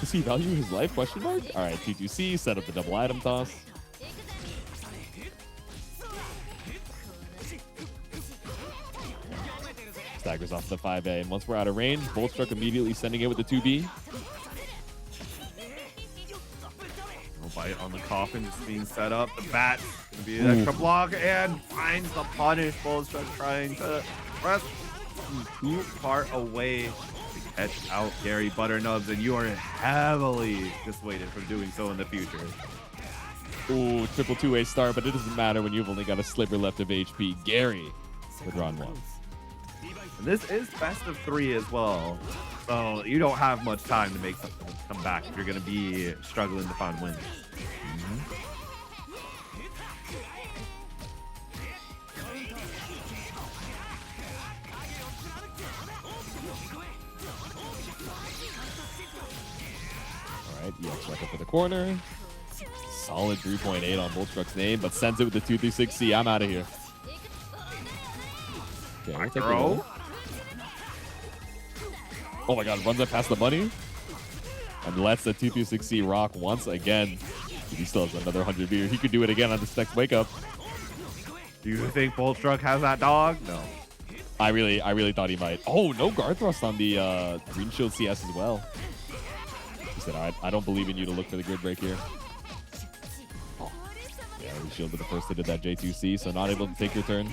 Does he value his life? Question mark. All right, T2C set up the double item toss. Staggers off the 5A, and once we're out of range, Boltstruck immediately sending it with the 2B. No bite on the coffin, just being set up. The bat gonna be an extra block and finds the punish. Boltstruck trying to press too far away to catch out GaryButternubs, and you are heavily dissuaded from doing so in the future. Ooh, triple 2A start, but it doesn't matter when you've only got a sliver left of HP. Gary with round 1. And this is best of 3 as well, so you don't have much time to make something come back if you're going to be struggling to find wins. All right, EX right up for the corner. Solid 3.8 on Boltstruck's name, but sends it with the 236C. I'm out of here. Okay, we'll take a oh my god, runs up past the money and lets the 236C rock once again. He still has another 100 meter. He could do it again on this next wake up. Do you think Boltstruck has that dog? No. I really thought he might. Oh, no guard thrust on the green shield CS as well. He said, I don't believe in you to look for the grid break here. Oh. Yeah, we shielded the first hit of that J2C, so not able to take your turn.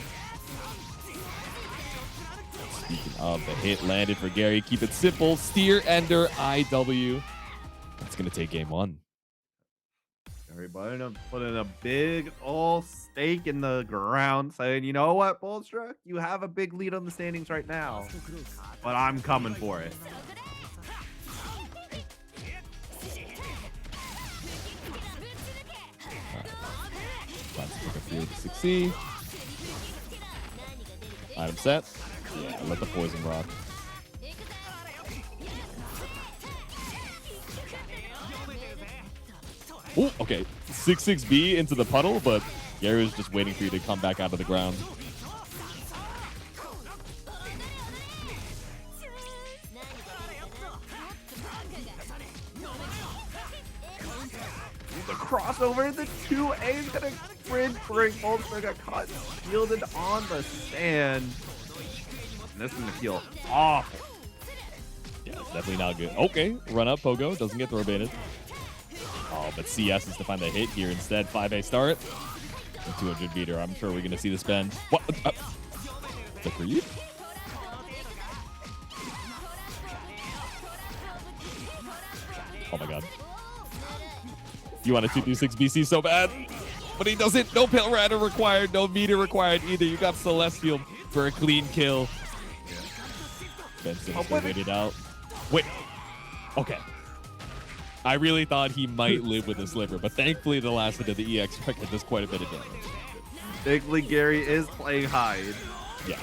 Speaking of, the hit landed for Gary. Keep it simple. Steer Ender IW. That's going to take game 1. GaryButternubs putting a big old stake in the ground, saying, you know what, Boltstruck? You have a big lead on the standings right now, but I'm coming for it. Let's pick up here with the 6C. Item set. Yeah, let the poison rock. Oh, okay. 6-6B into the puddle, but Gary was just waiting for you to come back out of the ground. The crossover, the 2A is gonna bring Boltstruck got caught shielded on the stand. And this is gonna feel awful. Yeah, it's definitely not good. Okay, run up, Pogo. Doesn't get throw baited. Oh, but CS is to find the hit here instead. 5A start. And 200 meter. I'm sure we're going to see this bend. What? The creep? Oh my god. You want a 236 BC so bad? but he doesn't. No Pale Rider required, no meter required either. You got Celestial for a clean kill. Benson's gonna wait it out. Wait. Okay. I really thought he might live with a sliver, but thankfully the last hit of the EX record does quite a bit of damage. Thankfully, Gary is playing hide. Yeah.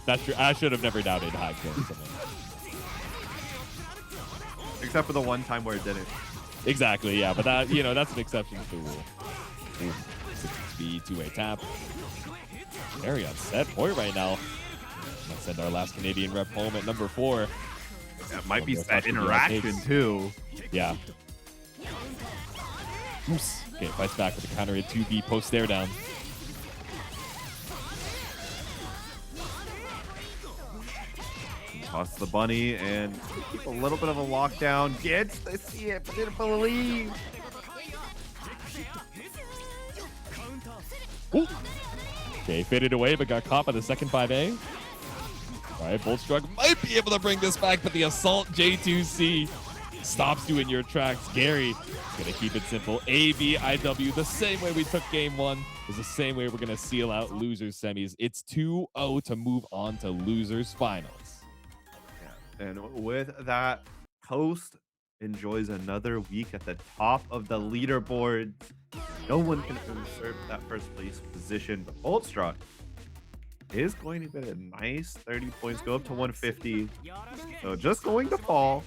That's true. I should have never doubted high killing someone. Except for the one time where it didn't. Exactly, yeah, but that, you know, that's an exception to the rule. 6-speed, two-way tap. Very on set point right now. Let's send our last Canadian rep home at number 4. That might be set interaction too. Yeah. Oops. Okay, fights back with the counter at 2B post stare down. Toss the bunny and keep a little bit of a lockdown. Gets to see it, but didn't believe. Ooh. Okay, faded away, but got caught by the second 5A. All right, Boltstruck might be able to bring this back, but the Assault J2C stops you in your tracks. Gary gonna keep it simple. ABIW, the same way we took game 1 is the same way we're gonna seal out losers semis. It's 2-0 to move on to losers finals. And with that, Coast enjoys another week at the top of the leaderboard. No one can usurp that first place position, but Boltstruck is going to get a nice 30 points, go up to 150. So just going to fall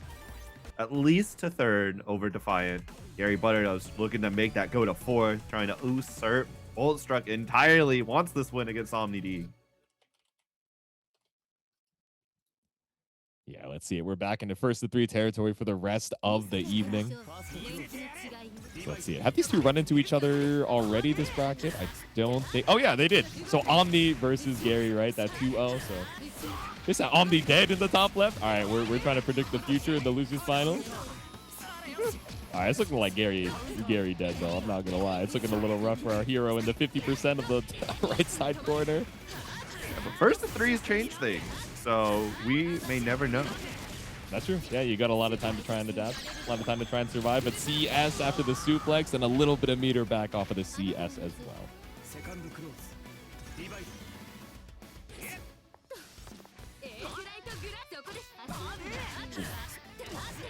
at least to 3rd over Defiant. GaryButternubs looking to make that go to 4th, trying to usurp Boltstruck entirely. Wants this win against OmniDeag. Yeah, let's see it. We're back into first to 3 territory for the rest of the evening. So let's see it. Have these two run into each other already this bracket? I don't think. Oh, yeah, they did. So Omni versus Gary, right? That 2-0. So this Omni dead in the top left. All right, we're trying to predict the future in the losers final. All right, it's looking like Gary dead, though. I'm not going to lie. It's looking a little rough for our hero in the 50% of the right side corner. Yeah, but first to 3s change things. So we may never know. That's true. Yeah, you got a lot of time to try and adapt, a lot of time to try and survive. But CS after the suplex and a little bit of meter back off of the CS as well.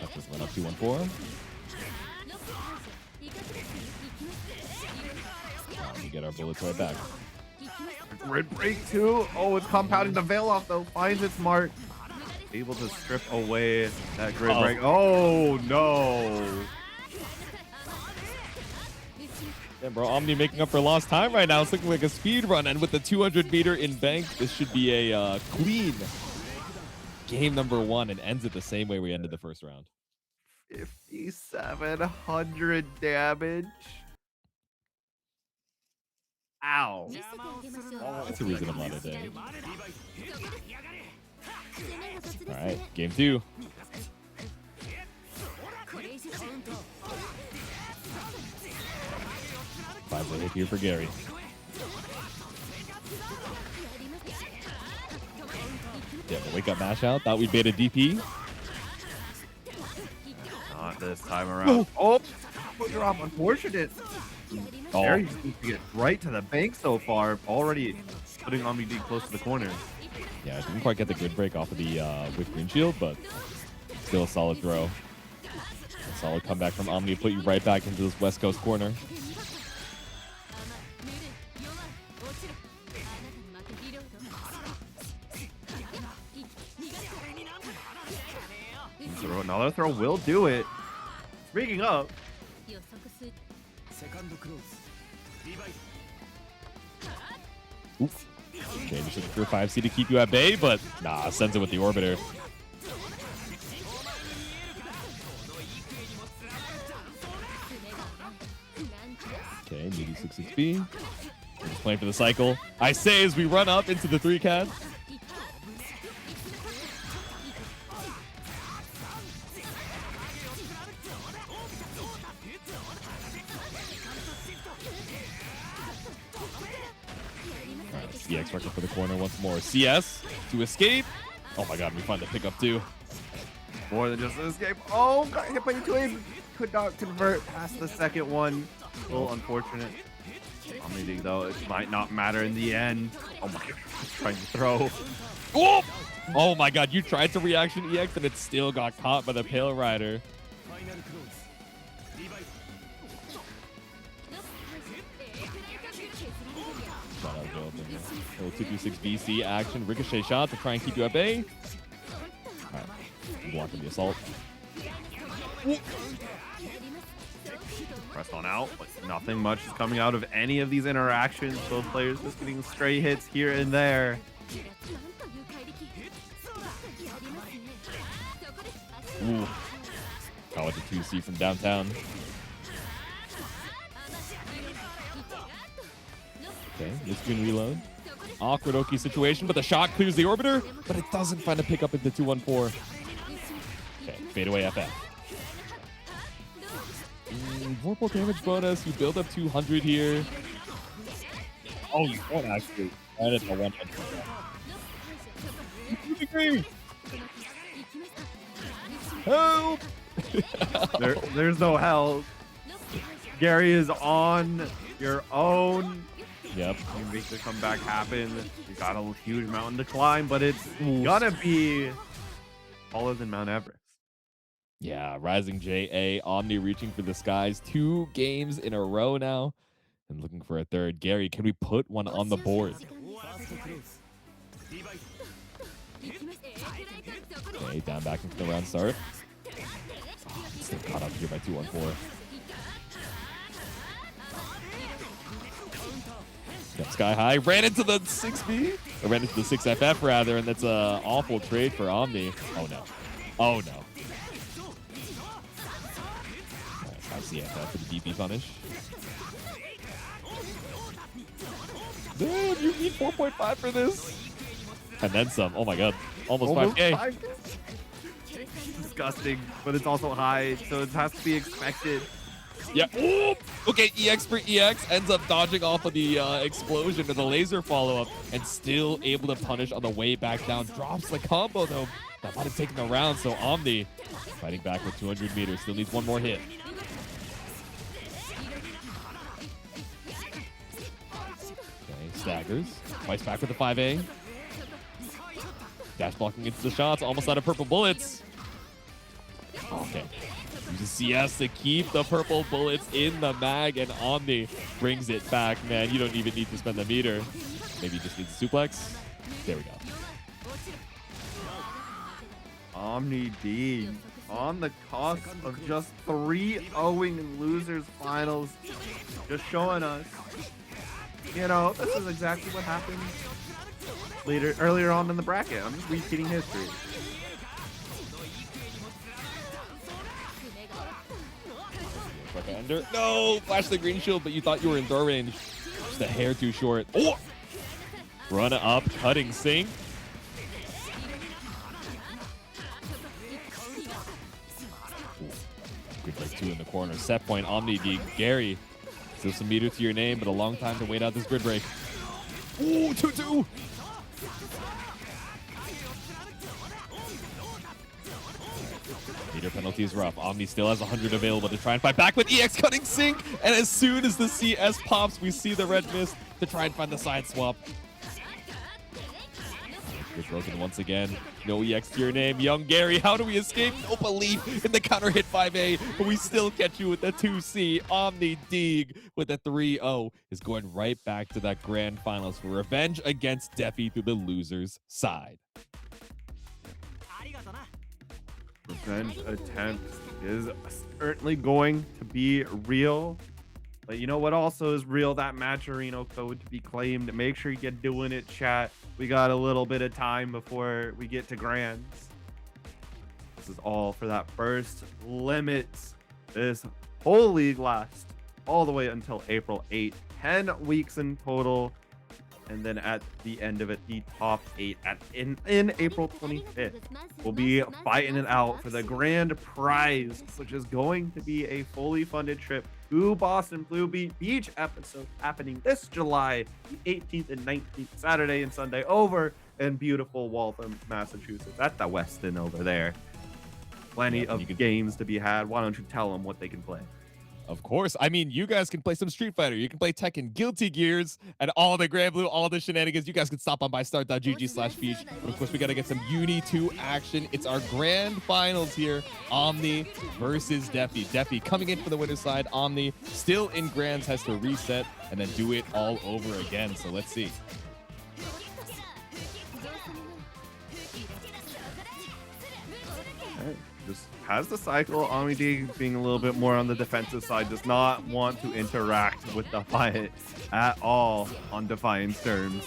That just went up 2-1-4. We get our bullets right back. Grid break too. Oh, it's compounding the veil off though. Finds its mark. Able to strip away that grid break. Oh no. Yeah, bro, Omni making up for lost time right now. It's looking like a speed run, and with the 200 meter in bank, this should be a clean game number 1 and ends it the same way we ended the first round. 5,700 damage. Ow. That's a reasonable amount of damage. All right, game 2. Five hit here for Gary. Yeah, the wake up mash out. Thought we'd bait a DP. Not this time around. Oh, drop. Unfortunate. Oh. Gary seems to get right to the bank so far. Already putting OmniDeag close to the corner. Yeah, didn't quite get the grid break off of the with green shield, but still a solid throw. A solid comeback from Omni to put you right back into this West Coast corner. Another throw will do it. Speaking up. Oof. Okay, just looking for a 5C to keep you at bay, but nah, sends it with the orbiter. Okay, maybe 6-6B. We're just playing for the cycle. I say as we run up into the 3-cat. EX record for the corner once more. CS to escape. Oh my god, we find the pickup too. More than just an escape. Oh, got hit by the twin. Could not convert past the second one. A little unfortunate. OmniDeag, though, it might not matter in the end. Oh my god, trying to throw. Oh! Oh my god, you tried to reaction EX and it still got caught by the Pale Rider. Little 226 BC action, ricochet shot to try and keep you at bay. Alright, blocking the assault. Pressed on out, but nothing much is coming out of any of these interactions. Both players just getting stray hits here and there. Ooh. College a 2C from downtown. Okay, this can reload. Awkward Oki situation, but the shot clears the orbiter, but it doesn't find a pickup into 214. Okay, fade away FF. 4 damage bonus, you build up 200 here. Oh, you don't actually. I didn't know one. Help! There's no help. Gary is on your own. Yep. You make the comeback happen. You got a huge mountain to climb, but it's gonna be taller than Mount Everest. Yeah, Rising JA, Omni reaching for the skies. 2 games in a row now. And looking for a third. Gary, can we put one on the board? Okay, down back into the round start. Still caught up here by 214. Got sky high, ran into the 6B, or ran into the 6FF rather, and that's an awful trade for Omni. Oh no. Oh no. I see FF for the DP punish. Dude, you need 4.5 for this. And then some. Oh my god. Almost 5K. Disgusting, but it's also high, so it has to be expected. Yeah. Ooh! Okay, EX for EX ends up dodging off of the explosion of the laser follow-up and still able to punish on the way back down. Drops the combo, though. That might have taken the round, so Omni fighting back with 200 meters. Still needs one more hit. Okay, staggers. Twice back with the 5A. Dash blocking into the shots. Almost out of purple bullets. Okay. Uses CS to keep the purple bullets in the mag, and Omni brings it back. Man, you don't even need to spend the meter. Maybe you just need the suplex. There we go. OmniDeag on the cusp of just 3-0ing in losers finals. Just showing us, you know, this is exactly what happened earlier on in the bracket. I'm just repeating history. Under. No! Flash the green shield, but you thought you were in throw range. Just a hair too short. Oh! Run up, cutting sync. Good break 2 in the corner. Set point, OmniDeag. Gary. Still some meter to your name, but a long time to wait out this grid break. Ooh, 2-2! Meter penalty is rough. Omni still has 100 available to try and fight back with EX cutting sync. And as soon as the CS pops, we see the red mist to try and find the side swap. Good broken once again. No EX to your name. Young Gary, how do we escape? No belief in the counter hit 5A, but we still catch you with the 2C. OmniDeag with a 3-0 is going right back to that grand finals for revenge against Defi through the loser's side. Revenge attempt is certainly going to be real. But you know what also is real? That Matcherino code to be claimed. Make sure you get doing it, chat. We got a little bit of time before we get to grands. This is all for that first limit. This whole league lasts all the way until April 8th. 10 weeks in total. And then at the end of it, the top 8 in April 25th. We'll be fighting it out for the grand prize, which is going to be a fully funded trip to Boston Blue Beach episode happening this July the 18th and 19th, Saturday and Sunday, over in beautiful Waltham, Massachusetts, at the Westin over there. Plenty of games to be had. Why don't you tell them what they can play? Of course. I mean, you guys can play some Street Fighter. You can play Tekken, Guilty Gears, and all the GrabbLue, all the shenanigans. You guys can stop on by start.gg/feast. But of course, we got to get some Uni 2 action. It's our grand finals here. Omni versus Defi. Defi coming in for the winner's side. Omni still in grands, has to reset and then do it all over again. So let's see. Just has the cycle. OmniDeag being a little bit more on the defensive side, does not want to interact with Defiant at all on Defiant's terms.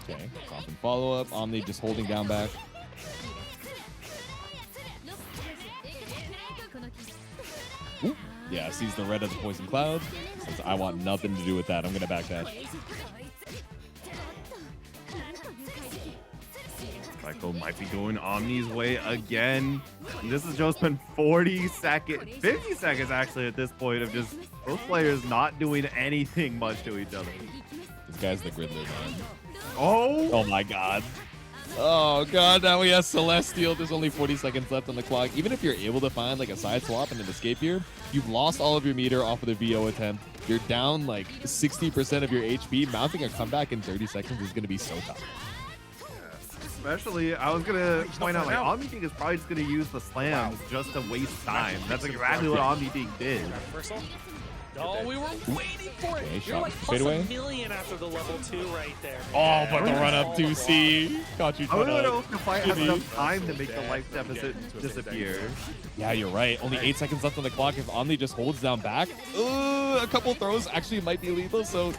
Okay, pop and follow up. Omni just holding down back. Ooh. Yeah, sees the red of the poison cloud. Says, I want nothing to do with that. I'm going to backdash. Cycle might be going Omni's way again. And this has just been 50 seconds actually at this point of just both players not doing anything much to each other. This guy's the Gridler, man. Oh my god. Oh god, now we have Celestial. There's only 40 seconds left on the clock. Even if you're able to find like a side swap and an escape here, you've lost all of your meter off of the VO attempt. You're down like 60% of your HP. Mounting a comeback in 30 seconds is going to be so tough. Especially, I was gonna point out, like, OmniDeag is probably just gonna use the slams just to waste time. That's exactly what OmniDeag did. Oh, we were waiting for it. Okay, You're shot like fade plus away. $1 million after the level 2 right there. Oh, but the run up 2C. Caught you I don't trying know to if Defiant has enough time to make the life deficit disappear. Yeah, you're right. Only 8 seconds left on the clock. If Omni just holds down back, a couple throws actually might be lethal. So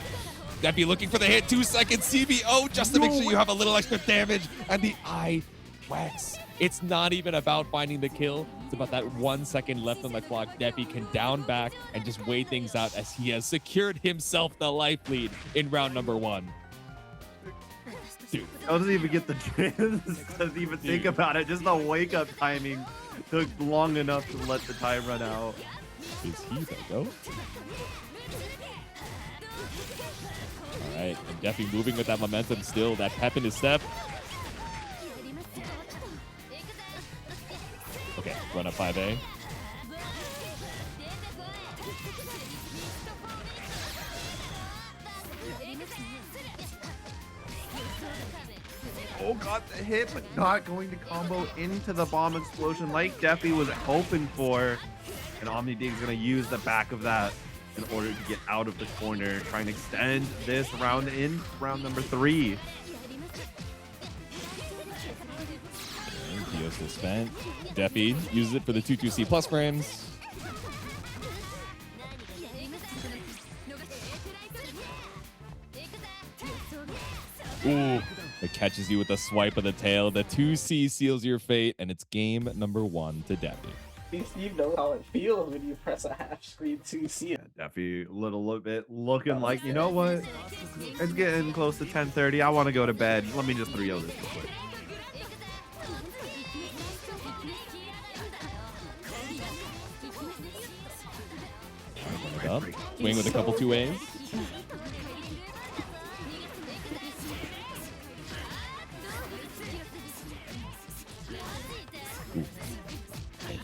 Defi looking for the hit. 2 seconds CBO just to make sure you have a little extra damage. And the eye wax. It's not even about finding the kill. It's about that 1 second left on the clock. Defi can down back and just wait things out as he has secured himself the life lead in round number 1. Dude. Doesn't even get the chance to even think about it. Just the wake up timing took long enough to let the time run out. Is he the GOAT? All right, and Defi moving with that momentum still, that pep in his step. Okay, run up 5A. Oh, got the hit, but not going to combo into the bomb explosion like Defi was hoping for. And OmniDeag's going to use the back of that in order to get out of the corner, trying to extend this round in round number 3. Theo still spent. Defi uses it for the 2-2C plus frames. Ooh, it catches you with a swipe of the tail. The 2C seals your fate, and it's game number 1 to Defi. You know how it feels when you press a half screen 2C. Yeah, Defi a little bit looking like, you know what? It's getting close to 10:30. I want to go to bed. Let me just 3-0 this real quick. Up. Swing with a couple 2As.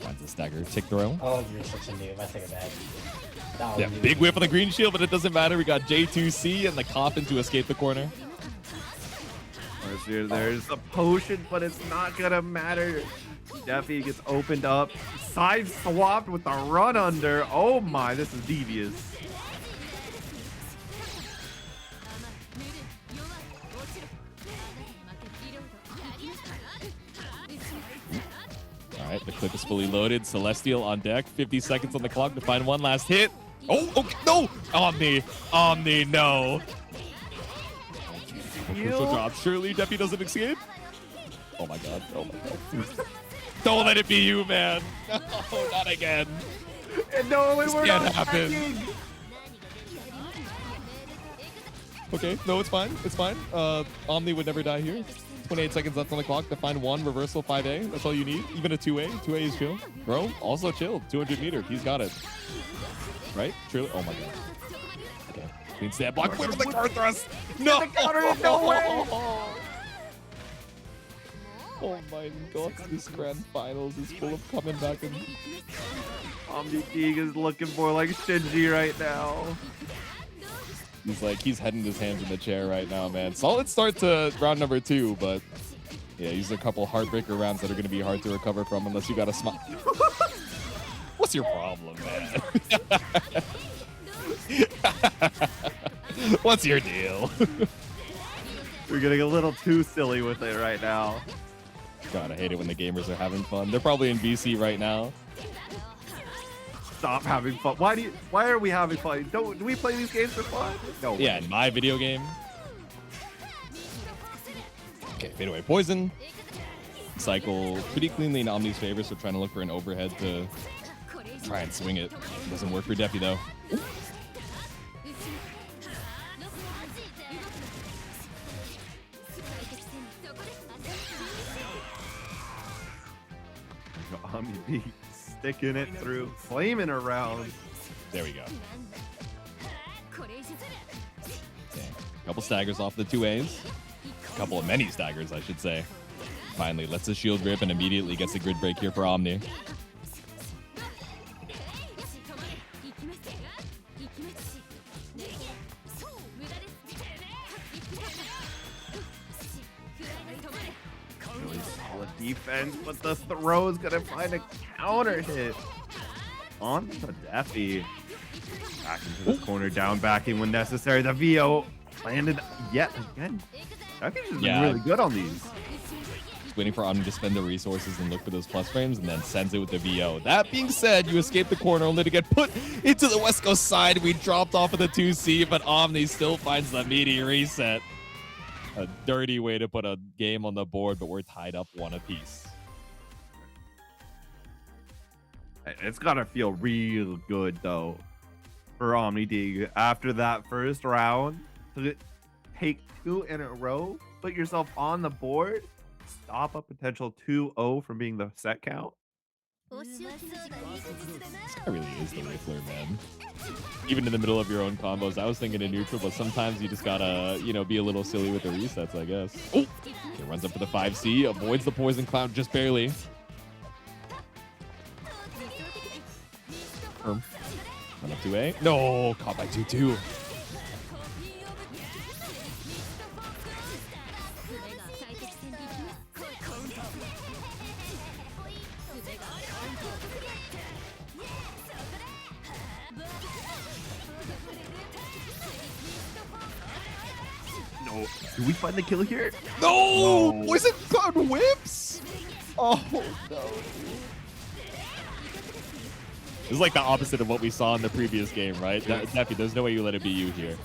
Finds a stagger tick throw. Oh, you're such a noob. I take it back. Yeah, big whip on the green shield, but it doesn't matter. We got J2C and the coffin to escape the corner. There's a potion, but it's not gonna matter. Defi gets opened up, side swapped with the run under. Oh my, this is devious. All right, the clip is fully loaded. Celestial on deck. 50 seconds on the clock to find one last hit. Oh, okay, no! Omni, no. Crucial drop. Surely Defi doesn't escape. Oh my god. Oh my god. Don't let it be you, man. No, not again. No, it This can't happen. Okay, no, it's fine. It's fine. Omni would never die here. 28 seconds left on the clock to find one reversal 5A. That's all you need. Even a 2A. 2A is chill. Bro, also chill. 200 meter. He's got it. Right? Truly. Oh my god. Okay. Clean stab block. Wait for the card thrust. No. The counter, no way. Oh my god, this grand finals is full of coming back and OmniDeag is looking more like Shinji right now. he's heading his hands in the chair right now, man. Solid start to round number 2, but yeah, these are a couple heartbreaker rounds that are gonna be hard to recover from unless you got a smile. What's your problem, man? What's your deal? We're getting a little too silly with it right now. God, I hate it when the gamers are having fun. They're probably in BC right now. Stop having fun. Why are we having fun? Do we play these games for fun? No. Yeah, in my video game. Okay, fade away poison. Cycle pretty cleanly in Omni's favor, so trying to look for an overhead to try and swing it. Doesn't work for Defi though. OmniDeag sticking it through, flaming around. There we go. Okay. Couple staggers off the 2As. A couple of many staggers, I should say. Finally lets the shield rip and immediately gets a grid break here for Omni. Really solid defense, but the throw is gonna find a counter hit on the Defi. Back into this corner, down backing when necessary. The VO landed yet again. Defi's just been really good on these. Waiting for Omni to spend the resources and look for those plus frames, and then sends it with the VO. That being said, you escape the corner only to get put into the West Coast side. We dropped off of the 2C, but Omni still finds the meaty reset. A dirty way to put a game on the board, but we're tied up 1 apiece. It's gotta feel real good though for OmniDeag after that first round to take 2 in a row, put yourself on the board, stop a potential 2-0 from being the set count. This guy really is the Whiffler, man. Even in the middle of your own combos, I was thinking in neutral, but sometimes you just gotta, be a little silly with the resets, I guess. Oh! He runs up for the 5C, avoids the poison cloud just barely. Run up 2A. No! Caught by 2-2. No. Do we find the kill here? No! Poison cloud whips! Oh, no. This is like the opposite of what we saw in the previous game, right? Defi, there's no way you let it be you here.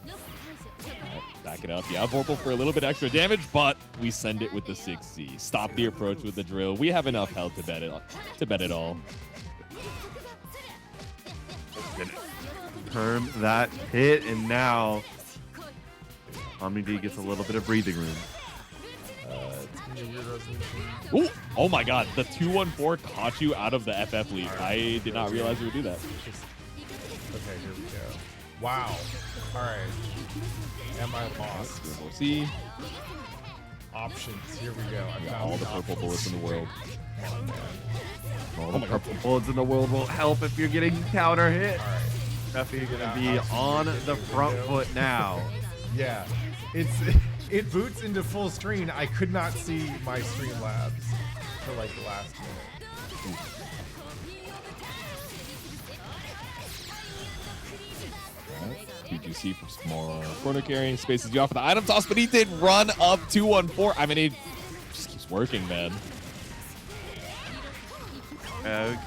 Right, back it up. Yeah, Vorpal for a little bit extra damage, but we send it with the 6C. Stop the approach with the drill. We have enough health to bet it all. Confirm that hit, and now OmniDeag gets a little bit of breathing room. Ooh, oh my god, the 2-1-4 caught you out of the FF lead. I did not realize you would do that. Okay, here we go. Wow. All right. Am I lost? We'll see. Options. Here we go. I Got found all the purple bullets in the world. All the purple bullets in the world will help if you're getting counter hit. All right. Definitely gonna be on the front foot now. Yeah. It boots into full screen. I could not see my Streamlabs for like the last minute. PGC for some more corner carry. Spaces you off of the item toss, but he did run up 2-1-4. I mean, he just keeps working, man.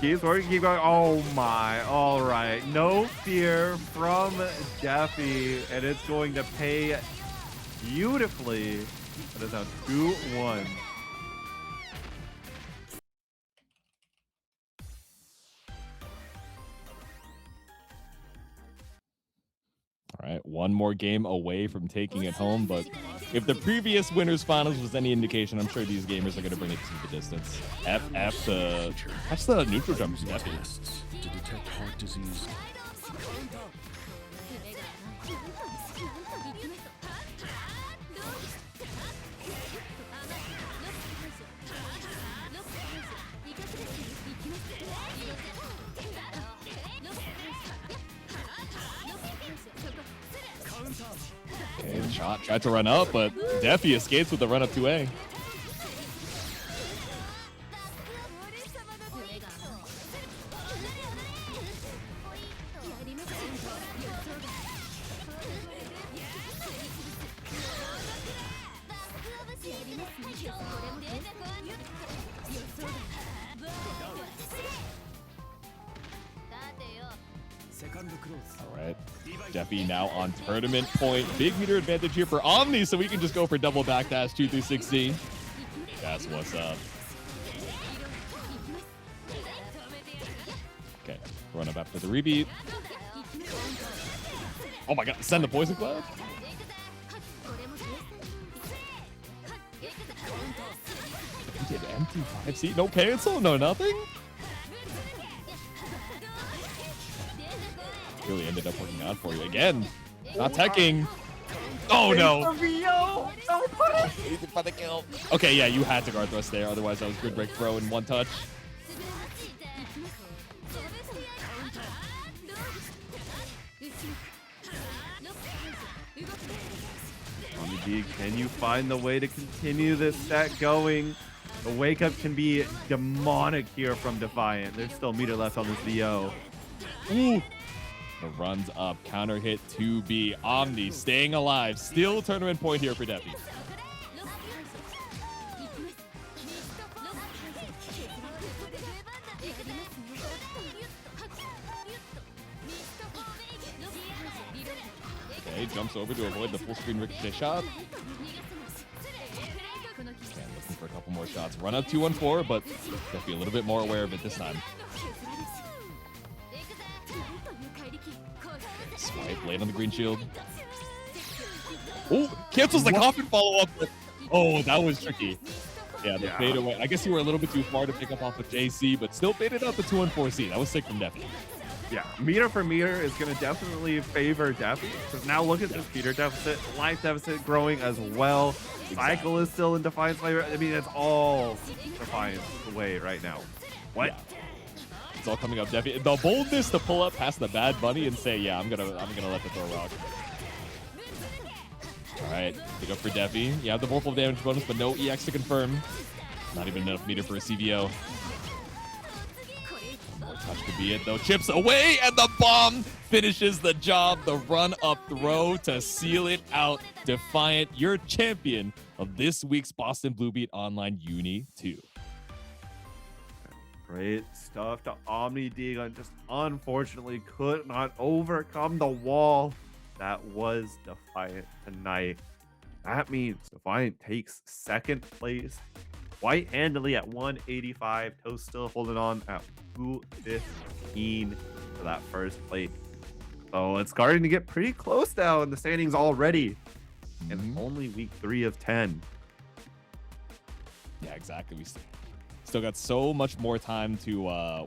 Keeps working, keep going. Oh my, all right. No fear from Defi, and it's going to pay beautifully. That is now 2-1. All right, one more game away from taking it home, but if the previous winners finals was any indication, I'm sure these gamers are going to bring it to the distance. FF the... That's the neutral jump from Defi. To detect heart disease. shot, tried to run up, but Defi escapes with the run up 2A. All right, Defi now on tournament point. Big meter advantage here for Omni, so we can just go for double backdash 2 through 16. That's what's up. Okay, run up after the rebeat. Oh my god, send the poison cloud. He did empty 5C, no cancel, no nothing. Really ended up working out for you again. Not teching. Oh no. For the kill. Okay, yeah, you had to guard thrust there. Otherwise, that was good break throw in one touch. OmniDeag, can you find the way to continue this set going? The wake up can be demonic here from Defiant. There's still meter left on this VO. Ooh. The runs up, counter hit 2B. Omni staying alive. Still tournament point here for Defi. Okay, jumps over to avoid the full screen ricochet shot. And looking for a couple more shots. Run up 2-1-4, but Defi a little bit more aware of it this time. Swipe, late on the green shield. Oh, cancels the coffin follow-up. Oh, that was tricky. Yeah, the fade away. I guess you were a little bit too far to pick up off of JC, but still faded out the 2-1-4C. That was sick from Defi. Yeah, meter for meter is going to definitely favor Defi. Because now look at this meter deficit, life deficit growing as well. Exactly. Cycle is still in Defiant's favor. I mean, it's all Defiant's way right now. What? Yeah. It's all coming up, Defi. The boldness to pull up past the Bad Bunny and say, yeah, I'm gonna let the throw rock. All right, pick up for Defi. You have the multiple damage bonus, but no EX to confirm. Not even enough meter for a CVO. One more touch could be it, though. Chips away, and the bomb finishes the job. The run-up throw to seal it out. Defiant, your champion of this week's Boston Blue Beat Online Uni 2. Great stuff to OmniDeag on just unfortunately could not overcome the wall that was Defiant tonight. That means Defiant takes second place quite handily at 185. Toast still holding on at 215 for that first place. So it's starting to get pretty close now in the standings already. And only week 3 of 10. Yeah, exactly. We still got so much more time to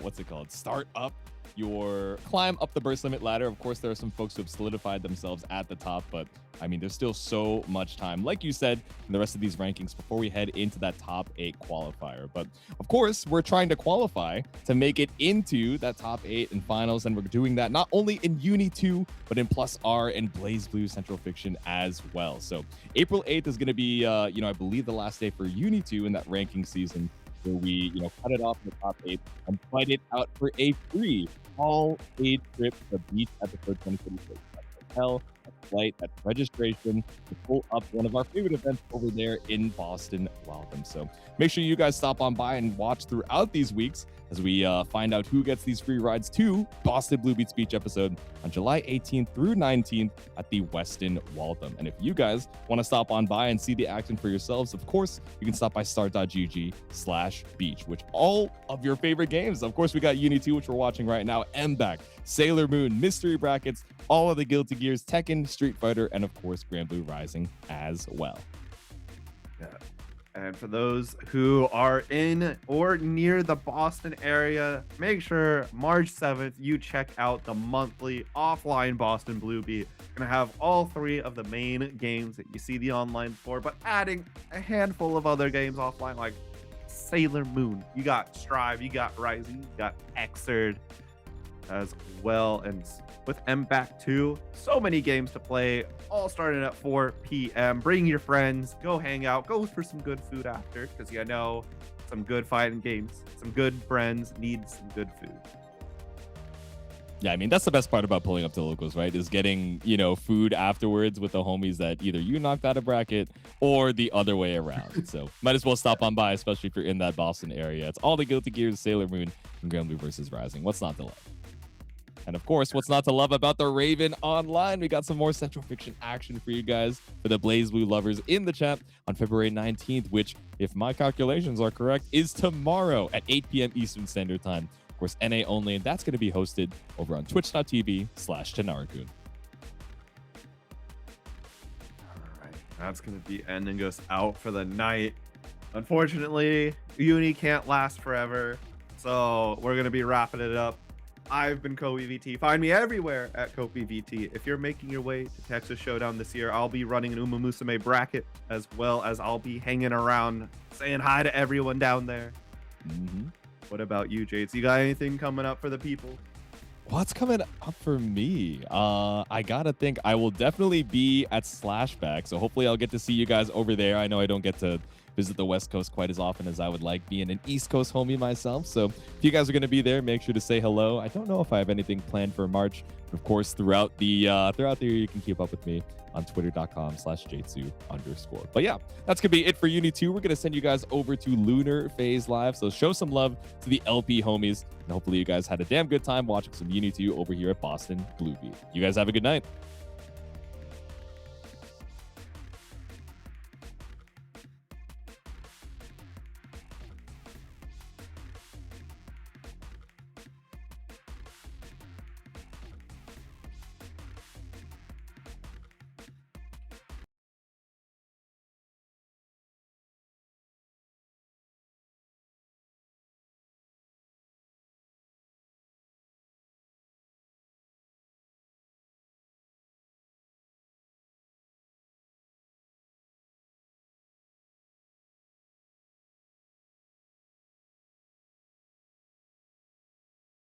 start up your climb up the burst limit ladder. Of course, there are some folks who have solidified themselves at the top, but I mean, there's still so much time, like you said, in the rest of these rankings before we head into that top 8 qualifier. But of course, we're trying to qualify to make it into that top 8 and finals, and we're doing that not only in Uni 2, but in Plus R and BlazBlue Centralfiction as well. So April 8th is going to be, I believe the last day for Uni 2 in that ranking season, where we, cut it off in the top 8 and fight it out for a free all-aid trip to Beach episode 2026. That's hotel, that's flight, that's registration to pull up one of our favorite events over there in Boston. Welcome. So make sure you guys stop on by and watch throughout these weeks as we find out who gets these free rides to Boston Blue Beats Beach episode on July 18th through 19th at the Westin Waltham. And if you guys want to stop on by and see the action for yourselves, of course, you can stop by start.gg/beach, which all of your favorite games. Of course, we got Uni 2, which we're watching right now, MBAC, Sailor Moon, Mystery Brackets, all of the Guilty Gears, Tekken, Street Fighter, and of course, Granblue Rising as well. Yeah. And for those who are in or near the Boston area, make sure March 7th you check out the monthly offline Boston Blue Beat. Gonna have all 3 of the main games that you see the online for, but adding a handful of other games offline like Sailor Moon. You got Strive, you got Rising, you got Xrd. as well. And with M back 2, so many games to play, all starting at 4 p.m. Bring your friends, go hang out, go for some good food after, because you know some good fighting games, some good friends need some good food. Yeah, I mean, that's the best part about pulling up to locals, right? Is getting, food afterwards with the homies that either you knocked out of bracket or the other way around. So might as well stop on by, especially if you're in that Boston area. It's all the Guilty Gears, Sailor Moon, and Granblue versus Rising. What's not to love? And of course, what's not to love about the Raven Online? We got some more Central Fiction action for you guys, for the BlazBlue lovers in the chat on February 19th, which, if my calculations are correct, is tomorrow at 8 p.m. Eastern Standard Time. Of course, NA only, and that's going to be hosted over on twitch.tv/Tanarakun. All right, that's going to be ending us out for the night. Unfortunately, Uni can't last forever, so we're going to be wrapping it up. I've been KobeVT. Find me everywhere at KobeVT. If you're making your way to Texas Showdown this year, I'll be running an Uma Musume bracket, as well as I'll be hanging around saying hi to everyone down there. Mm-hmm. What about you, Jades? You got anything coming up for the people? What's coming up for me? I gotta think. I will definitely be at Slashback, so hopefully I'll get to see you guys over there. I know I don't get to visit the West Coast quite as often as I would like, being an East Coast homie myself. So if you guys are going to be there, make sure to say hello. I don't know if I have anything planned for March. Of course, throughout the year, you can keep up with me on twitter.com/JIP'd_. But yeah, that's going to be it for Uni 2. We're going to send you guys over to Lunar Phase Live. So show some love to the LP homies. And hopefully you guys had a damn good time watching some Uni 2 over here at Boston Blue Beat. You guys have a good night.